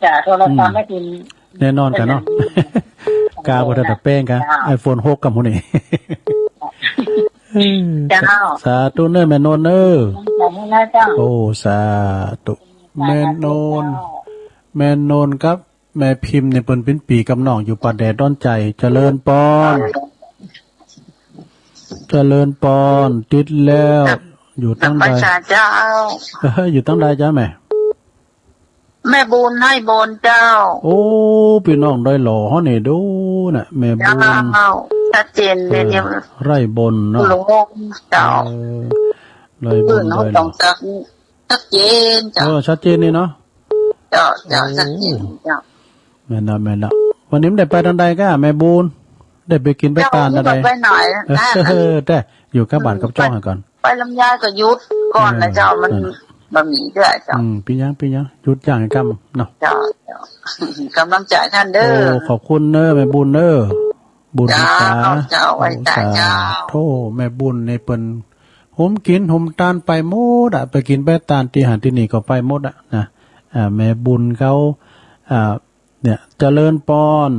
B: จ้ะโทรศัพท์ไม่กิน
A: แน่นอนกันเนาะกาบทัดแป้งกัน iPhone 6กับพวกนี้สาธุเนอร์แม่นนเนอร์โอ้สาธุแม่นนครับ แม่พิมพ์ในเปิ้นเป็นปีกำนองอยู่ป่าแดดด้อนใจเจริญปอนเจริญปอนติดแล้วอยู่ตั้งใด
B: ประชาเจ้า
A: อยู่ตั้งใดจ้าแม่
B: แม่บุญให้บนเจ้า
A: โอ้พี่น้องได้หล่อเฮานี่ดูน่ะแม่บุ
B: เจ้า
A: ญ
B: ชัดเจนเลยเนี่ย
A: ไร่บนเนาะ
B: หลวงเจ้า
A: ไร่บ
B: อื่
A: น
B: นเขา
A: ไร่ห
B: ต้
A: ล่
B: อ
A: อง
B: ชัดเจนเจ้า
A: ชัดเจนนี่เนาะ
B: เจ้าชัดเจนเจ้า
A: แม่ละวันนี้ไม่ได้ไปทางใดก็แม่บุญได้ไปกินไปทานอะไร
B: ไปหน่อยนะ
A: แต่อยู่กับบ้านกับจ้องให้ก่อน
B: ไปลำไยก็ยุดก่อนนะเจ้ามันบะหมี่ด้วยเจ้า
A: ปียังหยุดอย่างให้กำเนาะ
B: เจ้ากำลังใจท่านเด้
A: โอ้
B: อ
A: ขอบคุณเนอะแม่บุญเนอะบุญ
B: จ้า
A: ษา
B: เจ้าไว้ตาเจ้า
A: โธ่แม่บุญในเปิ้นผมกินผมตานไปหมดอะไปกินไปตานที่หาที่นี่ก็ไปหมดอะนะแม่บุญเขาเนี่ยเจริญปอน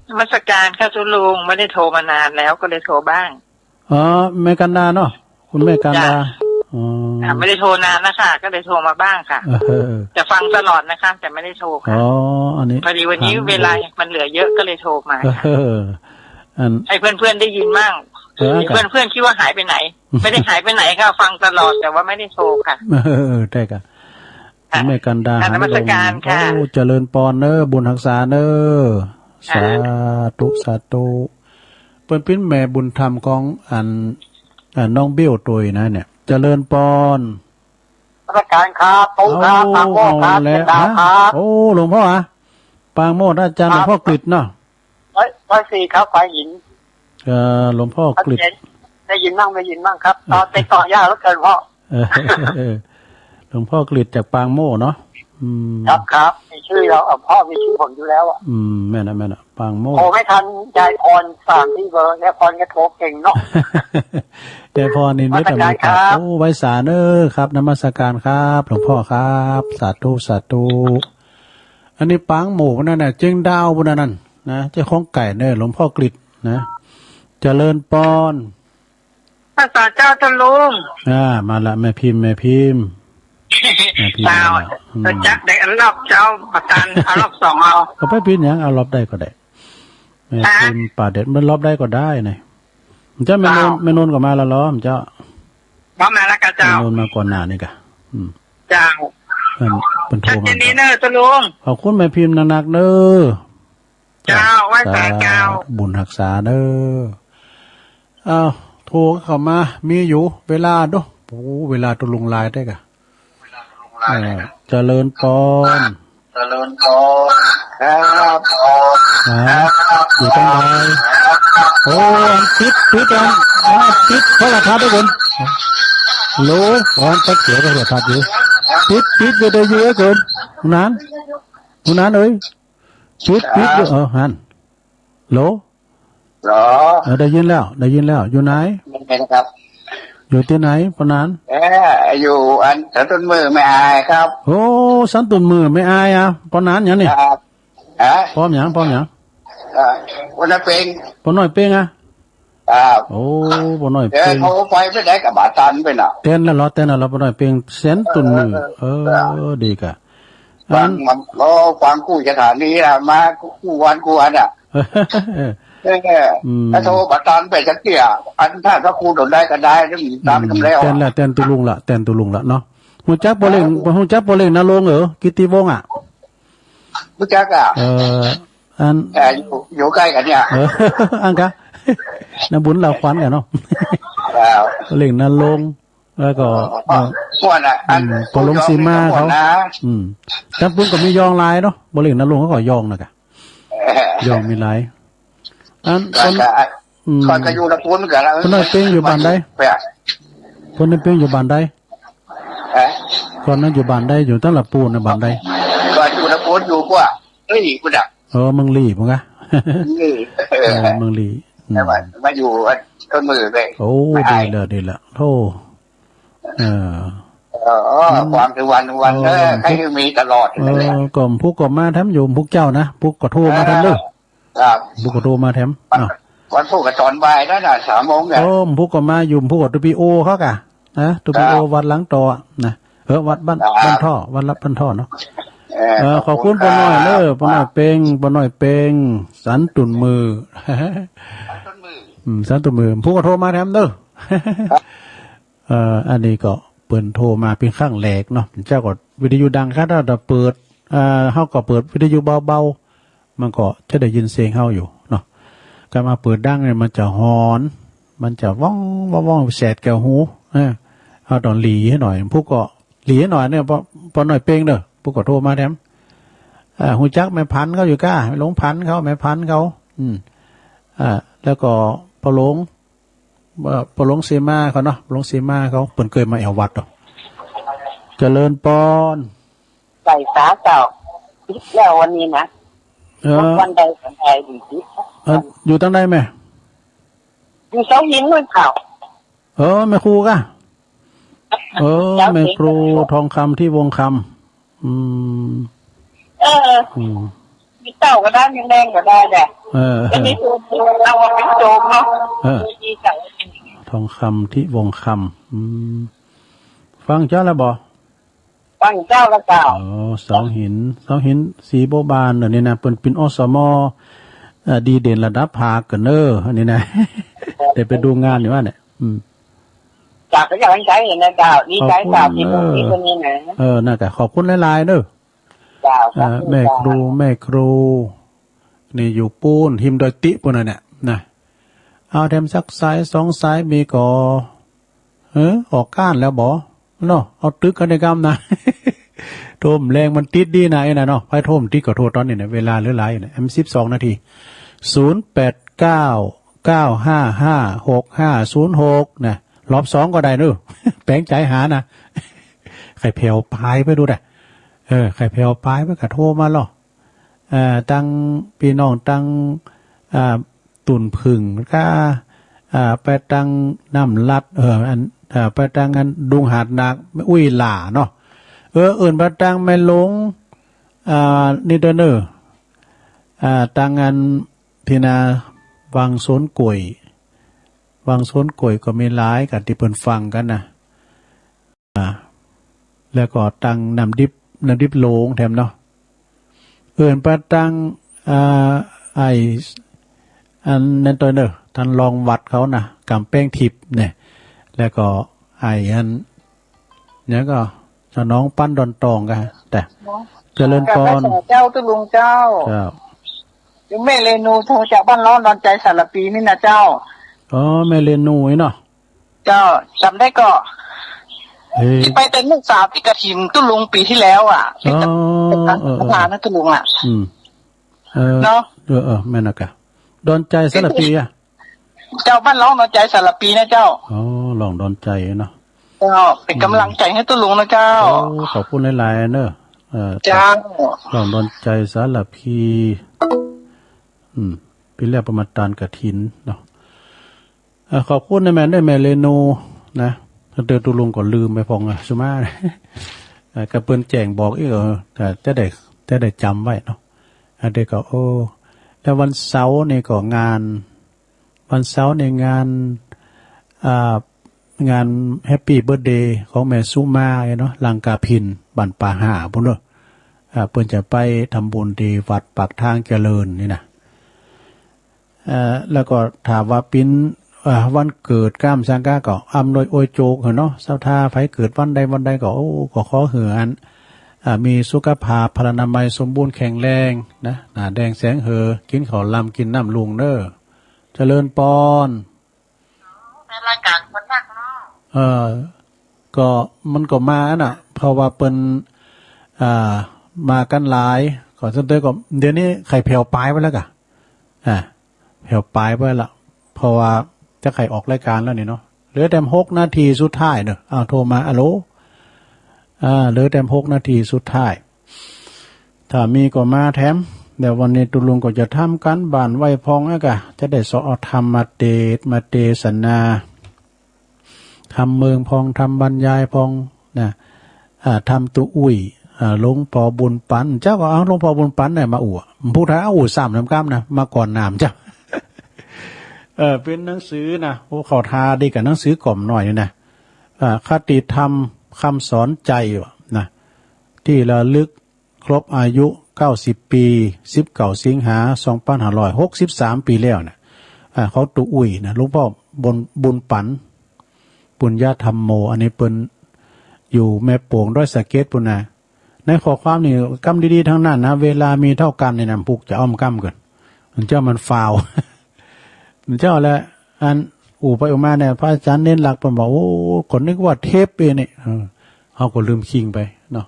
D: นมัสการค่ะทุลุงไม่ได้โทรมานานแล้วก็เลยโทรบ้าง
A: อ๋อแม่กันดาเนาะคุณแม่กันดาอ๋อ
D: ไม่ได้โทรนานนะคะก็เลยโทรมาบ้างค่ะจะฟังตลอดนะคะ แต่ไม่ได้โทร
A: อ๋
D: ค่ะ
A: ออันนี้
D: พอดีวันนี้เวลามันเหลือเยอะก็เลยโทรมา
A: อัน
D: ให้เพื่อนๆได้ยินบ้างเพื่อนๆคิดว่าหายไปไหน ไม่ได้หายไปไหนค่ะฟังตลอดแต่ว่าไม่ได้โทรค่ะ
A: ได้ค่ะแม่กันดา
D: นมัสการค่ะ
A: โอ้เจริญปอนเนอบุญรักษาเนอสาธุเปิ้นเป็นแม่บุญธรรมของน้องเบี้ยวตุยนะเนี่ยเจริญปอน
B: ประการครับปูครับปางโมกครับ
A: แล้ว
B: ดาวครับ
A: โอ้หลวงพ่อปางโมดอาจารย์หลวงพ่อกฤษเนาะ
B: ร้อยสี่ครับฝ่ายหญิง
A: หลวงพ่อกฤษ
B: ได้ยินบ้างครับตอนติดต่อยากแล้วเกินพ่อ
A: หลวงพ่อกฤษจากปางโมเนาะ
B: ครับมีชื่อเราพ่อมีชื่อผมอยู่แล้วอ่ะ
A: แม่นะปางโม
B: โทรไม่ทันยายพรสั่งที่เบอร์ยายพรก็โทรเก่งเนาะ
A: ยายพรนี่ไม่แต่มีครับโอ้ไว้สาเนอครับนมัสการครับหลวงพ่อครับสาธุอันนี้ปางโมนั่นน่ะจึงดาวบนนั้นนะเจ้าของไก่เนอหลวงพ่อกฤษนะเจริญปอน
D: ภาษาเจ้าทุลุง
A: มาละแม่พิมพ์
D: เจ้าจักได้อันรอบเจ้าประทานอันรอบสองเอา
A: ก็ไปพิมพ์ยังเอารอบได้ก็ได้แม่พิมพ์ป่าเด็ดมันรอบได้ก็ได้นะมันจะแม่นนก็มาแล้วล้อมเจ้า
D: บ้ามาแล้วกันเจ้า
A: แม่นนมาก่อนหน้านี่กะ
D: เจ้า
A: เป็นโทร
D: ชัด
A: มา
D: เจนนี้เนอะทุลุง
A: ขอบคุณแม่พิมพ์หนักๆเด้อ
D: เจ้าไหว้พระเจ้า
A: บุญรักษาเด้อโทรเข้ามามีอยู่เวลาดูโอ้เวลาตุลุงลายได้กะเจริญปอนครับอยู่ตั้งใดโอ้ปิดกันปิดโทรทัศน์ด้วยคนโหลตัดเสียโทรทัศน์อยู่ปิดไปได้เยอะเกินคุณนั้นเอ้ยปิดฮันโหลได้ยินแล้วอยู่ไหน
B: ครับ
A: อยู่ที่ไหนปนั้น
B: อยู่อันสันตุนมือไม่อายครับ
A: โอ้สันตุนมือไม่อายปนั้นอย่างนี้พร้อมอย่าง
B: วันนั้นเป็น
A: ปน้อยเป้ง
B: ครับ
A: โอ้ปน้อยเป้ง
B: เขาไปไม่ได้กับบาตันไปน่ะ
A: เต้นแล้วปน้อยเป้งเส้นตุนมือดีกะ
B: ฟังกู้สถานีมากู้วันถ้าโทรบัตรตานไปจักเกี่ยอันถ้าครูโดนได้ก็ได้ต้องตามคำแล้ว
A: เต้นตุลุงละเนาะหูจักโปเล่งนาลงกิติวง
B: รู้จัก
A: อัน
B: อยู่ใกล้กันเนี่ย
A: อันกะน้ำบุญเราควันกันเนาะเล่งนาลงแล้วก็
B: ส่วนอัน
A: ก็ลงซีมาเขาจับปุ้นก็มียองลายเนาะโปเล่งนาลงเขาก็ยองนะกะยองมีลายอัน
B: คนก็อยู่ละปูนกันแล้ว
A: คนนั้นเป็นอยู่บ้านใดคนนั้นเป็นอยู่บ้านใดคนนั้นอยู่บ้านใดอยู่ตั้งละปูนในบ้านใด
B: ก็อยู่ละปูนอยู่กว่ากูดัก
A: เมืองลีมั้งกะเมืองลี
B: มาอยู่ต้นมือเลย
A: โอ้ดีละโธ่
B: ความถึงวันให้มีตลอด
A: กล่อมพวกก็มาแถมอยู่พวกเจ้านะพวกก็โทรมาแถมเลยพวกก็โทรมาแถม
B: วันพวกกับตอนบ่ายนั่นน่ะ3 โมงเนี่ย
A: พวกก็มาอยู่พวกกับตูปีโอเขากะนะตูปีโอวัดหลังต่อนะวัดบ้านท่อวัดรับบ้านท่อเนาะ ขอบคุณปอน้อยเด้อปอน้อยเป้งปอน้อยเป้งสันตุนมือ สันตุนมือผู้ก็โทรมาแถมเด้อ อันนี้ก็เปิ่นโทรมาเป็นข้างแหลกเนาะเจ้าก็วิทยุดังค่ะถ้าเปิดเฮาก็เปิดวิทยุเบาๆมันก็จะได้ยินเสียงเฮาอยู่เนาะการมาเปิดดังเนี่ยมันจะหอนมันจะว่องว่องแสดแก้วหูเอาตอนหลีให้หน่อยพวกก็หลีให้หน่อยเนี่ยพอหน่อยเป้งเด้อพวกก็โทรมาแถมหูจักแม่พันเขาอยู่ก้าหลงพันเขาแม่พันเขาแล้วก็พอหลงเซมาเขาเนาะหลงเซมาเขาเปิ่นเคยมาแอววัดเนาะเจริญปอน
B: ใส่สาเก่าแล้ววันนี้นะวันใดวันใดดีสิ
A: อยู่ตั้งได้ไหม
B: อยู่เสาหินนู่นเข่า
A: แม่ครูก่ะแม่ครูทองคำที่วงคำ
B: มีเต่าก็ได้ยังแดงก็ได้แหละจะมีตัวเราเป็นโจมเนาะ
A: ทองคำที่วงคำฟังเจ้าแล้วบ่
B: ฟังเจ้าแล้วเจ้า
A: เสาหินสีโบบานเนี่ยนะเป็นอสมดีเด่นระดับภาคกันอันนี้นะแต่ไปดูงานอยู่ว่าเนี่ย
B: จากก็ยังใจเห็นนะเจ้าดีใจเจ้าที่คนนี้นะ
A: น่าจะขอบคุณหลายๆแม่ครูนี่อยู่ปูนหิมดอยติปูนเนี่ยนะเอาแถมสักสาย2สายมีก่อออกก้านแล้วบ่เนาะเอาตึกกันในกรรมนะโทมแรงมันติดดีนะเนาะไปโทมติดก็โทษตอนนี้เนี่ยเวลาเหลือหลายเนี่ย12 นาที0899556506นะรอบ2ก็ได้เนอะแปลงใจหานะใครแผ่วปลายไปดูได้ใครแผ่วปลายไปก็โทรมาหรอตั้งพี่น้องตั้งตุ่นผึ่งก็ไปตั้งน้ำลัดไปตั้งกันดุงหาดนักอุ้ยหล่าเนาะอื่นไปตั้งไม่ลงนี่เด้อเนอตั้งงานพินาวังโซนกวยก็มีหลายกันที่เพิ่นฟังกันนะแล้วก็ตั้งน้ำดิบโลงแถมเนาะไปตั้งอันนั้นตัวเนอท่านรองวัดเขานะกำแป้งทิพย์เนี่ยแล้วก็อันเนี่ยก็จะน้องปั้นดอนตองกันแต่เจริญพร
B: เจ้าตุลุงเจ้าอยู่แม่เรนูโทรจากบ้านร้อนนอนใจสารปีนี่นะเจ้า
A: แม่เรนูเนาะ
B: เจ้าจำได้ก็ที่ไปเป็นลูกสาวที่กระถิ่นตุลุงปีที่แล้วเป็นประธานนะตุลุง
A: เนาะแม่นักะดอนใจสารปี
B: เจ้าบ้านร้องดอนใจสารปีนะเจ้า
A: ลองดอนใจเนาะ
B: เจ้าเป็นกำลังใจให้ตุลุงนะเจ้า
A: ขอบคุณหลายๆเนอะ
B: เจ้า
A: ลองดอนใจสารพีปีแรกประมาณตานกระถินเนาะขอบคุณนะแม่ได้แม่เรนูนะเดินตุลุงก็ลืมไปพองสมากระเปิ้นแจงบอกอีกแต่จะได้จำไว้เนาะเด็กก็แล้ววันเสาร์นี่ก็งานวันเสาร์ในงานแฮปปี้เบิร์ธเดย์ของแม่สุมาเนาะลังกาพินบ้านป่าหาพุ่นเนาะเพิ่นจะไปทำบุญที่วัดปากทางเจริญนี่นะแล้วก็ถามว่าปิ้นวันเกิดก้ามสังกาก็อำนวยโอยโจกเนาะเศร้าท่าไผเกิดวันใดก็ก็ขอเหือนมีสุขภาพพลานามัยสมบูรณ์แข็งแรงนะหน้าแดงแสงกินข้าวลำกินน้ำลุงเด้อเจริญปอน
B: รายการคนนักเนาะ
A: ก็มันก็มาน่ะเพราะว่าเปิ้นมากันหลายก่อนเต้ยก็เดี๋ยวนี้ไข่แผ่วปลายไว้แล้วกะแผ่วปลายไว้ละเพราะว่าจะไข่ออกรายการแล้วนี่เนาะเหลือแต่6 นาทีสุดท้ายเนอะโทรมาอะโหลเหลือแต่6 นาทีสุดท้ายถ้ามีก็มาแถมเดี๋ยววันนี้ตุลุงก็จะทำกันบ้านไหวพองกะจะได้สอนธรรมมาเทศนาทำเมืองพองทำบรรยายพองนะทำตุอุ้ยหลวงพ่อบุญปันเจ้าก็เอาหลวงพ่อบุญปันเนี่ยมาอั่วพูดท้าอั่วสามน้ำก้ามนะมาก่อนน้ำเจ้าเป็นหนังสือนะโอ้เขาทาดีกับหนังสือกล่อมหน่อยนะคติธรรมคำสอนใจนะที่ระลึก ครบอายุ90ปี19สิงหา2563ปีแล้วนะเขาตุอุ้ยนะหลวงพ่อบุญปันปุญญาธรรมโมอันนี้เปิ้นอยู่แม่โป่งด้วยสะเก็ตปุ่นนะในข้อความนี่กำดีๆทั้งนั้นนะเวลามีเท่ากันในนำพุกจะอ้อมกำกันมันเจ้ามันฟาวมันเจ้าแหละอันไปออกมาเนี่ยพระอาจารย์เน้นหลักเปิ้นบอกโอ้คนนึกว่าเทปเองนี่เขาก็ลืมคิงไปเนาะ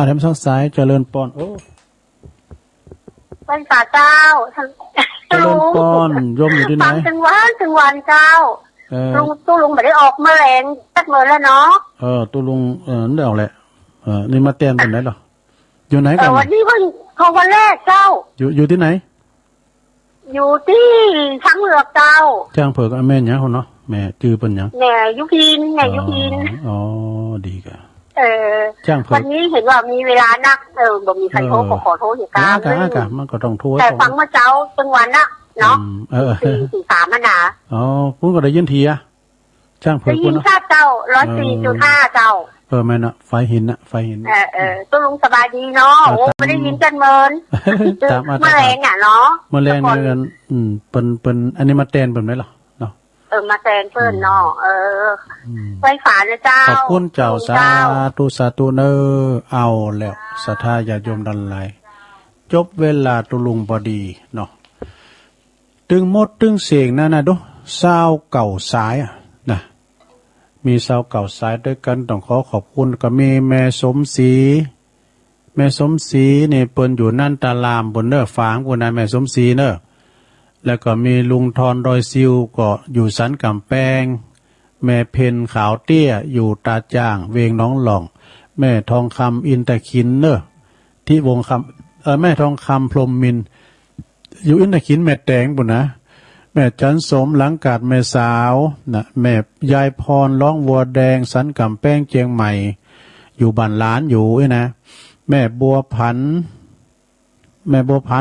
A: แถมสองสายเจริญปอนโอ้
B: วันป่าเจ้า
A: เจริญปอนยมอยู่ที่ไหน
B: ฟังถึงวันเจ้าลุงไม่ได้ออกแมลงสักเมื่อแล้วเนาะ
A: ตู้ลุงนี่เอาแหละนี่มาเต้นเป็นไหนหรออยู่ไหนกัน
B: วันนี้เพิ่งของวันแรกเจ้า
A: อยู่ที่ไหน
B: อยู่ที่ช้างเผือกเจ้า
A: จ้างเผือกแม่เนี่ยคนเนาะแม่จือเป็นยัง
B: แม่ยุพิน
A: อ๋อดีกัน
B: วันนี้เห็นว่ามีเวลานักบ่มีใครโทรขอโทรเหตุการณ์เลย
A: มันก็ต้องโทร
B: แต่ฟังเมื่อเช้าจังหวัดน่ะเนาะ4.3มันนะ
A: พุ่นก็ได้ยินทีอะจ้างเผือก
B: ได้ยินค่าเจ้า104.5เจ้า
A: แม่น่ะไฟหิน
B: ตัวลุงสบายดีเนาะโอ้ไม่ได้ยินกันเมินเมื่อแรงอ่ะเนาะ
A: เมื่อแรงเหมือนกันเป็นอันนี้มาเต้นเป็นไหมล่ะ
B: มาแซนเพิ่นเนาะไฟฝานะเจ้า
A: ขอบคุณเจ้าสาธุเนอเอาแล้วศรัทธาญาติโยมดันไหลจบเวลาตุลุงพอดีเนาะตึงมดตึงเสียงนั่นนะดูเศร้าเก่าสายนะมีเศร้าเก่าสายด้วยกันต้องขอบคุณก็มีแม่สมศรีเนี่ยเปิ้นอยู่นั่นตาลามบนเนอฝางบนนั้นแม่สมศรีเนอแล้วก็มีลุงทอนดอยซิวก็อยู่สันกำแพงแม่เพนขาวเตี้ยอยู่ตาจ้างเวงน้องหล่องแม่ทองคำอินตะคินเนอะที่วงคำแม่ทองคำพรหมมินอยู่อินตะคินแม่แตงบุญนะแม่จันสมหลังกาดแม่สาวนะแม่ยายพรร้องวัวแดงสันกำแพงเจียงใหม่อยู่บ้านล้านอยู่นะแม่บัวพัน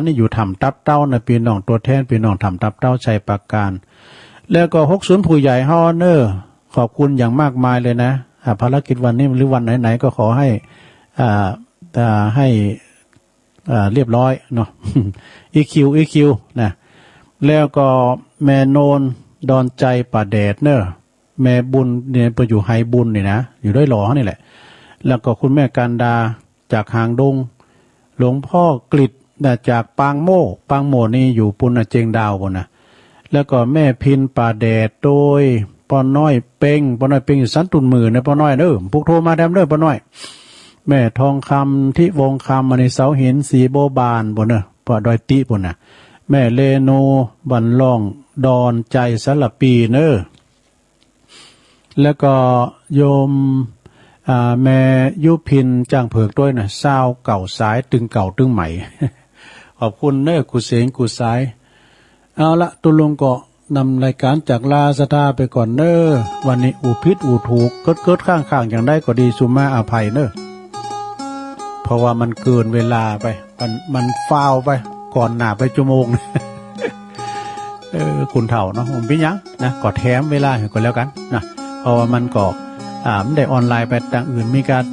A: นี่อยู่ทำตับเต้านะพี่น้องตัวแทนพี่น้องทำตับเต้าชัยปราการแล้วก็60ผู้ใหญ่ฮอเนอร์ขอบคุณอย่างมากมายเลยนะภารกิจวันนี้หรือวันไหนๆก็ขอให้เรียบร้อยเนาะ EQ นะแล้วก็แม่โนนดอนใจป่าแดดเนอร์แม่บุญเนี่ยไปอยู่ไฮบุญนี่นะอยู่ด้วยหล่อนี่แหละแล้วก็คุณแม่กันดาจากหางดงหลวงพ่อกฤษจากปางโมนี่อยู่ปุณเจงดาวบนนะแล้วก็แม่พินป่าแดดโดยป้อน้อยเป้งอยู่สันตุนมือนะป้อน้อยเด้อพวกโทรมาแดมเด้อป้อน้อยแม่ทองคำที่วงคำมาในเสาหินสีโบบานบนเนอป้อดอยติบนนะแม่เลโนบันล่องดอนใจสลับปีเนอแล้วก็โยมแม่ยุพินจ้างเผือกด้วยนะเศร้าเก่าสายตึงเก่าตึงใหม่ ขอบคุณเนอกุเสงกุสายเอาละตุลงก็นำรายการจากลาสตาไปก่อนเนอวันนี้อูพิษอูถูกเกิดข้างๆอย่างได้ก็ดีสุมาอภัยเนอเพราะว่ามันเกินเวลาไปมันฟาวไปก่อนหน้าไปชั่วโมง คุณเถ่าเนาะผมพี่ยังนะก็แถมเวลาให้ก่อนแล้วกันนะเพราะว่ามันก็ไม่ได้ออนไลน์ไปต่างอื่นมีการ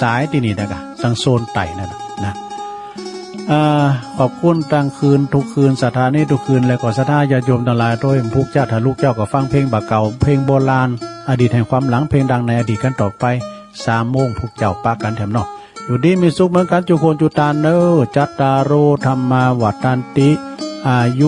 A: สายที่นี่นะกะสังโซนไต่นะขอบคุณตั้งคืนทุกคืนสถานีทุกคืนแล้วก็สถาญาติโยมทั้งหลายด้วยพุกเจ้าทะลุเจ้าก็ฟังเพลงบาเก่าเพลงโบราณอดีตแห่งความหลังเพลงดังในอดีตกันต่อไป3 โมงพุกเจ้าปากันแถมเนาะอยู่ดีมีสุขเหมือนกันจุโคนจุตานเนอจัตตาโรธรรมาวัฏันติอายุ